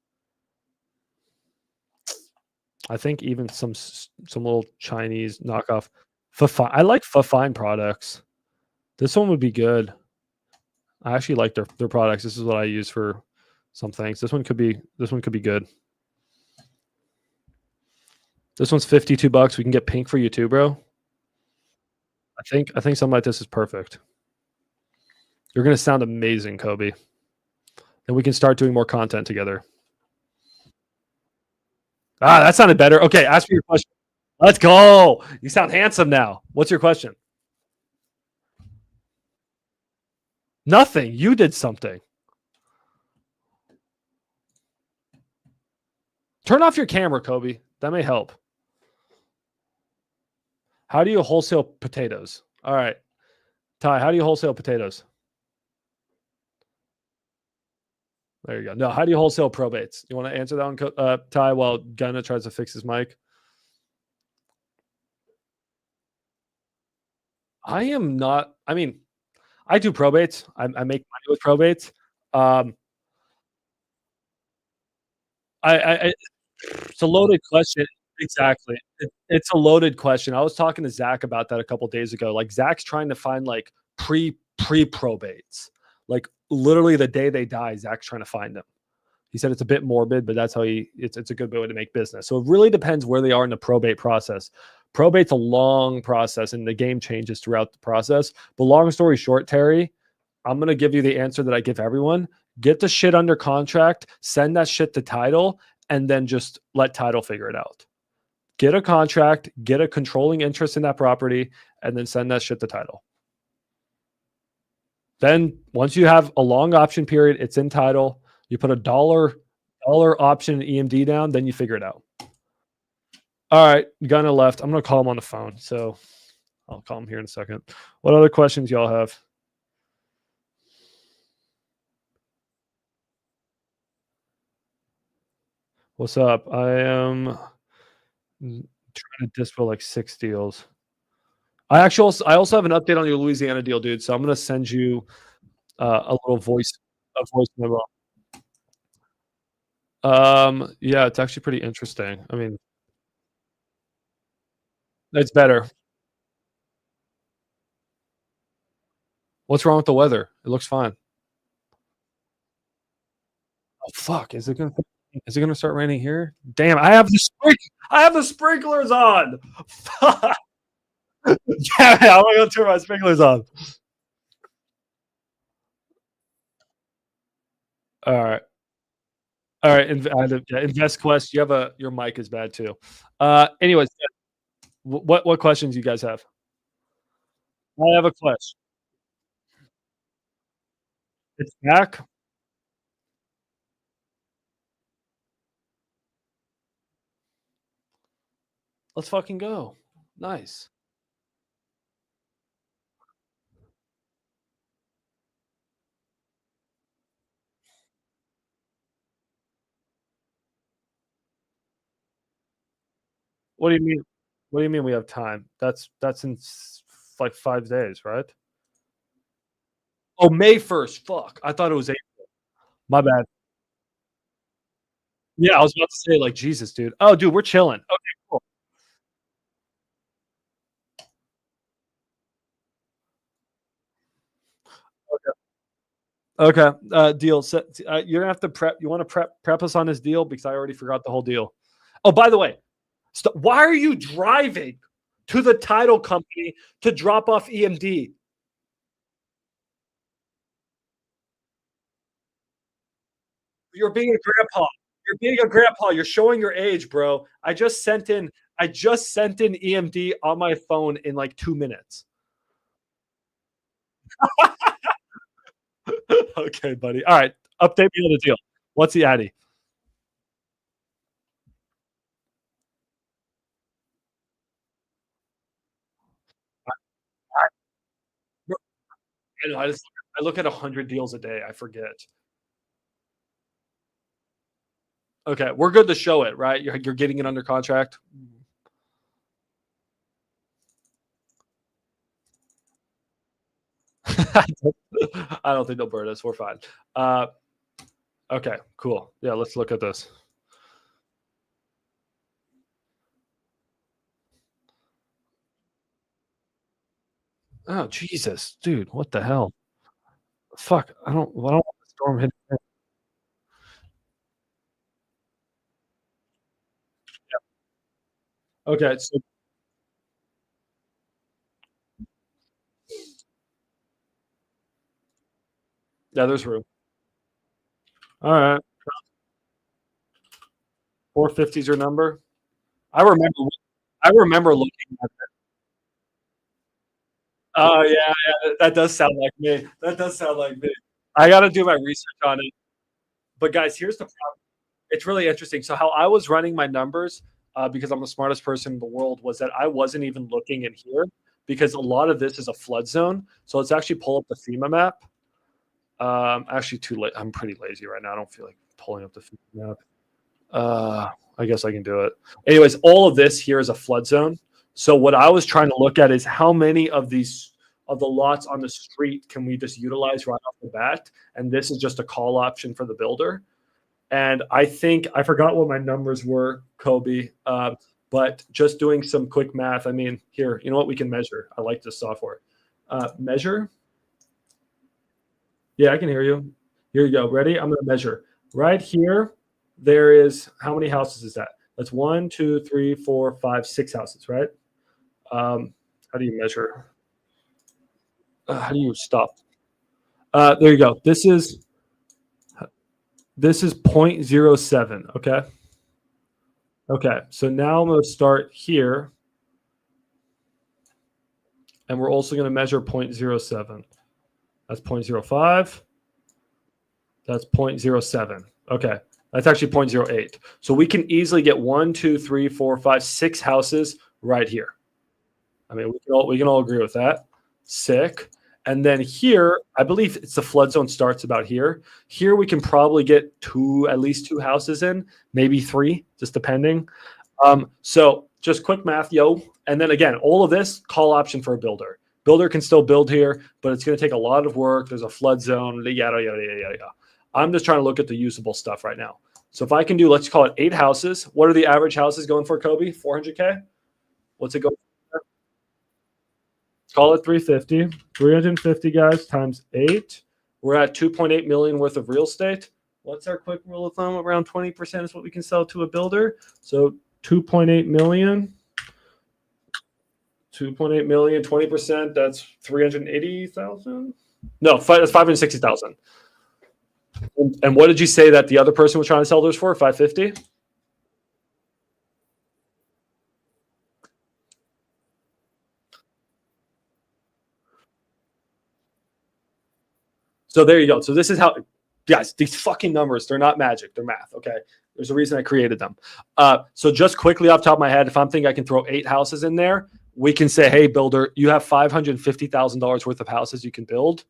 A: I think even some little Chinese knockoff. I like Fafine products. This one would be good. I actually like their products. This is what I use for some things. This one could be good. This one's $52. We can get pink for you too, bro. I think something like this is perfect. You're gonna sound amazing, Kobe. And we can start doing more content together. Ah, that sounded better. Okay, ask me your question. Let's go. You sound handsome now. What's your question? Nothing. You did something. Turn off your camera, Kobe. That may help. How do you wholesale potatoes? All right. Ty, how do you wholesale potatoes? There you go. No, how do you wholesale probates? You want to answer that one, Ty, while Gunna tries to fix his mic? I am not. I mean, I do probates. I make money with probates. Um, I it's a loaded question. Exactly. It's a loaded question. I was talking to Zach about that a couple days ago. Like Zach's trying to find like pre probates. Like literally the day they die, Zach's trying to find them. He said it's a bit morbid, but that's how it's a good way to make business. So it really depends where they are in the probate process. Probate's a long process and the game changes throughout the process. But long story short, Terry, I'm going to give you the answer that I give everyone. Get the shit under contract, send that shit to title, and then just let title figure it out. Get a contract, get a controlling interest in that property, and then send that shit to title. Then once you have a long option period, it's in title. You put a dollar option EMD down, then you figure it out. All right, Gunna left. I'm gonna call him on the phone, so I'll call him here in a second. What other questions y'all have? What's up? I am trying to dispo like 6 deals. I also have an update on your Louisiana deal, dude. So I'm gonna send you a voice memo. Yeah, it's actually pretty interesting. I mean, it's better. What's wrong with the weather? It looks fine. Oh fuck! Is it gonna start raining here? Damn! I have the sprinklers on. Fuck! Yeah, I'm gonna go turn my sprinklers on. All right. All right, Invest Quest. Your mic is bad too. Anyways, what questions you guys have? I have a question. It's back. Let's fucking go. Nice. What do you mean? What do you mean we have time? That's in like 5 days, right? Oh, May 1st. Fuck. I thought it was April. My bad. Yeah, I was about to say, like, Jesus, dude. Oh, dude, we're chilling. Okay, cool. Okay. Deal. So, you're gonna have to prep. You want to prep us on this deal because I already forgot the whole deal. Oh, by the way, why are you driving to the title company to drop off EMD? You're being a grandpa. You're being a grandpa. You're showing your age, bro. I just sent in EMD on my phone in like 2 minutes. Okay, buddy. All right. Update me on the deal. What's the Addy? I know. I look at 100 deals a day. I forget. Okay, we're good to show it, right? You're getting it under contract. I don't think they'll burn us. We're fine. Uh, okay, cool. Yeah, let's look at this. Oh Jesus, dude, what the hell? Fuck, I don't want the storm hitting. Okay, so yeah, there's room. All right, 450 is your number. I remember. I remember looking at. Oh yeah, yeah, that does sound like me. That does sound like me. I got to do my research on it. But guys, here's the problem. It's really interesting. So how I was running my numbers, because I'm the smartest person in the world, was that I wasn't even looking in here because a lot of this is a flood zone. So let's actually pull up the FEMA map. Actually, too late. I'm pretty lazy right now. I don't feel like pulling up the FEMA map. I guess I can do it. Anyways, all of this here is a flood zone. So what I was trying to look at is how many of the lots on the street can we just utilize right off the bat, and this is just a call option for the builder. And I think I forgot what my numbers were, Kobe. But just doing some quick math. I mean, here, you know what? We can measure. I like this software. Measure. Yeah, I can hear you. Here you go. Ready? I'm going to measure. Right here, there is, how many houses is that? That's 1, 2, 3, 4, 5, 6 houses, right? How do you measure? How do you stop? There you go. This is 0.07. Okay. Okay. So now I'm going to start here. And we're also going to measure 0.07. That's 0.05. That's 0.07. Okay. That's actually 0.08. So we can easily get 1, 2, 3, 4, 5, 6 houses right here. I mean, we can all agree with that. Sick. And then here, I believe it's the flood zone starts about here. Here we can probably get at least two houses in, maybe 3, just depending. So just quick math, yo. And then again, all of this call option for a builder. Builder can still build here, but it's going to take a lot of work. There's a flood zone, yada, yada, yada, yada. I'm just trying to look at the usable stuff right now. So if I can do, let's call it 8 houses. What are the average houses going for, Kobe? 400K? What's it going for? Call it 350. 350 guys times 8. We're at 2.8 million worth of real estate. What's our quick rule of thumb? Around 20% is what we can sell to a builder. So 2.8 million. 2.8 million, 20%, that's 380,000. No, that's 560,000. And what did you say that the other person was trying to sell those for? 550? So there you go. So this is how, guys, these fucking numbers, they're not magic, they're math, okay? There's a reason I created them. So just quickly off the top of my head, if I'm thinking I can throw 8 houses in there, we can say, hey, builder, you have $550,000 worth of houses you can build.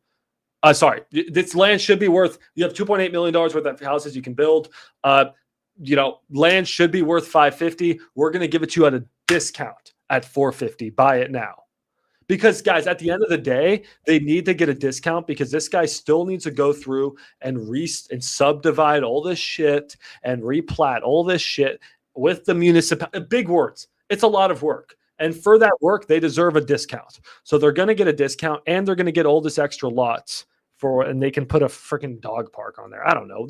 A: Sorry, this land should be worth, you have $2.8 million worth of houses you can build. Land should be worth 550. We're going to give it to you at a discount at 450. Buy it now. Because guys, at the end of the day, they need to get a discount because this guy still needs to go through and and subdivide all this shit and replat all this shit with the municipal. Big words. It's a lot of work. And for that work, they deserve a discount. So they're going to get a discount and they're going to get all this extra lots and they can put a freaking dog park on there. I don't know.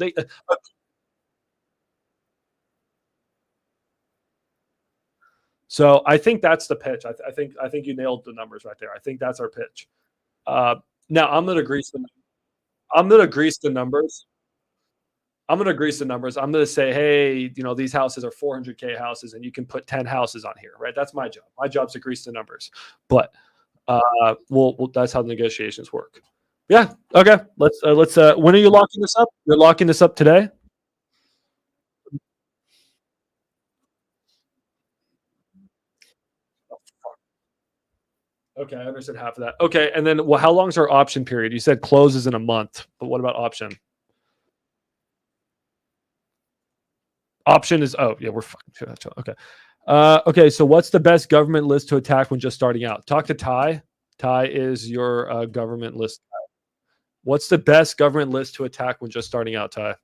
A: So I think that's the pitch. I think you nailed the numbers right there. I think that's our pitch. Now I'm going to grease the numbers. I'm going to grease the numbers. I'm going to say, hey, these houses are 400K houses, and you can put 10 houses on here, right? That's my job. My job's to grease the numbers. But that's how the negotiations work. Yeah. Okay. Let's. When are you locking this up? You're locking this up today. Okay, I understood half of that. Okay, and then how long's our option period? You said closes in a month, but what about option? Option is we're fucking okay. Okay, so what's the best government list to attack when just starting out? Talk to Ty. Ty is your government list. What's the best government list to attack when just starting out, Ty?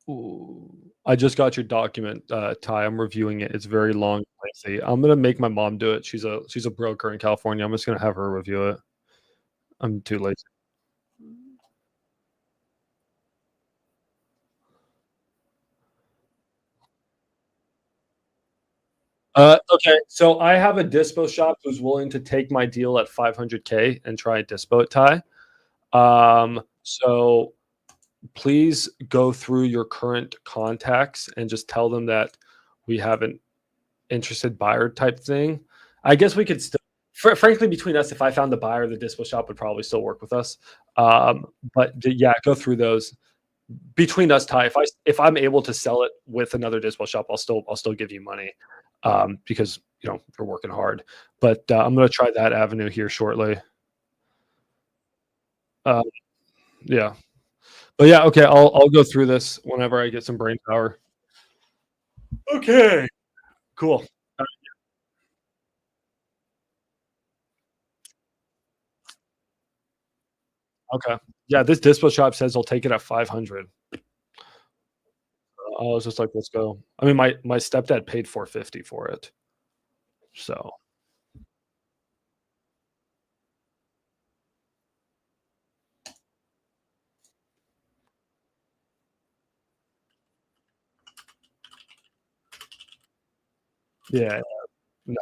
A: Ooh. I just got your document, Ty. I'm reviewing it. It's very long and lengthy. I'm gonna make my mom do it. She's a broker in California. I'm just gonna have her review it. I'm too lazy. Okay, so I have a dispo shop who's willing to take my deal at 500K and try and dispo it, Ty. So please go through your current contacts and just tell them that we have an interested buyer type thing. I guess we could still, frankly, between us, if I found the buyer, the dispo shop would probably still work with us. But yeah, go through those. Between us, Ty, if I'm able to sell it with another dispo shop, I'll still give you money, because you're working hard. But I'm gonna try that avenue here shortly. Yeah, but yeah, okay. I'll go through this whenever I get some brain power. Okay, cool. Okay, yeah. This dispo shop says they'll take it at 500. I was just like, let's go. I mean, my stepdad paid 450 for it, so yeah. No.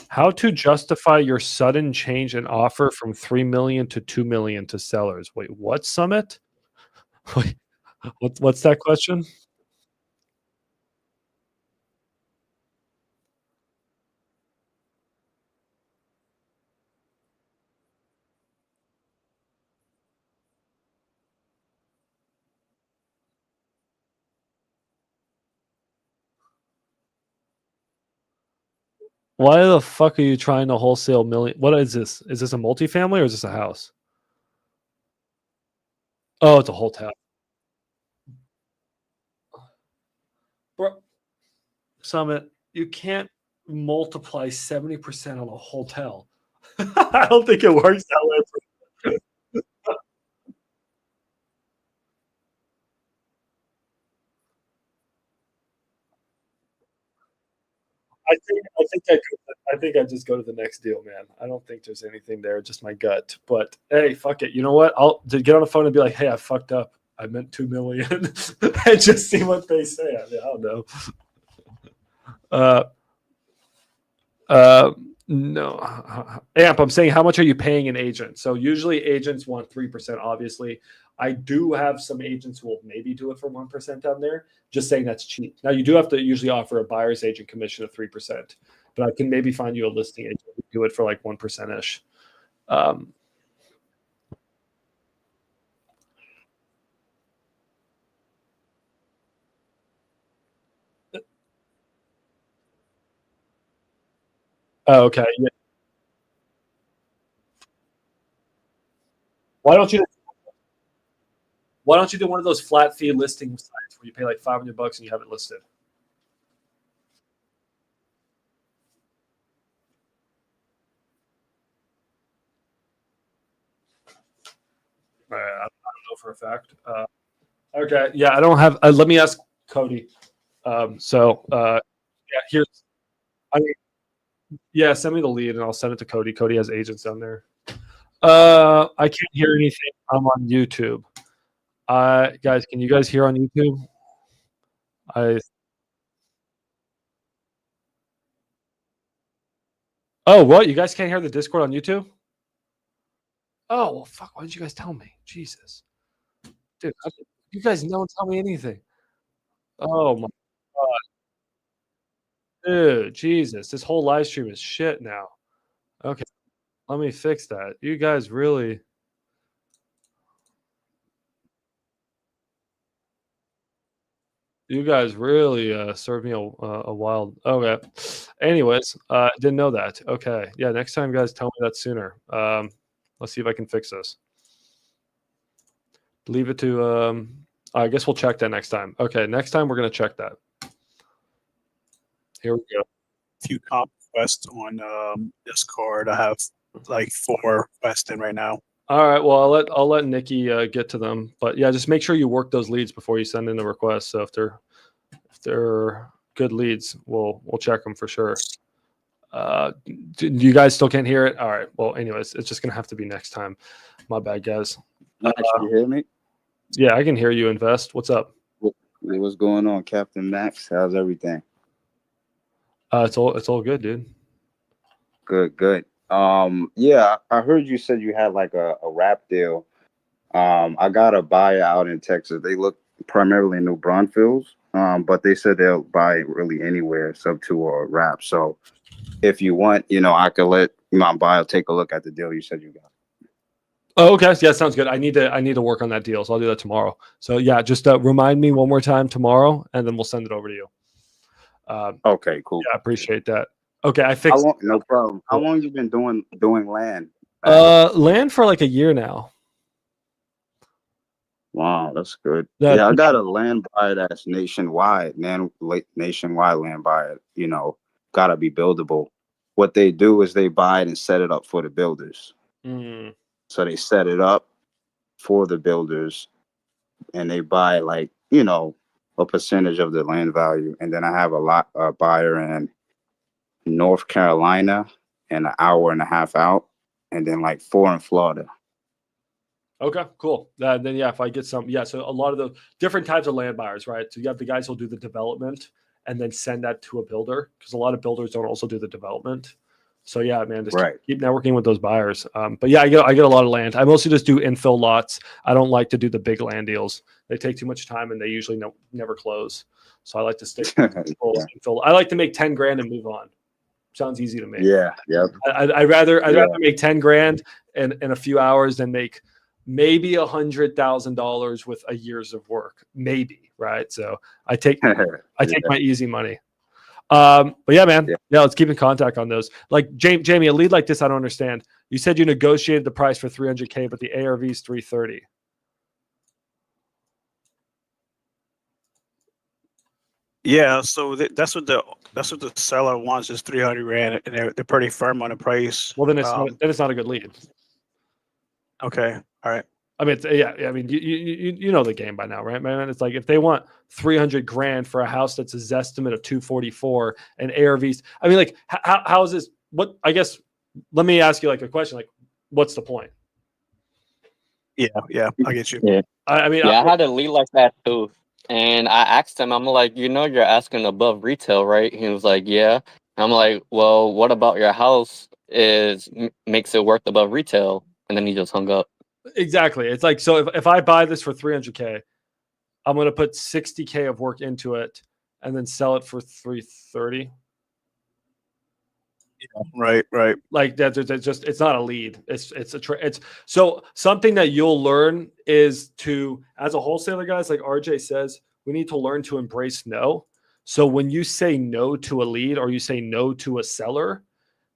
A: How to justify your sudden change in offer from 3 million to 2 million to sellers? Wait, what summit? Wait, what's that question? Why the fuck are you trying to wholesale million? What is this? Is this a multifamily or is this a house? Oh, it's a whole town. Bro, Summit, you can't multiply 70% on a hotel. I don't think it works that way. I think I just go to the next deal, man. I don't think there's anything there, just my gut. But hey, fuck it. You know what? I'll get on the phone and be like, hey, I fucked up. I meant 2 million and just see what they say. I mean, I don't know. No, Amp, I'm saying, how much are you paying an agent? So usually agents want 3%, obviously. I do have some agents who will maybe do it for 1% down there, just saying that's cheap. Now, you do have to usually offer a buyer's agent commission of 3%, but I can maybe find you a listing agent who do it for like 1%-ish. Oh, okay. Yeah. Why don't you do one of those flat fee listing sites where you pay like $500 and you have it listed? I don't know for a fact. Okay, yeah, I don't have. Let me ask Cody. Yeah, here's. I mean, yeah, send me the lead and I'll send it to Cody. Cody has agents down there. I can't hear anything. I'm on YouTube. Guys, can you guys hear on YouTube? Oh, what? You guys can't hear the Discord on YouTube? Oh, well, fuck. Why didn't you guys tell me? Jesus. Dude, you guys don't tell me anything. Oh, my God. Dude, Jesus. This whole live stream is shit now. Okay, let me fix that. You guys really. Served me a wild. Okay. Anyways, didn't know that. Okay. Yeah. Next time, guys, tell me that sooner. Let's see if I can fix this. Leave it to. I guess we'll check that next time. Okay. Next time, we're gonna check that. Here we go.
F: Few comp requests on Discord. I have like 4 requests in right now.
A: All right. Well, I'll let Nikki get to them, but yeah, just make sure you work those leads before you send in the request. So if they're good leads, we'll check them for sure. Do you guys still can't hear it? All right. Well, anyways, it's just gonna have to be next time. My bad, guys.
G: You hear me?
A: Yeah, I can hear you. Invest. What's up?
G: What's going on, Captain Max? How's everything?
A: It's all good, dude.
G: Good. Yeah, I heard you said you had like a wrap deal. I got a buyer out in Texas. They look primarily in New Braunfels, but they said they'll buy really anywhere sub 2 or a wrap. So if you want, I could let my buyer take a look at the deal you said you got.
A: Oh, okay. Yeah, sounds good. I need to work on that deal, so I'll do that tomorrow. So yeah, just remind me one more time tomorrow, and then we'll send it over to you.
G: Okay, cool.
A: Yeah, I appreciate that. Okay, I fixed.
G: No problem. How long you been doing land?
A: Land for like a year now.
G: Wow, that's good. Yeah, I got a land buyer that's nationwide, nationwide land buyer. Gotta be buildable. What they do is they buy it and set it up for the builders.
A: Mm.
G: So they set it up for the builders, and they buy like a percentage of the land value. And then I have a buyer in North Carolina and an hour and a half out, and then like 4 in Florida.
A: Okay, cool. Then yeah, if I get some, yeah. So a lot of the different types of land buyers, right? So you have the guys who'll do the development and then send that to a builder, because a lot of builders don't also do the development. So yeah, man, just keep networking with those buyers. But yeah, I get a lot of land. I mostly just do infill lots. I don't like to do the big land deals. They take too much time and they usually never close. So I like to stick to infill. I like to make 10 grand and move on. Sounds easy to me.
G: Yeah.
A: I'd rather make 10 grand in a few hours than make maybe $100,000 with a year's of work, maybe, right? So I take my easy money. But yeah, man, yeah, let's keep in contact on those. Like Jamie, a lead like this, I don't understand. You said you negotiated the price for 300K, but the ARV is 330.
F: Yeah, so that's what the seller wants is 300 grand, and they're pretty firm on the price.
A: Well, then it's not a good lead.
F: Okay, all right.
A: I mean, I mean, you know the game by now, right, man? It's like if they want 300 grand for a house that's a Zestimate of 244 and ARVs. I mean, like, how is this? What I guess. Let me ask you like a question. Like, what's the point?
F: Yeah, I get you.
H: Yeah,
A: I mean,
H: yeah, I had a lead like that too, and I asked him, I'm like, you're asking above retail, right? He was like, yeah. And I'm like, well, what about your house makes it worth above retail? And then he just hung up.
A: exactly. It's like, so if I buy this for 300K, I'm going to put 60K of work into it and then sell it for 330.
F: Right.
A: Like that's just, it's not a lead. It's so something that you'll learn is to, as a wholesaler, guys, like RJ says, we need to learn to embrace no. So when you say no to a lead or you say no to a seller,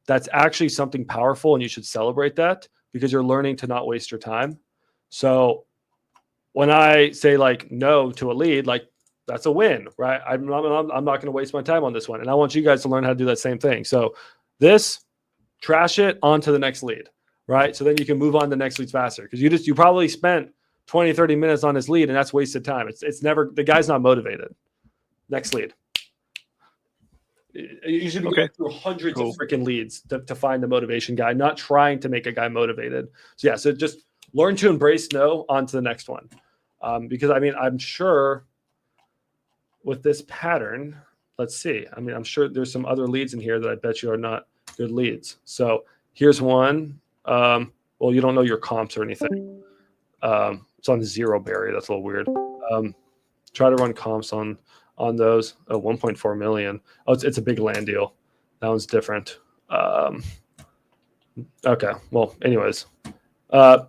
A: that's actually something powerful and you should celebrate that because you're learning to not waste your time. So when I say like no to a lead, like that's a win, right? I'm not going to waste my time on this one. And I want you guys to learn how to do that same thing. So this, trash it, on to the next lead, right? So then you can move on to the next leads faster because you probably spent 20, 30 minutes on this lead and that's wasted time. It's never, the guy's not motivated. Next lead. You should be going through hundreds of freaking leads to find the motivation guy, not trying to make a guy motivated. So yeah, so just learn to embrace no, on to the next one. Because I mean, I'm sure with this pattern, let's see. I mean, I'm sure there's some other leads in here that I bet you are not good leads. So here's one. Well, you don't know your comps or anything. It's on zero berry. That's a little weird. Try to run comps on those. 1.4 million. Oh, it's a big land deal. That one's different. Okay. Well, anyways, there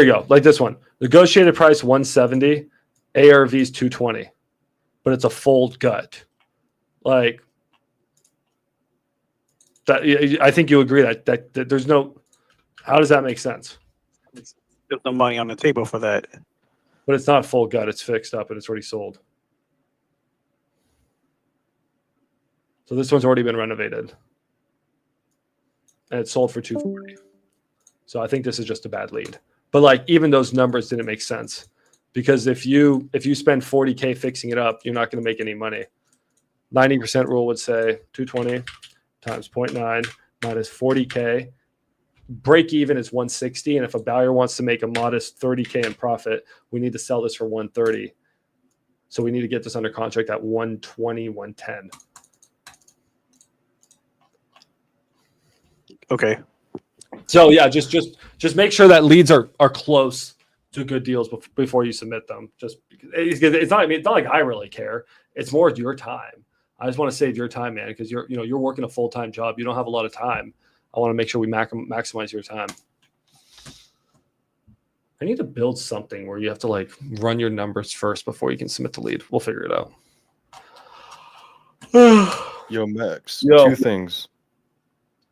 A: you go. Like this one, negotiated price 170, ARVs 220, but it's a full gut. Like that. I think you agree that there's no. How does that make sense?
F: There's no money on the table for that.
A: But it's not full gut. It's fixed up and it's already sold. So this one's already been renovated. And it's sold for 240. So I think this is just a bad lead. But like even those numbers didn't make sense. Because if you spend 40K fixing it up, you're not going to make any money. 90% rule would say 220 times 0.9 minus 40K. Break even is 160. And if a buyer wants to make a modest 30K in profit, we need to sell this for 130. So we need to get this under contract at 120, 110.
F: Okay.
A: So yeah, just make sure that leads are close to good deals before you submit them. Just it's not. I mean, it's not like I really care. It's more your time. I just want to save your time, man, because you're working a full-time job. You don't have a lot of time. I want to make sure we maximize your time. I need to build something where you have to like run your numbers first before you can submit the lead. We'll figure it out.
I: Yo, Max.
A: Yo.
I: Two things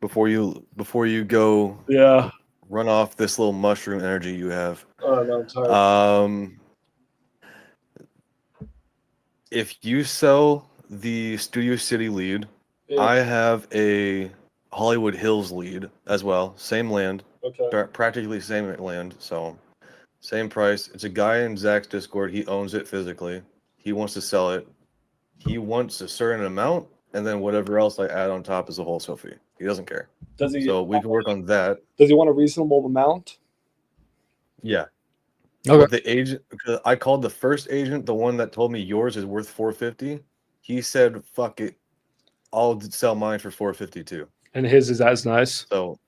I: before you go.
A: Yeah.
I: Run off this little mushroom energy you have.
A: Oh no, I'm sorry.
I: If you sell the Studio City lead,
A: Yeah.
I: I have a Hollywood Hills lead as well. Same land.
A: Okay.
I: Practically same land. So same price. It's a guy in Zach's Discord. He owns it physically. He wants to sell it. He wants a certain amount, and then whatever else I add on top is a wholesale fee. He doesn't care.
A: Does he?
I: So we can work on that.
A: Does he want a reasonable amount?
I: Yeah.
A: Okay.
I: The agent, because I called the first agent, the one that told me yours is worth 450. He said, "Fuck it, I'll sell mine for 450 too."
A: And his is as nice.
I: So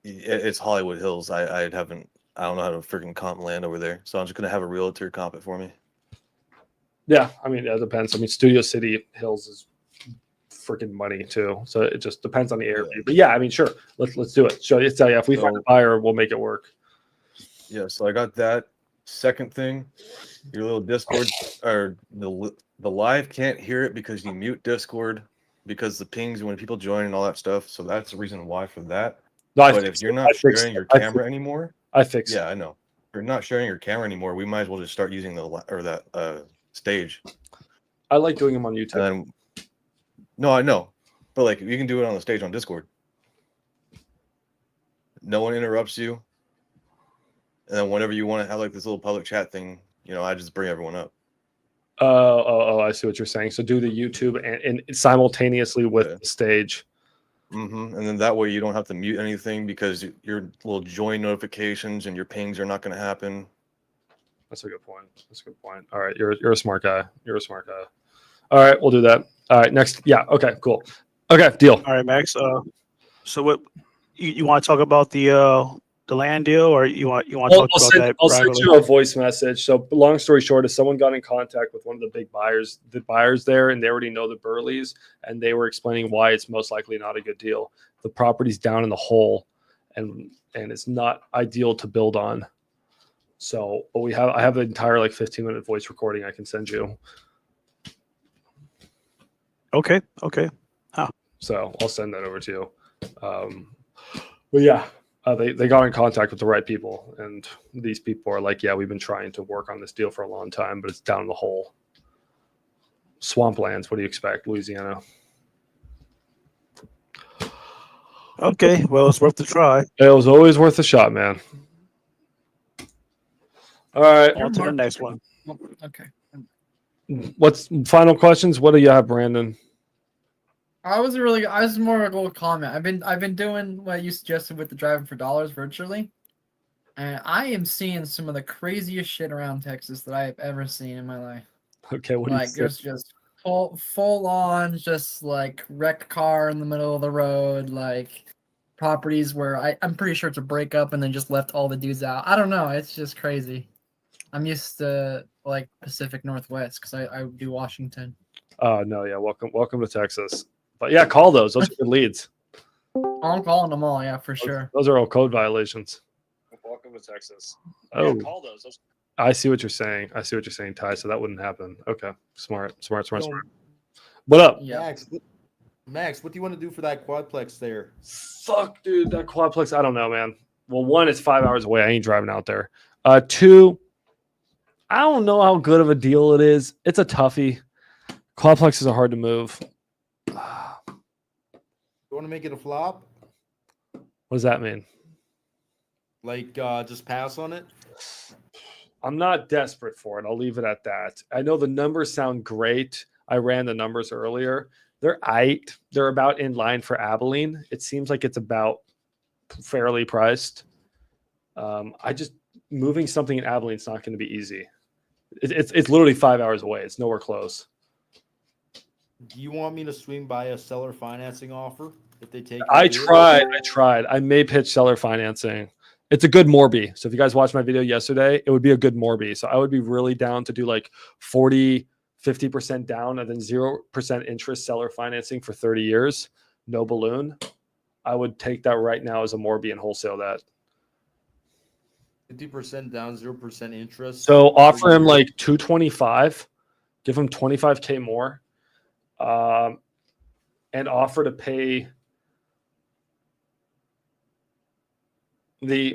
I: it's Hollywood Hills. I don't know how to freaking comp land over there. So I'm just gonna have a realtor comp it for me.
A: Yeah, I mean, it depends. I mean, Studio City Hills is freaking money too, so it just depends on the area.
I: Yeah.
A: But yeah, I mean, sure, let's do it. So if we find a buyer, we'll make it work.
I: Yeah, so I got that. Second thing, your little Discord or the live can't hear it because you mute Discord because the pings when people join and all that stuff. So that's the reason why for that.
A: No,
I: but if you're not sharing your camera anymore,
A: I fixed.
I: Yeah, I know. If you're not sharing your camera anymore, we might as well just start using that stage.
A: I like doing them on YouTube.
I: And then, no, I know, but like you can do it on the stage on Discord. No one interrupts you, and then whenever you want to have like this little public chat thing, I just bring everyone up.
A: I see what you're saying. So do the YouTube and simultaneously with the stage.
I: And then that way you don't have to mute anything because your little join notifications and your pings are not going to happen.
A: That's a good point. All right, you're a smart guy. All right, we'll do that. All right, next. Yeah. Okay. Cool. Okay. Deal.
F: All right, Max. So what you want to talk about the land deal, or you want to talk about that?
A: I'll send you a voice message. So, long story short, is someone got in contact with one of the big buyers, there, and they already know the Burleys, and they were explaining why it's most likely not a good deal. The property's down in the hole, and it's not ideal to build on. So, but I have an entire 15-minute voice recording I can send you.
F: Okay.
A: So I'll send that over to you. But yeah. They got in contact with the right people, and these people are like, yeah, we've been trying to work on this deal for a long time, but it's down the hole. Swamplands, what do you expect, Louisiana?
F: Okay, well, it's worth the try.
A: It was always worth a shot, man. All right.
F: On to the next one.
J: Okay.
A: What's final questions? What do you have, Brandon?
J: I was more of a little comment. I've been doing what you suggested with the driving for dollars virtually, and I am seeing some of the craziest shit around Texas that I have ever seen in my life.
A: Okay, what do you
J: there's just full on just wrecked car in the middle of the road, properties where I'm pretty sure it's a breakup and then just left all the dudes out. I don't know. It's just crazy. I'm used to Pacific Northwest because I do Washington.
A: Oh no, yeah. Welcome to Texas. But yeah, call those. Those are good leads.
J: I'm calling them all, yeah, for sure.
A: Those are all code violations. Welcome to Texas. Oh, yeah, call those. I see what you're saying. Ty. So that wouldn't happen. Okay, smart. What up,
J: yeah.
K: Max? What do you want to do for that quadplex there?
A: Fuck, dude, that quadplex. I don't know, man. Well, one, it's 5 hours away. I ain't driving out there. Two, I don't know how good of a deal it is. It's a toughie. Quadplexes are hard to move.
K: You want to make it a flop?
A: What does that mean?
K: Just pass on it?
A: I'm not desperate for it. I'll leave it at that. I know the numbers sound great. I ran the numbers earlier. They're They're about in line for Abilene. It seems like it's about fairly priced. Moving something in Abilene is not going to be easy. It's literally 5 hours away. It's nowhere close.
K: Do you want me to swing by a seller financing offer if they take?
A: I tried. I may pitch seller financing. It's a good Morby. So if you guys watched my video yesterday, it would be a good Morby. So I would be really down to do 40, 50% down and then 0% interest seller financing for 30 years. No balloon. I would take that right now as a Morby and wholesale that.
K: 50% down, 0% interest.
A: So offer him 225, give him 25K more. And offer to pay we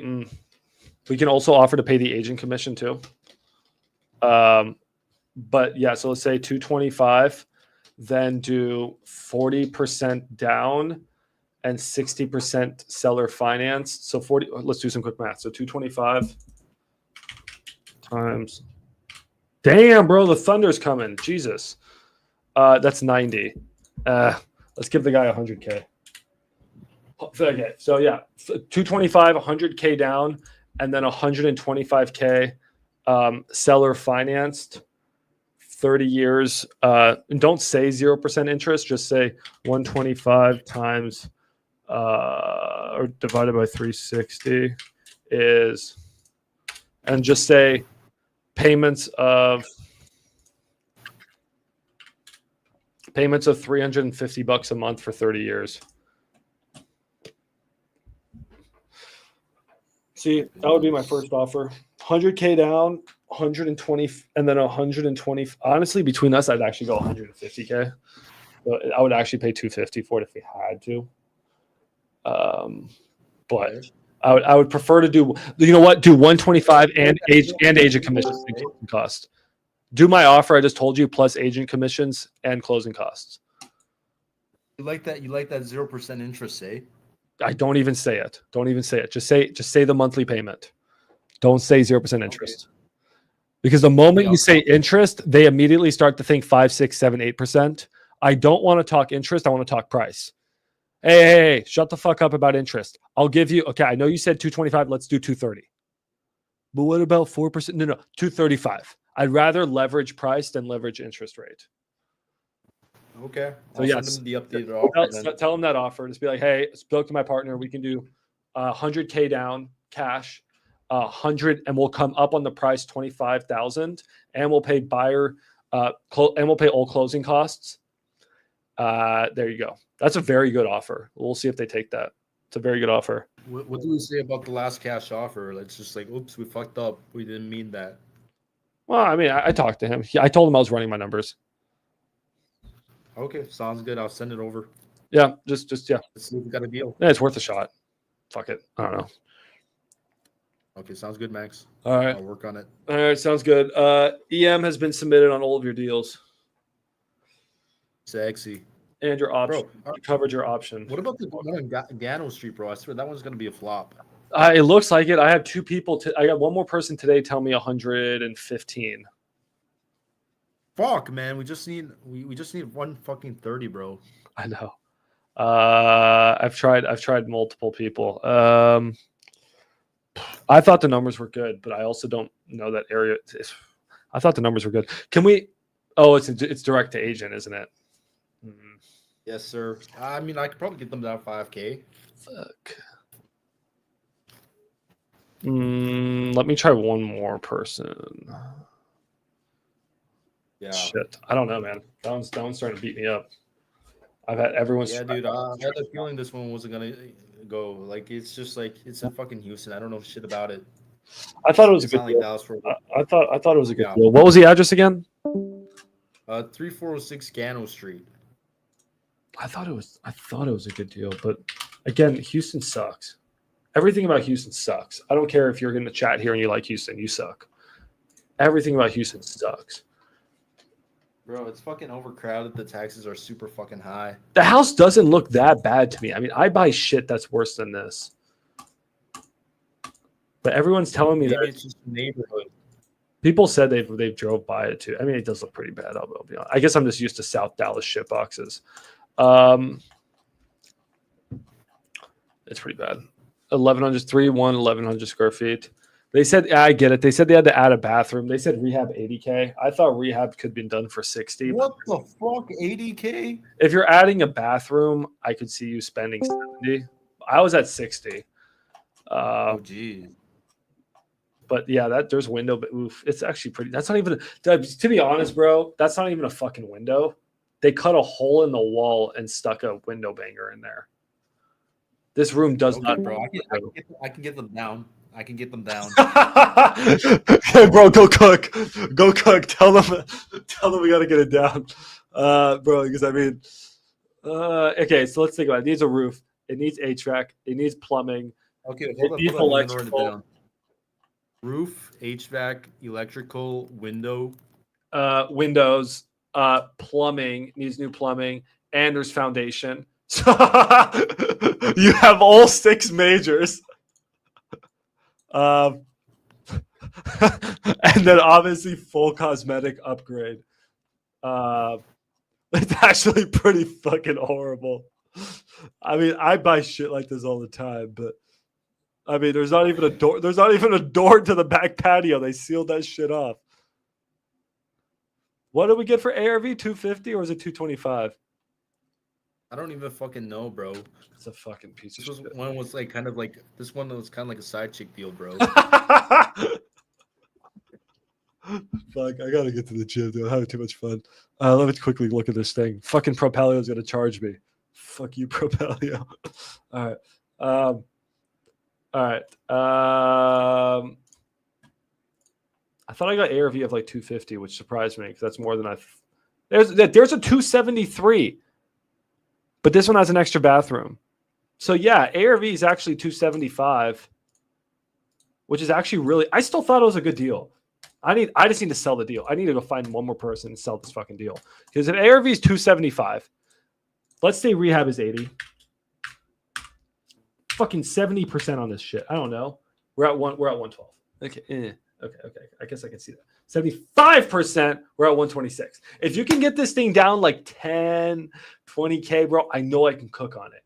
A: can also offer to pay the agent commission too. But yeah, so let's say 225, then do 40% down and 60% seller finance. So 40, let's do some quick math. So 225 times, damn, bro, the thunder's coming. Jesus. That's 90. Let's give the guy 100K. Okay, so yeah, 225, 100K down, and then 125K seller financed, 30 years. And don't say 0% interest, just say 125 times or divided by 360 is, and just say payments of $350 a month for 30 years. See, that would be my first offer. 100K down, 120, and then 120. Honestly, between us, I'd actually go 150K. So I would actually pay 250 for it if we had to. But I would prefer to do. You know what? Do 125 and agent commission cost. Do my offer I just told you plus agent commissions and closing costs.
K: You like that? You like that 0% interest, eh?
A: I don't even say it. Don't even say it. Just say the monthly payment. Don't say 0% interest. Because the moment you say interest, they immediately start to think 5, 6, 7, 8%. I don't want to talk interest. I want to talk price. Hey, shut the fuck up about interest. I'll give you, okay, I know you said 225. Let's do 230. But what about 4%? No, 235. I'd rather leverage price than leverage interest rate.
K: Okay.
A: So
K: I'll
A: yes,
K: send them the updated offer. Then.
A: tell them that offer. Just be like, hey, spoke to my partner. We can do 100K down cash, 100, and we'll come up on the price 25,000, and we'll pay buyer, and we'll pay all closing costs. There you go. That's a very good offer. We'll see if they take that. It's a very good offer.
K: What do we say about the last cash offer? It's just like, oops, we fucked up. We didn't mean that.
A: Well, I mean, I talked to him. I told him I was running my numbers.
K: Okay, sounds good. I'll send it over.
A: Yeah, just yeah.
K: Let's see if we got a deal.
A: Yeah, it's worth a shot. Fuck it. I don't know.
K: Okay, sounds good, Max.
A: All right.
K: I'll work on it.
A: All right, sounds good. EM has been submitted on all of your deals.
K: Sexy.
A: And your option.
K: Bro,
A: you covered your option.
K: What about the one on Gano Street, bro? I swear that one's gonna be a flop.
A: It looks like it. I have two people. I got one more person today tell me 115.
K: Fuck, man. We just need 1 fucking 30, bro.
A: I know. I've tried multiple people. I thought the numbers were good, but I also don't know that area. I thought the numbers were good. Can we? Oh, it's direct to agent, isn't it?
K: Yes, sir. I mean, I could probably get them down 5K.
A: Fuck. Let me try one more person.
K: Yeah.
A: Shit. I don't know, man. That one's starting to beat me up. I've had everyone's.
K: Yeah, dude. I had a feeling this one wasn't gonna go. Like, it's just like it's in fucking Houston. I don't know shit about it.
A: I thought it was a good deal. I thought it was a good deal. What was the address again?
K: 3406 Gano Street.
A: I thought it was a good deal, but again, Houston sucks. Everything about Houston sucks. I don't care if you're in the chat here and you like Houston, you suck. Everything about Houston sucks.
K: Bro, it's fucking overcrowded. The taxes are super fucking high.
A: The house doesn't look that bad to me. I mean, I buy shit that's worse than this. But everyone's telling me that
K: it's just a neighborhood.
A: People said they've drove by it too. I mean, it does look pretty bad. I'll be honest. I guess I'm just used to South Dallas shit boxes. It's pretty bad. 1,100 square feet. They said, I get it. They said they had to add a bathroom. They said rehab 80K. I thought rehab could be done for 60.
K: What the fuck? 80K?
A: If you're adding a bathroom, I could see you spending 70. I was at 60.
K: Oh, geez.
A: But yeah, there's window, but oof, it's actually pretty. That's not even, to be honest, bro, that's not even a fucking window. They cut a hole in the wall and stuck a window banger in there. This room does not.
K: Bro, I can get them down. I can get them down.
A: Hey, bro, go cook. Go cook. Tell them we got to get it down. Bro, because I mean, okay, so let's think about it. It needs a roof. It needs HVAC. It needs plumbing.
K: Okay,
A: hold on. Electrical.
K: Roof, HVAC, electrical, windows,
A: plumbing, needs new plumbing, and there's foundation. So you have all 6 majors. And then obviously full cosmetic upgrade. It's actually pretty fucking horrible. I mean, I buy shit like this all the time, but I mean, there's not even a door. There's not even a door to the back patio. They sealed that shit off. What did we get for ARV? 250 or was it 225?
K: I don't even fucking know, bro.
A: It's a fucking piece of
K: shit.
A: This
K: one was like kind of like a side chick deal, bro.
A: Fuck, I gotta get to the gym, dude. I'm having too much fun. Let me quickly look at this thing. Fucking Propelio's gonna charge me. Fuck you, Propelio. All right. All right. I thought I got ARV of like 250, which surprised me because that's more than there's a 273, but this one has an extra bathroom. So yeah, ARV is actually 275, which is actually really. I still thought it was a good deal. I just need to sell the deal. I need to go find one more person and sell this fucking deal. Because if ARV is 275, let's say rehab is 80. Fucking 70% on this shit. I don't know. We're at 112. Okay. Okay. I guess I can see that. 75%, we're at 126. If you can get this thing down like 10, 20K, bro, I know I can cook on it.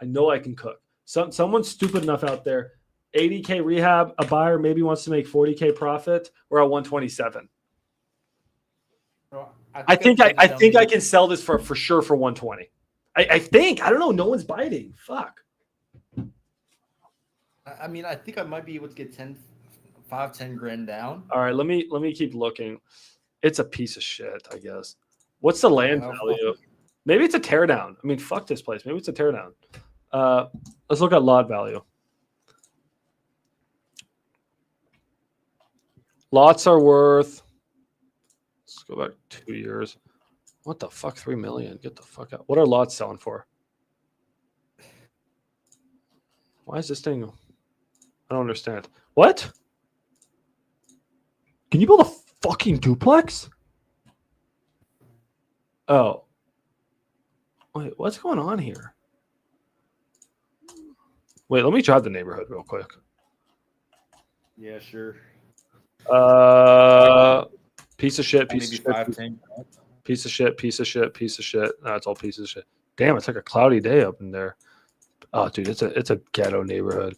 A: I know I can cook. Someone's stupid enough out there. 80K rehab, a buyer maybe wants to make 40K profit. We're at 127.
K: Bro,
A: I think I can sell this for sure for 120. I think. I don't know. No one's biting. Fuck.
K: I mean, I think I might be able to get 10 grand down.
A: All right, let me keep looking. It's a piece of shit, I guess. What's the land value? Maybe it's a teardown. I mean, fuck this place. Maybe it's a teardown. Let's look at lot value. Lots are worth. Let's go back 2 years. What the fuck? 3 million. Get the fuck out. What are lots selling for? Why is this thing? I don't understand. What? Can you build a fucking duplex? Oh. Wait, what's going on here? Wait, let me drive the neighborhood real quick.
K: Yeah, sure.
A: Piece of shit, piece
K: Maybe
A: of shit.
K: 5, 10.
A: Piece of shit, piece of shit, piece of shit. No, it's all pieces of shit. Damn, it's like a cloudy day up in there. Oh, dude, it's a ghetto neighborhood.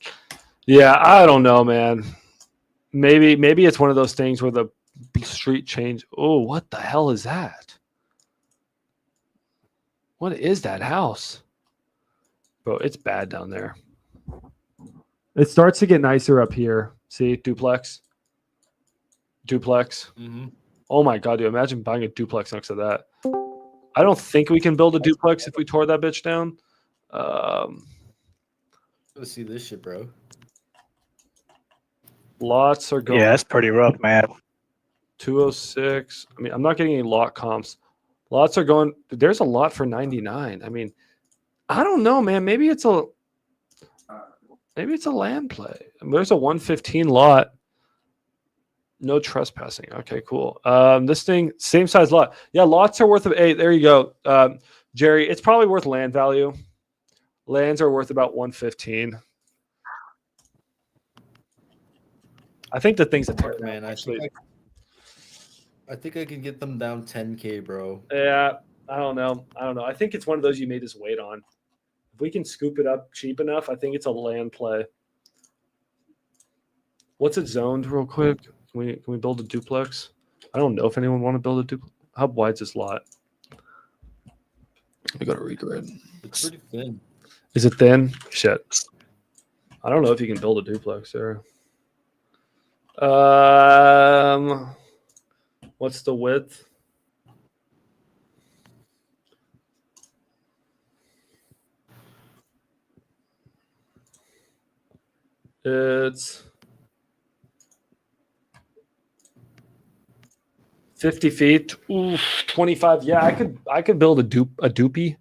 A: Yeah, I don't know, man. Maybe it's one of those things where the street change. Oh, what the hell is that? What is that house? Bro, it's bad down there. It starts to get nicer up here. See, duplex.
K: Mm-hmm.
A: Oh my god, dude! Imagine buying a duplex next to that. I don't think we can build a duplex if we tore that bitch down.
K: Let's see this shit, bro.
A: Lots are going.
F: Yeah, that's pretty rough, man.
A: 206. I mean, I'm not getting any lot comps. Lots are going. There's a lot for 99. I mean, I don't know, man. Maybe it's a land play. I mean, there's a 115 lot. No trespassing. Okay, cool. This thing, same size lot. Yeah, lots are worth of 8. There you go. Jerry, it's probably worth land value. Lands are worth about 115. I think the thing's a tear
K: Man, I think I can get them down 10K, bro.
A: Yeah, I don't know. I think it's one of those you may just wait on. If we can scoop it up cheap enough, I think it's a land play. What's it zoned real quick? Can we build a duplex? I don't know if anyone want to build a duplex. How wide's this lot? We got to regrid.
K: It's pretty thin.
A: Is it thin? Shit. I don't know if you can build a duplex there. What's the width? It's 50 feet. Ooh, 25. Yeah, I could build a doopy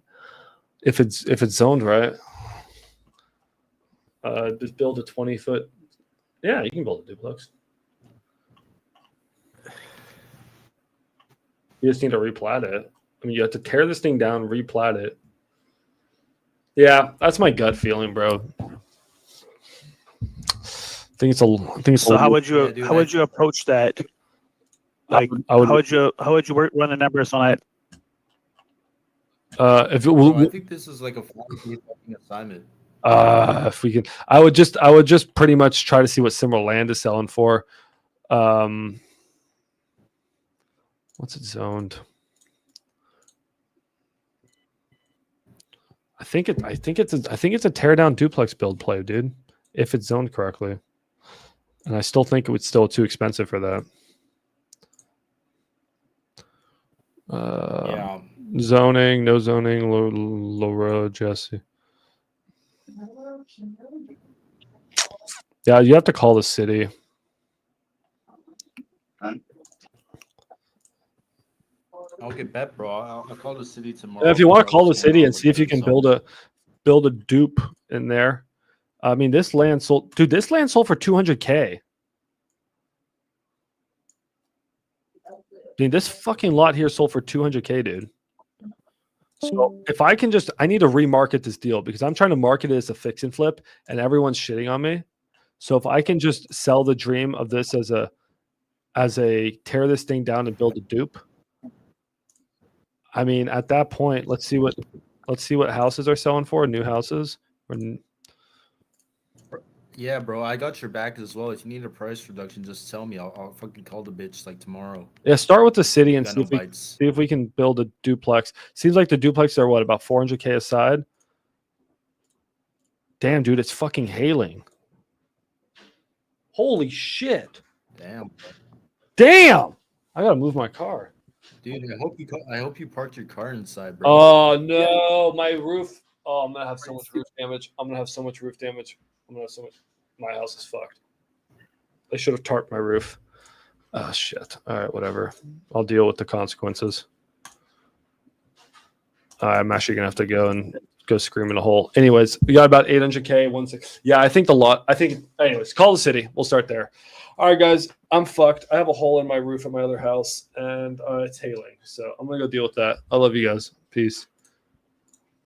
A: if it's zoned right. Just build a 20-foot. Yeah, you can build a duplex. You just need to replat it. I mean, you have to tear this thing down, replat it. Yeah, that's my gut feeling, bro.
F: So how would you approach that? Like, how would you run the numbers on it?
A: I
K: think this is like a fucking assignment.
A: If we can, I would just pretty much try to see what similar land is selling for. What's it zoned? I think it's a tear down duplex build play, dude. If it's zoned correctly, and I still think it would still too expensive for that.
K: Yeah.
A: Zoning, no zoning, low Jesse. Yeah, you have to call the city.
K: I'll get bet, bro. I'll call the city tomorrow.
A: If you want to call the city and see if you can build a dupe in there. I mean, this land sold, dude. This land sold for 200K. Dude, this fucking lot here sold for 200K, dude. So if I can just, I need to remarket this deal because I'm trying to market it as a fix and flip and everyone's shitting on me. So if I can just sell the dream of this as a tear this thing down and build a dupe. I mean, at that point, let's see what houses are selling for, new houses.
K: Yeah, bro, I got your back as well. If you need a price reduction, just tell me. I'll fucking call the bitch like tomorrow.
A: Yeah, start with the city and
K: Got
A: see
K: no
A: if we
K: bites.
A: see if we can build a duplex. Seems like the duplexes are what, about 400K a side? Damn, dude, it's fucking hailing. Holy shit.
K: Damn,
A: Damn. I gotta move my car.
K: dude. I hope you parked your car inside, bro.
A: Oh no, my roof. Oh, I'm gonna have so much roof damage. I'm gonna have so much. My house is fucked. They should have tarped my roof. Oh shit. All right, whatever. I'll deal with the consequences. I'm actually gonna have to go scream in a hole. Anyways, we got about 800K. 16. Yeah, I think anyways, call the city. We'll start there. All right, guys, I'm fucked. I have a hole in my roof at my other house and it's hailing. So I'm gonna go deal with that. I love you guys. Peace.